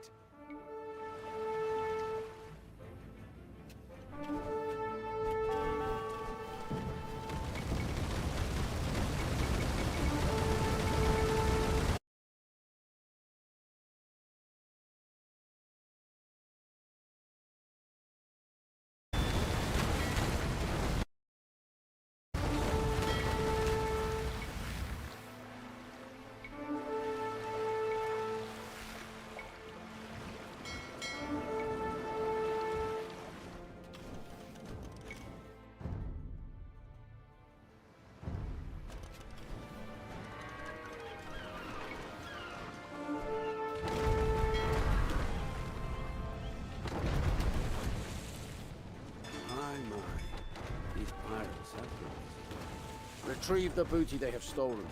These pirates have guns. Retrieve the booty they have stolen.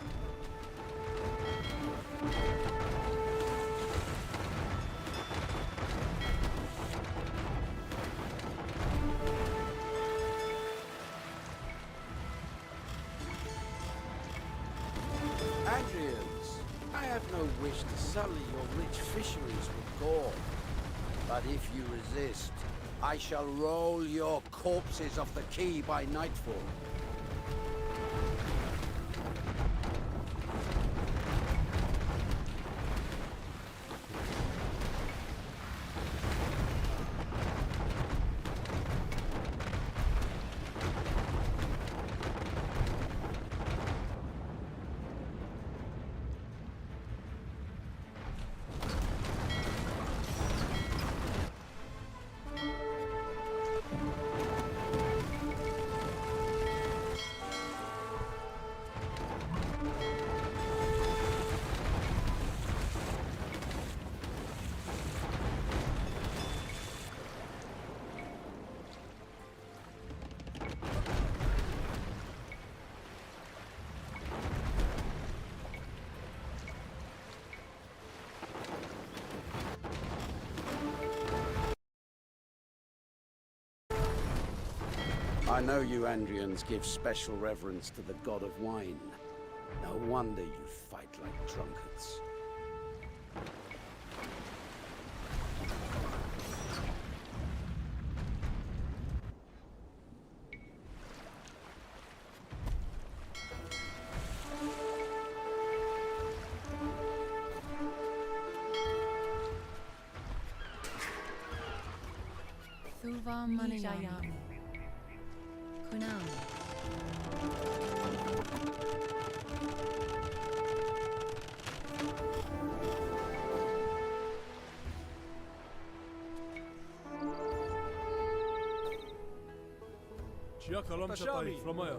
Andrians, I have no wish to sully your rich fisheries with gore. But if you resist, I shall roll your corpses off the quay by nightfall. I know you Andrians give special reverence to the god of wine. No wonder you fight like drunkards. Thuva Manayami. Kunal. Jakalam Chatai from Maya.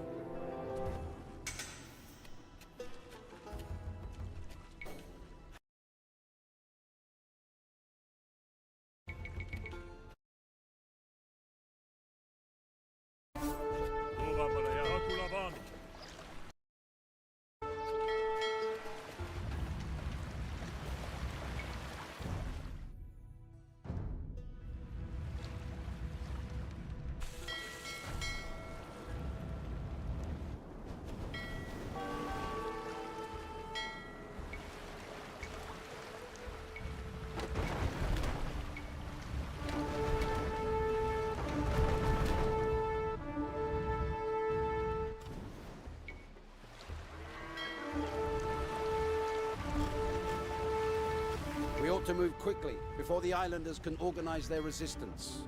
We ought to move quickly, before the islanders can organize their resistance.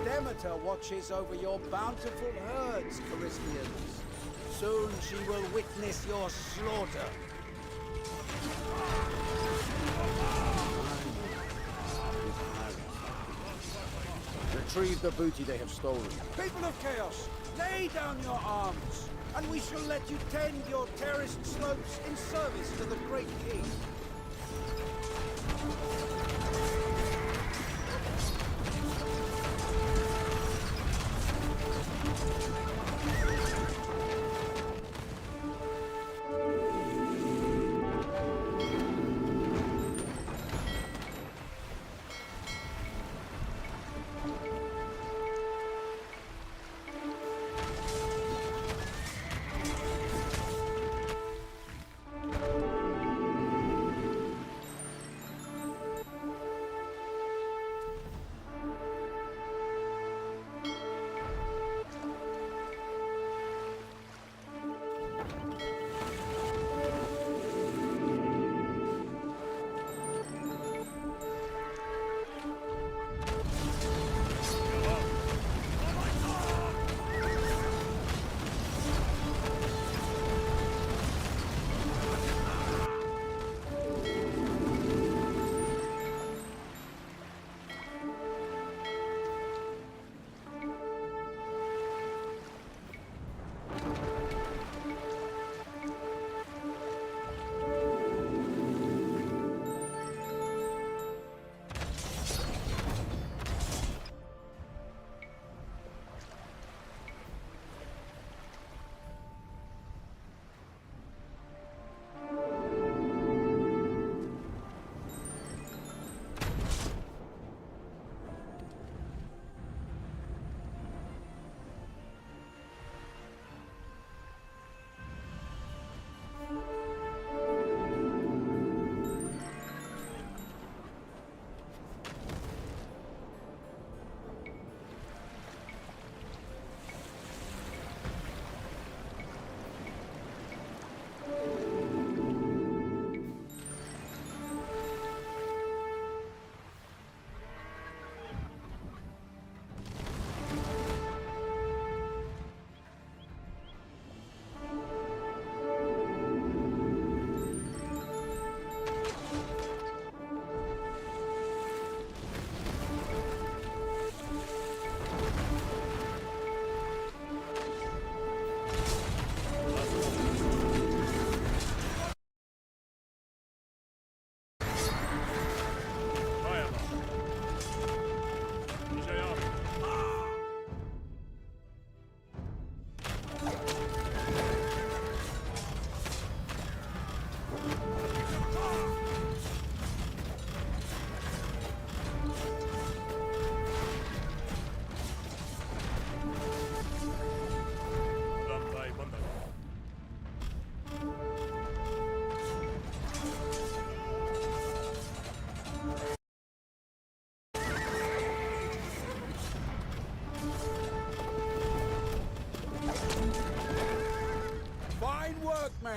Demeter watches over your bountiful herds, Caristians. Soon she will witness your slaughter. Retrieve the booty they have stolen. People of Chaos, lay down your arms, and we shall let you tend your terraced slopes in service to the great king.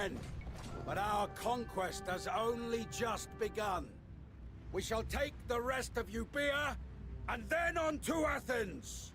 end. But our conquest has only just begun. We shall take the rest of Euboea, and then on to Athens!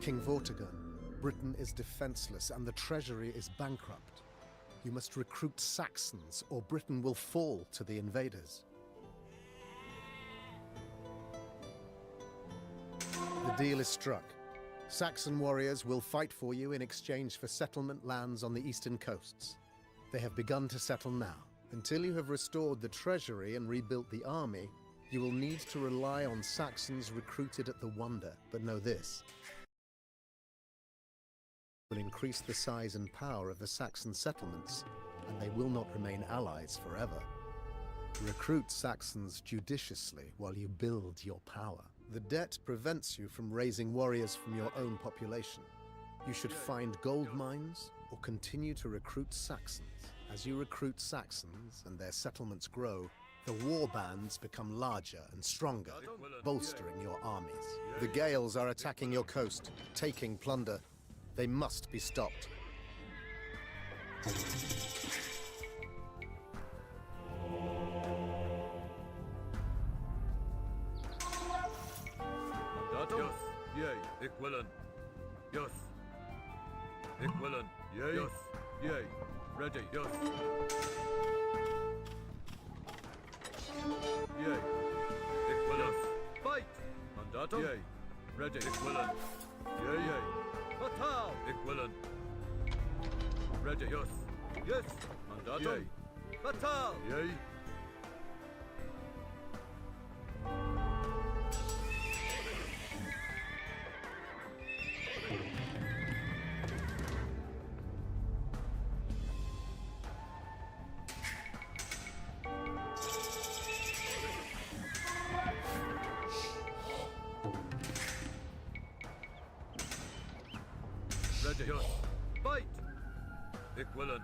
King Vortigern, Britain is defenseless and the treasury is bankrupt. You must recruit Saxons or Britain will fall to the invaders. The deal is struck. Saxon warriors will fight for you in exchange for settlement lands on the eastern coasts. They have begun to settle now. Until you have restored the treasury and rebuilt the army, you will need to rely on Saxons recruited at the Wonder. But know this: will increase the size and power of the Saxon settlements, and they will not remain allies forever. Recruit Saxons judiciously while you build your power. The debt prevents you from raising warriors from your own population. You should find gold mines or continue to recruit Saxons. As you recruit Saxons and their settlements grow, the war bands become larger and stronger, bolstering your armies. The Gales are attacking your coast, taking plunder. They must be stopped. Mandatum? Yea, ik willen. Yes. Ik willen. Yea. Yes. Yea. Ready. Yes. Yea. Ik willen. Fight. Mandatum? Yea. Ready. Ik willen. Yea, yea. Fatal! Ik willen. Ready. Yes. Yes. Mandatum? Yea. Fatal! Yea. Ready. Yes. Fight! Ik willen.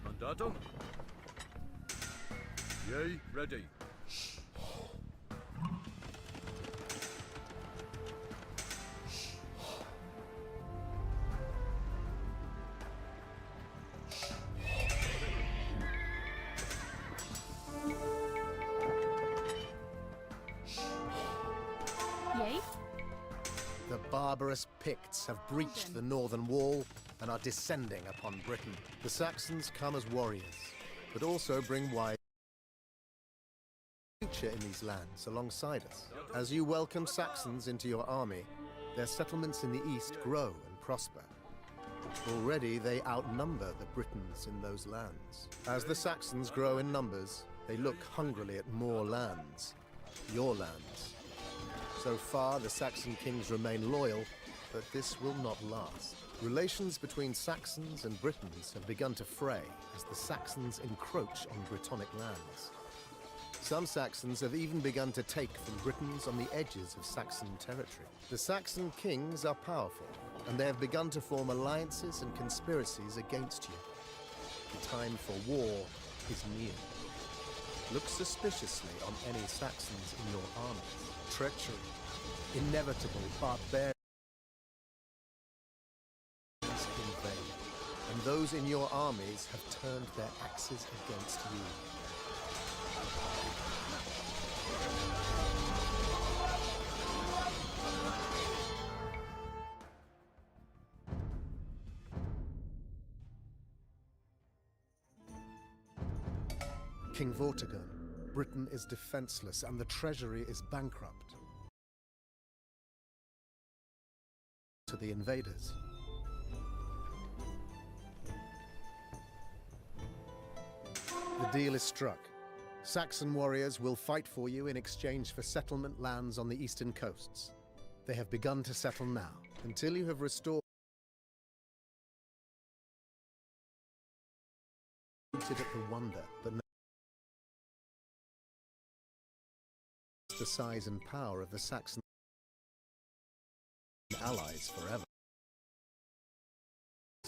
Mandatum? Yea, ready. Yay? The barbarous Picts have breached the northern wall and are descending upon Britain. The Saxons come as warriors, but also bring wide future in these lands alongside us. As you welcome Saxons into your army, their settlements in the east grow and prosper. Already they outnumber the Britons in those lands. As the Saxons grow in numbers, they look hungrily at more lands, your lands. So far, the Saxon kings remain loyal, but this will not last. Relations between Saxons and Britons have begun to fray as the Saxons encroach on Brittonic lands. Some Saxons have even begun to take from Britons on the edges of Saxon territory. The Saxon kings are powerful, and they have begun to form alliances and conspiracies against you. The time for war is near. Look suspiciously on any Saxons in your armies. Treachery, inevitable barbarians in vain, and those in your armies have turned their axes against you. King Vortigern, Britain is defenseless and the treasury is bankrupt. To the invaders. The deal is struck. Saxon warriors will fight for you in exchange for settlement lands on the eastern coasts. They have begun to settle now, until you have restored at the wonder that the size and power of the Saxon allies forever.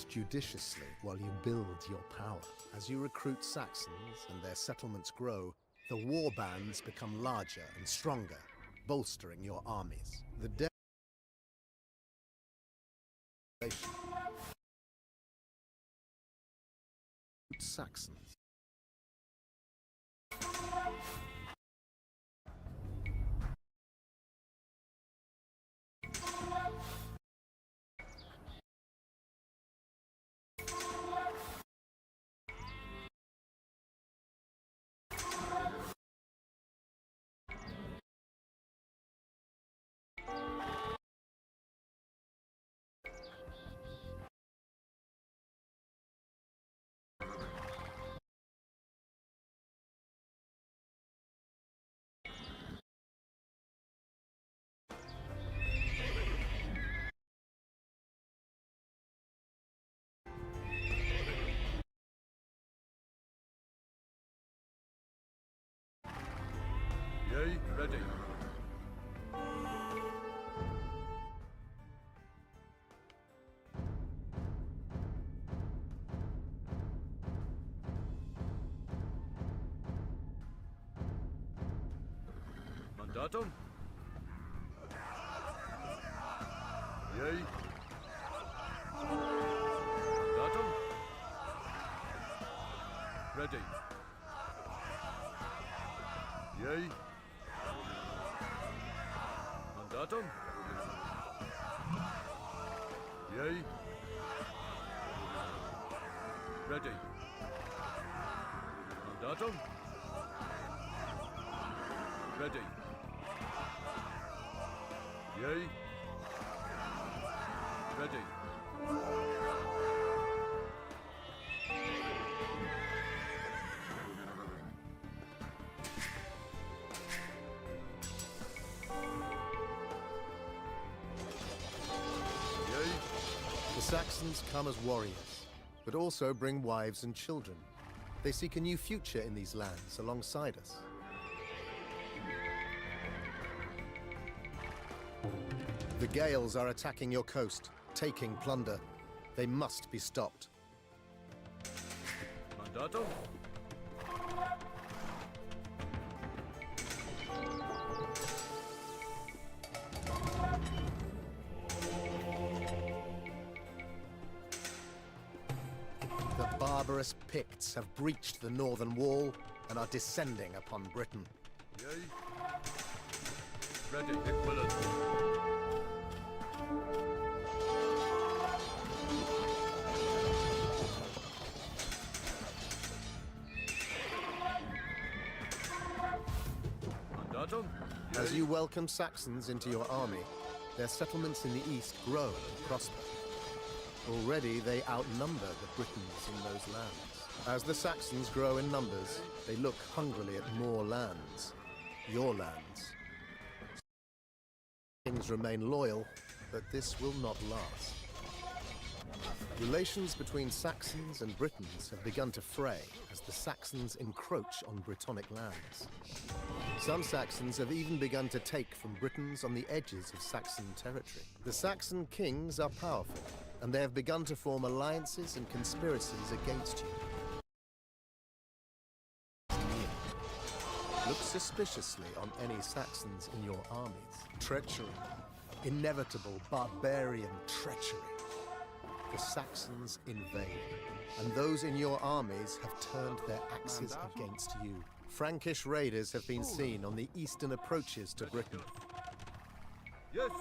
Judiciously while you build your power. As you recruit Saxons and their settlements grow, the war bands become larger and stronger, bolstering your armies. The Saxons. Yay, ready. Mandatum. Yay. Mandatum. Ready. Yay. Mandatum. Yay. Ready. Mandatum. Ready. Yay. Ready. The Saxons come as warriors, but also bring wives and children. They seek a new future in these lands alongside us. The Gales are attacking your coast, taking plunder. They must be stopped. Mandatum. The barbarous Picts have breached the northern wall and are descending upon Britain. Yay. Ready, equivalent. Mandatum. As you welcome Saxons into your army, their settlements in the east grow and prosper. Already they outnumber the Britons in those lands. As the Saxons grow in numbers, they look hungrily at more lands. Your lands. Kings remain loyal, but this will not last. Relations between Saxons and Britons have begun to fray as the Saxons encroach on Brittonic lands. Some Saxons have even begun to take from Britons on the edges of Saxon territory. The Saxon kings are powerful, and they have begun to form alliances and conspiracies against you. Look suspiciously on any Saxons in your armies. Treachery. Inevitable barbarian treachery. The Saxons invade, and those in your armies have turned their axes against you. Frankish raiders have been seen on the eastern approaches to Britain. Yes.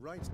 right.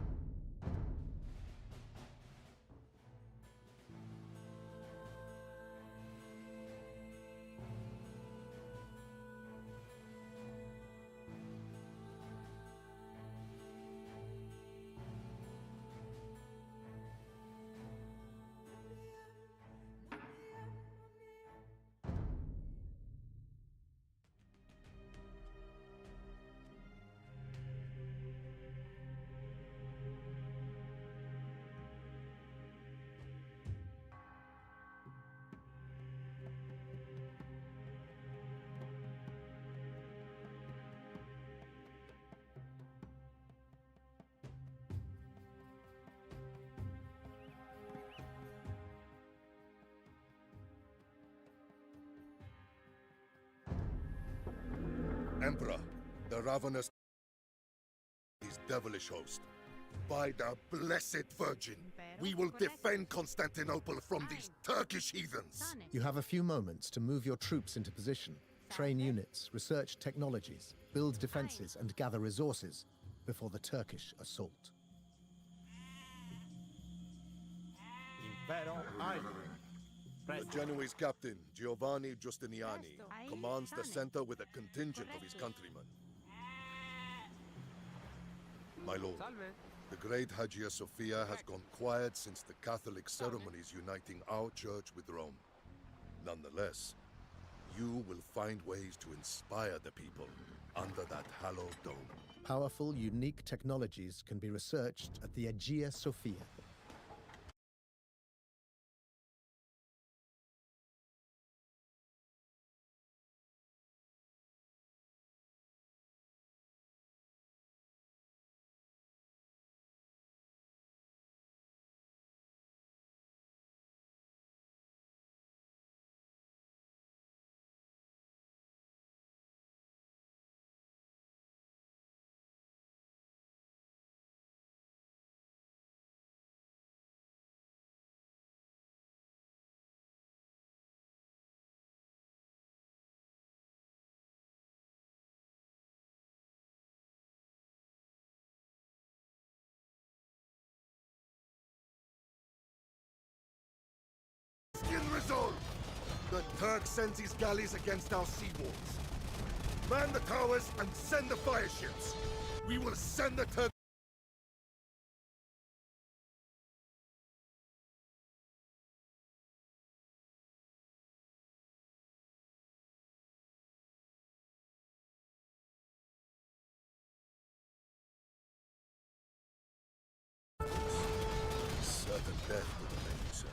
Emperor, the ravenous his devilish host. By the Blessed Virgin, we will defend Constantinople from these Turkish heathens. You have a few moments to move your troops into position, train units, research technologies, build defenses, and gather resources before the Turkish assault. The Genoese captain, Giovanni Giustiniani, commands the center with a contingent of his countrymen. My lord, the great Hagia Sophia has gone quiet since the Catholic ceremonies uniting our church with Rome. Nonetheless, you will find ways to inspire the people under that hallowed dome. Powerful, unique technologies can be researched at the Hagia Sophia. In resolve! The Turk sends his galleys against our sea walls. Man the towers and send the fire ships. We will send the Turk. Certain death to the lady, sir.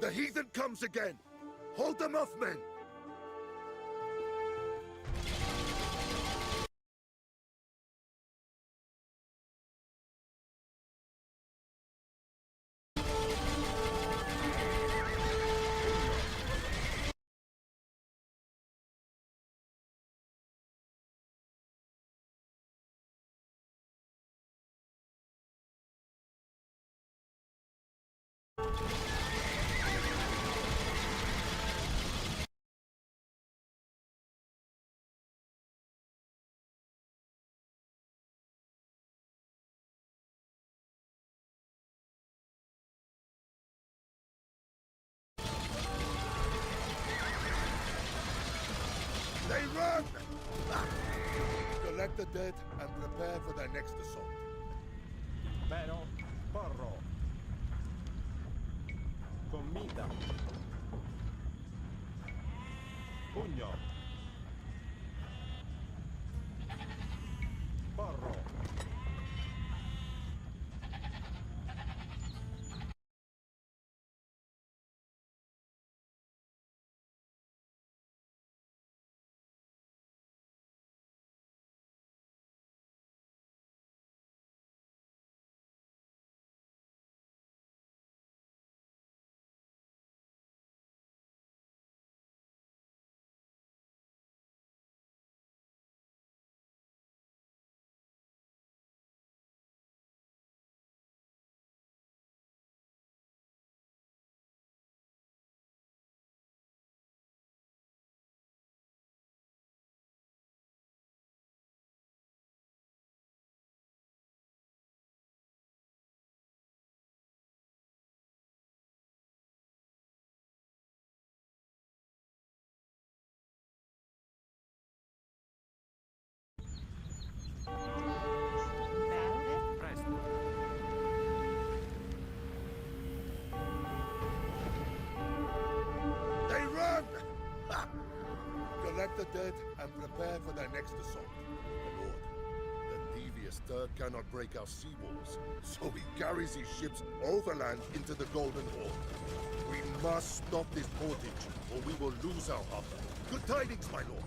The heathen comes again! Hold them off, men! They run! Collect the dead and prepare for their next assault. Pero porro. Comida. Puño. Porro. They run! Ha! Collect the dead and prepare for their next assault. My lord, the devious Turk cannot break our seawalls, so he carries his ships overland into the Golden Horde. We must stop this portage, or we will lose our harbor. Good tidings, my lord.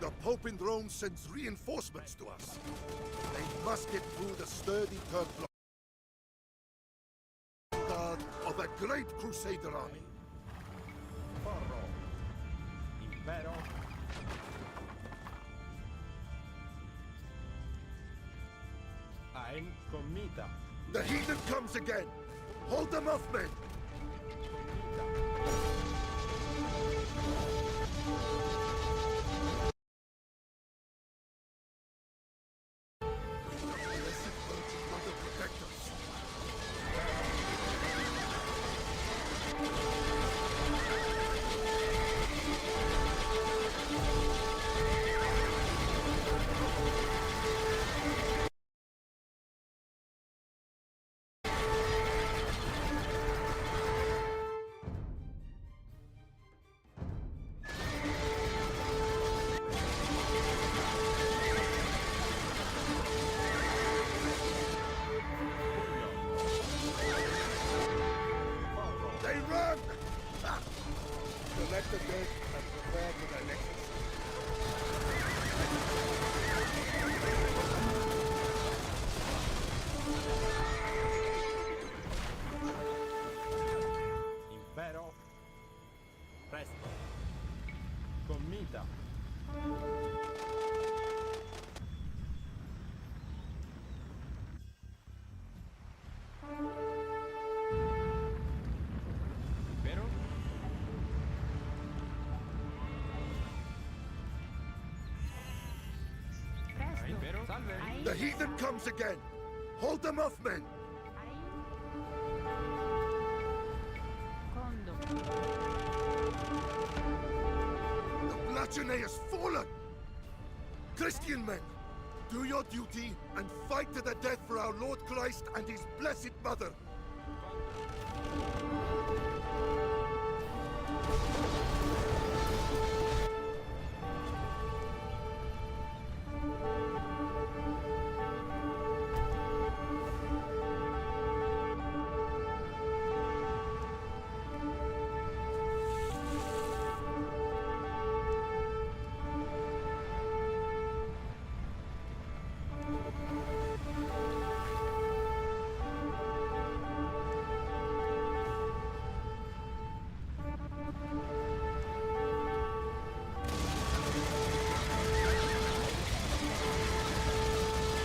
The Pope in Rome sends reinforcements to us. They must get through the sturdy Turk guard of a great Crusader army. Porro. Impero. Ein comida. The heathen comes again! Hold them off, men! Blessed Virgin Mother protect us! They run! Ah! Collect the dead and prepare for their next assault. Impero. Presto. Comida. Impero. Impero. Salve. The heathen comes again! Hold them off, men! The Blachine has fallen! Christian men, do your duty and fight to the death for our Lord Christ and his blessed mother!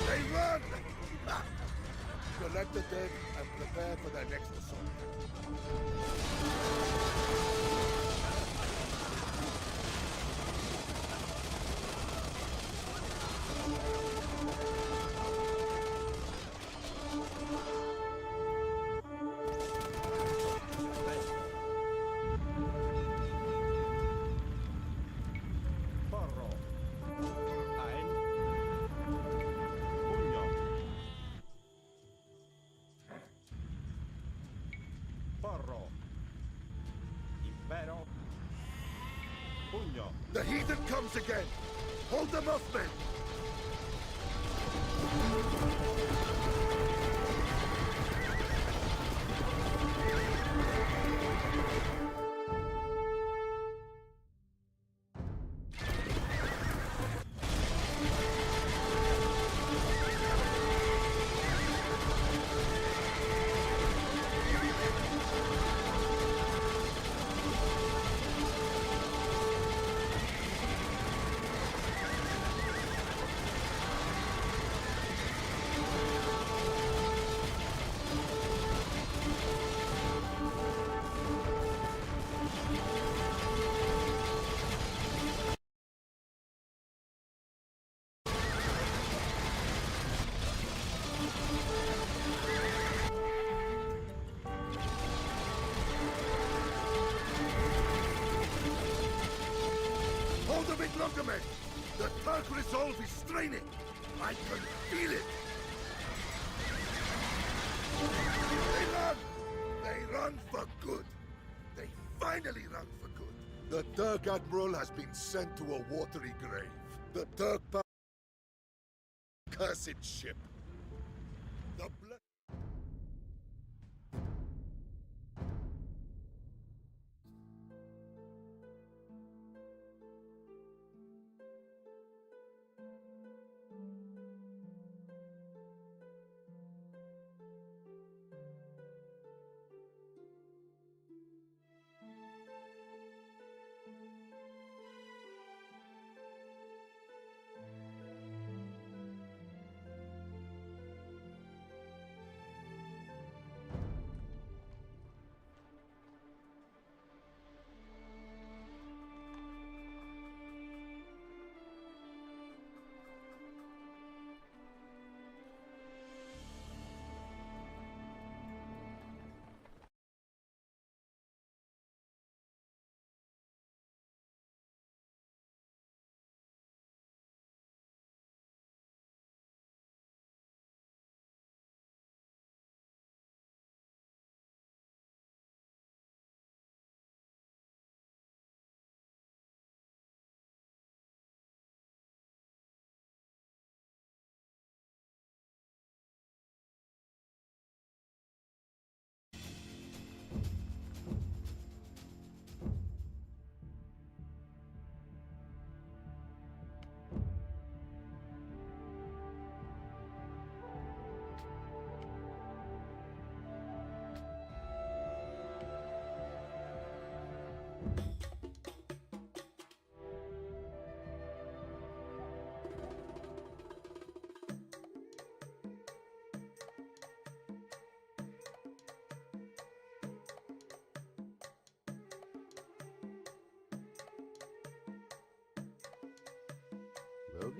They run! Ah! Collect the dead and prepare for their next assault. Porro. The heathen comes again! Hold them off, men! Hold them in longer, men! The Turk resolve is straining! I can feel it! They run! They run for good! They finally run for good! The Turk Admiral has been sent to a watery grave. The Turk cursed ship. The blood...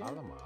Allemaal.